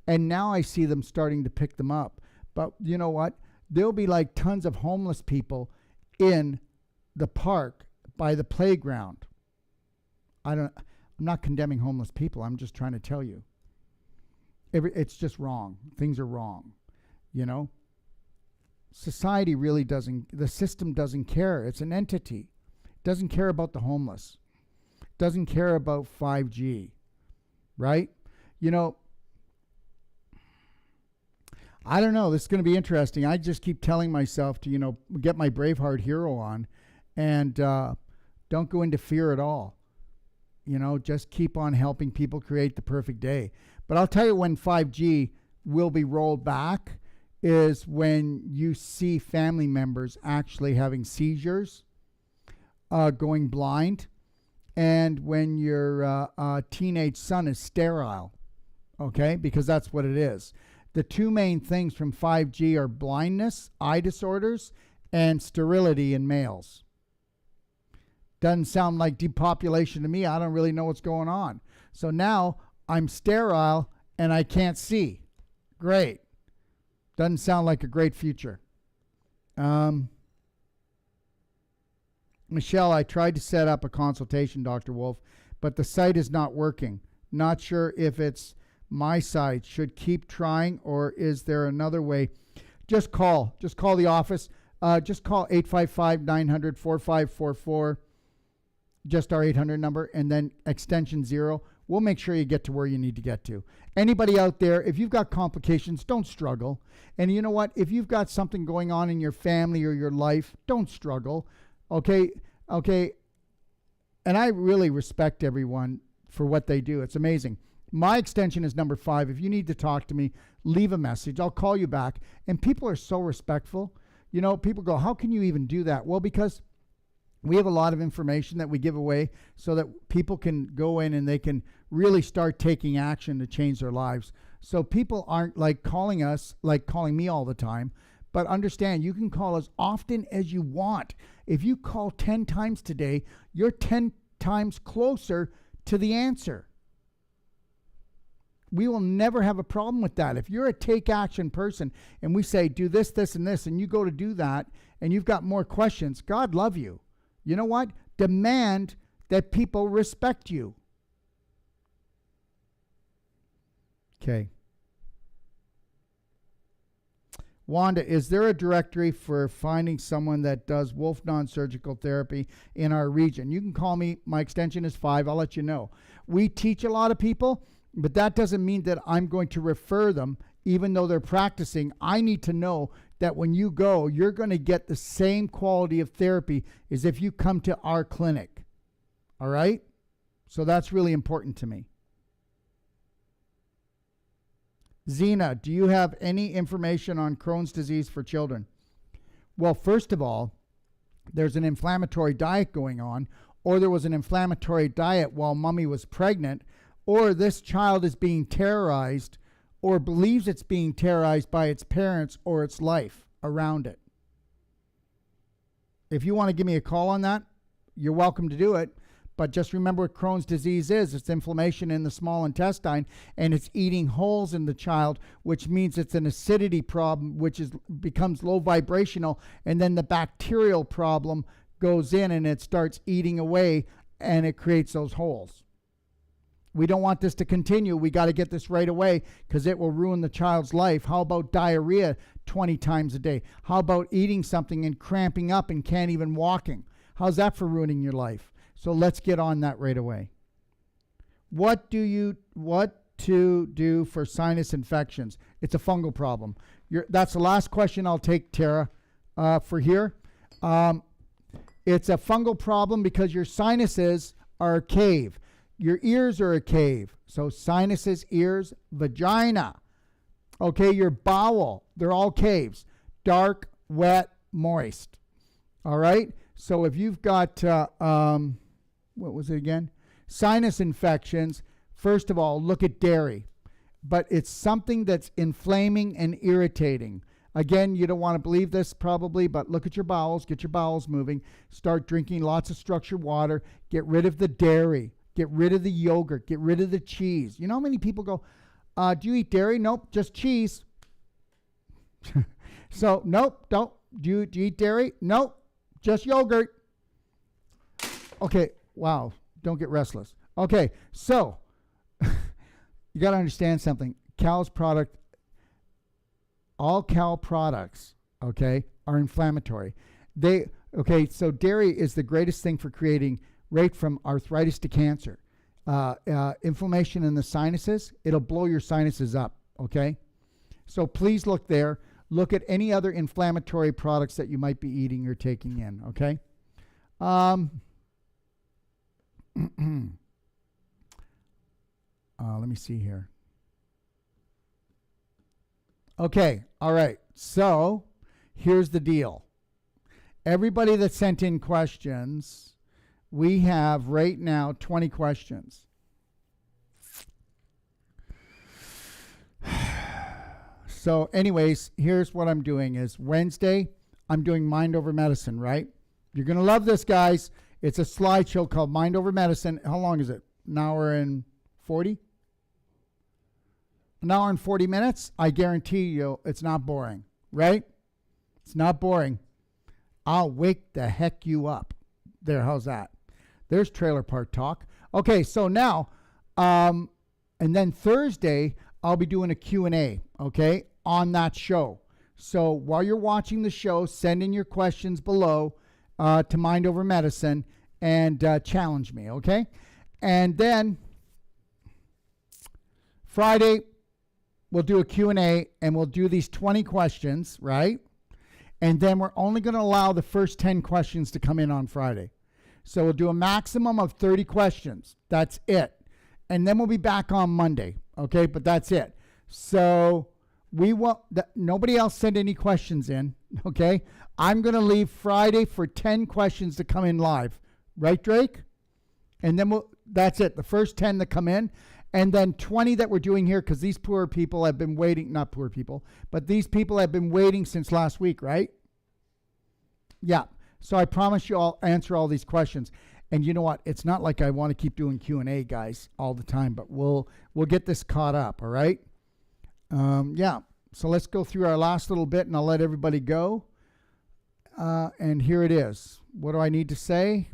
and now I see them starting to pick them up. But you know what? There'll be like tons of homeless people in the park by the playground. I'm not condemning homeless people. I'm just trying to tell you. It's just wrong. Things are wrong. You know? Society really doesn't, the system doesn't care. It's an entity. It doesn't care about the homeless. It doesn't care about 5G. Right? You know, I don't know. This is going to be interesting. I just keep telling myself to, you know, get my Braveheart hero on and don't go into fear at all. You know, just keep on helping people create the perfect day. But I'll tell you when 5G will be rolled back is when you see family members actually having seizures, going blind, and when your teenage son is sterile, okay? Because that's what it is. The two main things from 5G are blindness, eye disorders, and sterility in males. Doesn't sound like depopulation to me. I don't really know what's going on. So now I'm sterile and I can't see. Great. Doesn't sound like a great future. Michelle, I tried to set up a consultation, Dr. Wolfe, but the site is not working. Not sure if it's my side. Should keep trying, or is there another way? Just call. Just call the office. Just call 855-900-4544. Just our 800 number, and then extension 0. We'll make sure you get to where you need to get to. Anybody out there, if you've got complications, don't struggle. And you know what? If you've got something going on in your family or your life, don't struggle. Okay? And I really respect everyone for what they do. It's amazing. My extension is number 5. If you need to talk to me, leave a message. I'll call you back. And people are so respectful. You know, people go, how can you even do that? Well, because we have a lot of information that we give away so that people can go in and they can really start taking action to change their lives. So people aren't like calling us, like calling me all the time. But understand, you can call as often as you want. If you call 10 times today, you're 10 times closer to the answer. We will never have a problem with that. If you're a take action person and we say, do this, this, and this, and you go to do that, and you've got more questions, God love you. You know what? Demand that people respect you. Okay. Wanda, is there a directory for finding someone that does Wolfe Non-Surgical therapy in our region? You can call me. My extension is 5. I'll let you know. We teach a lot of people, but that doesn't mean that I'm going to refer them, even though they're practicing. I need to know that when you go, you're going to get the same quality of therapy as if you come to our clinic. All right? So that's really important to me. Zena, do you have any information on Crohn's disease for children? Well, first of all, there's an inflammatory diet going on, or there was an inflammatory diet while mommy was pregnant, or this child is being terrorized or believes it's being terrorized by its parents or its life around it. If you want to give me a call on that, you're welcome to do it. But just remember what Crohn's disease is. It's inflammation in the small intestine, and it's eating holes in the child, which means it's an acidity problem, which becomes low vibrational, and then the bacterial problem goes in and it starts eating away, and it creates those holes. We don't want this to continue. We got to get this right away because it will ruin the child's life. How about diarrhea 20 times a day? How about eating something and cramping up and can't even walking? How's that for ruining your life? So let's get on that right away. What to do for sinus infections? It's a fungal problem. That's the last question I'll take, Tara, for here. It's a fungal problem because your sinuses are a cave. Your ears are a cave. So sinuses, ears, vagina. Okay, your bowel, they're all caves. Dark, wet, moist. All right? So if you've got, what was it again? Sinus infections, first of all, look at dairy. But it's something that's inflaming and irritating. Again, you don't want to believe this probably, but look at your bowels, get your bowels moving, start drinking lots of structured water, get rid of the dairy, get rid of the yogurt, get rid of the cheese. You know how many people go, do you eat dairy? Nope, just cheese. So, nope, don't. Do you eat dairy? Nope, just yogurt. Okay, wow, don't get restless. Okay, so you got to understand something. All cow products, okay, are inflammatory. So dairy is the greatest thing for creating, right from arthritis to cancer. Inflammation in the sinuses, it'll blow your sinuses up, okay? So please look there. Look at any other inflammatory products that you might be eating or taking in, okay? Let me see here. Okay, all right. So here's the deal. Everybody that sent in questions, we have right now 20 questions. So anyways, here's what I'm doing is Wednesday, I'm doing Mind Over Medicine, right? You're going to love this, guys. It's a slideshow called Mind Over Medicine. How long is it? An hour and 40? An hour and 40 minutes? I guarantee you it's not boring, right? It's not boring. I'll wake the heck you up. There, how's that? There's trailer park talk. Okay, so now, and then Thursday, I'll be doing a Q&A, okay, on that show. So while you're watching the show, send in your questions below to Mind Over Medicine and challenge me, okay? And then Friday, we'll do a Q&A and we'll do these 20 questions, right? And then we're only going to allow the first 10 questions to come in on Friday. So we'll do a maximum of 30 questions. That's it. And then we'll be back on Monday, okay? But that's it. So we won't, nobody else send any questions in, okay? I'm going to leave Friday for 10 questions to come in live. Right, Drake? And then that's it. The first 10 that come in. And then 20 that we're doing here because these poor people have been waiting. Not poor people, but these people have been waiting since last week, right? Yeah. So I promise you I'll answer all these questions. And you know what? It's not like I want to keep doing Q&A, guys, all the time. But we'll get this caught up, all right? Yeah. So let's go through our last little bit, and I'll let everybody go. And here it is. What do I need to say?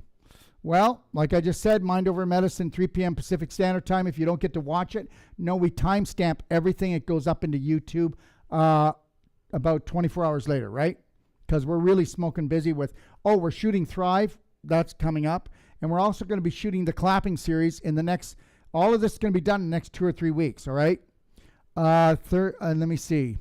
Well, like I just said, Mind Over Medicine, 3 p.m. Pacific Standard Time. If you don't get to watch it, no, we timestamp everything. It goes up into YouTube about 24 hours later, right? Because we're really smoking busy with, we're shooting Thrive. That's coming up. And we're also going to be shooting the clapping series in the next, all of this is going to be done in the next 2 or 3 weeks, all right? Let me see.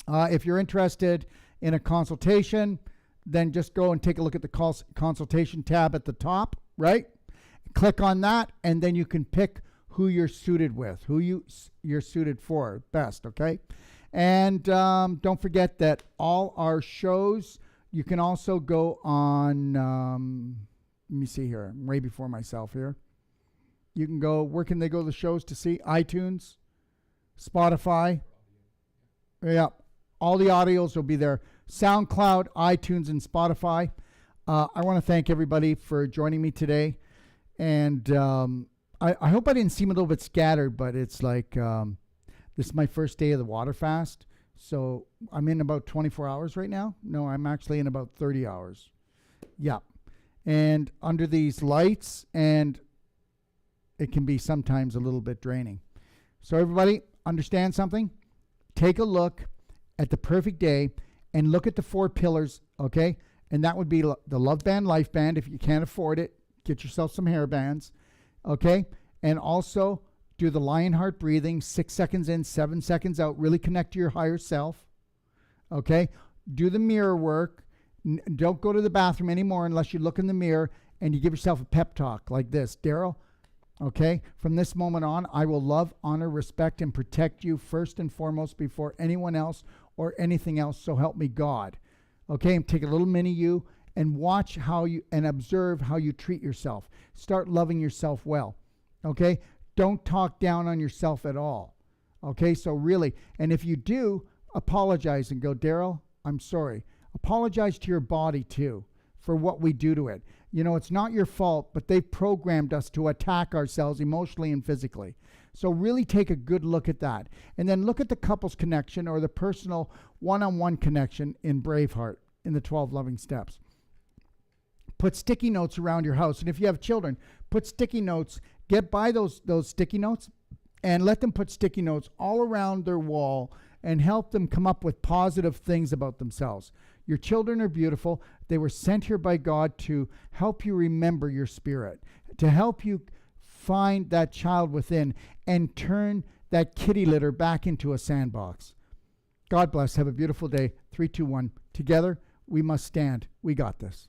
If you're interested in a consultation, then just go and take a look at the consultation tab at the top, right? Click on that, and then you can pick who you're suited with, who you're suited for best, okay? And don't forget that all our shows, you can also go on, let me see here. I'm way before myself here. You can go, where can they go, the shows to see? iTunes, Spotify. Yeah, all the audios will be there. SoundCloud, iTunes, and Spotify. I want to thank everybody for joining me today. And I hope I didn't seem a little bit scattered, but it's like this is my first day of the water fast. So I'm in about 24 hours right now. No, I'm actually in about 30 hours. Yeah. And under these lights, and it can be sometimes a little bit draining. So everybody, understand something? Take a look at the perfect day and look at the 4 pillars, okay? And that would be the Love Band, Life Band. If you can't afford it, get yourself some hair bands, okay? And also do the Lionheart breathing, 6 seconds in, 7 seconds out. Really connect to your higher self, okay? Do the mirror work. Don't go to the bathroom anymore unless you look in the mirror and you give yourself a pep talk like this. Darrell, Okay? From this moment on, I will love, honor, respect, and protect you first and foremost before anyone else or anything else. So help me God. Okay? And take a little mini you and watch how you, and observe how you treat yourself. Start loving yourself well. Okay? Don't talk down on yourself at all. Okay? So really, and if you do, apologize and go, Darrell, I'm sorry. Apologize to your body too for what we do to it. You know, it's not your fault, but they've programmed us to attack ourselves emotionally and physically. So really take a good look at that. And then look at the couples connection or the personal one-on-one connection in Braveheart in the 12 Loving Steps. Put sticky notes around your house. And if you have children, put sticky notes. Get by those sticky notes and let them put sticky notes all around their wall and help them come up with positive things about themselves. Your children are beautiful. They were sent here by God to help you remember your spirit, to help you find that child within and turn that kitty litter back into a sandbox. God bless. Have a beautiful day. 3, 2, 1. Together, we must stand. We got this.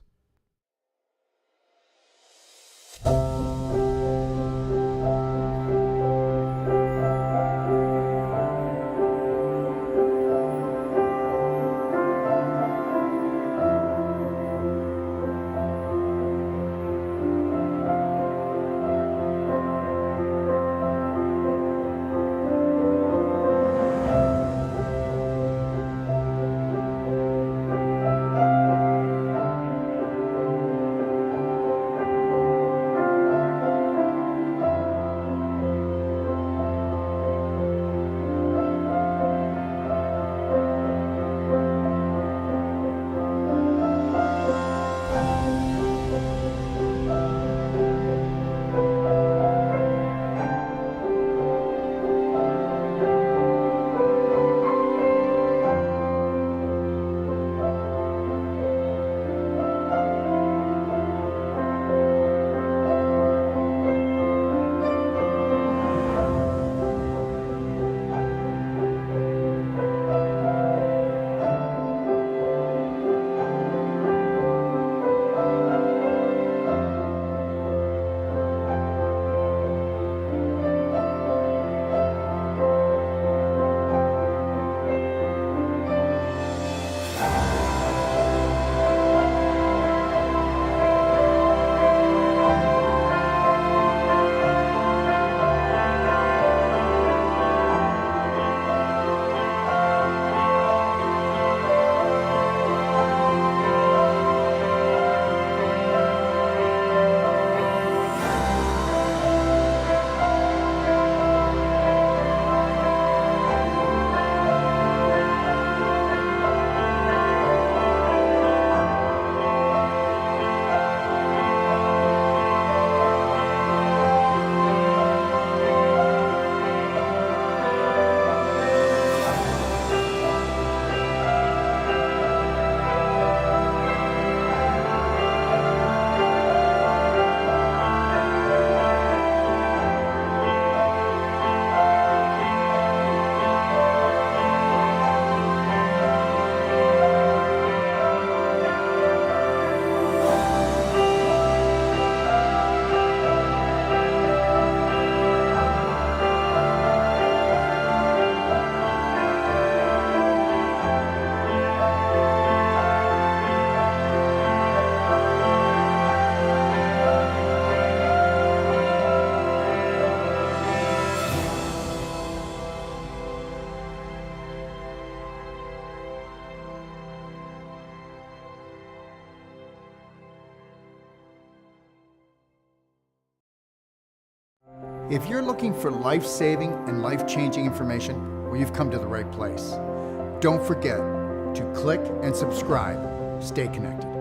If you're looking for life-saving and life-changing information, well, you've come to the right place. Don't forget to click and subscribe. Stay connected.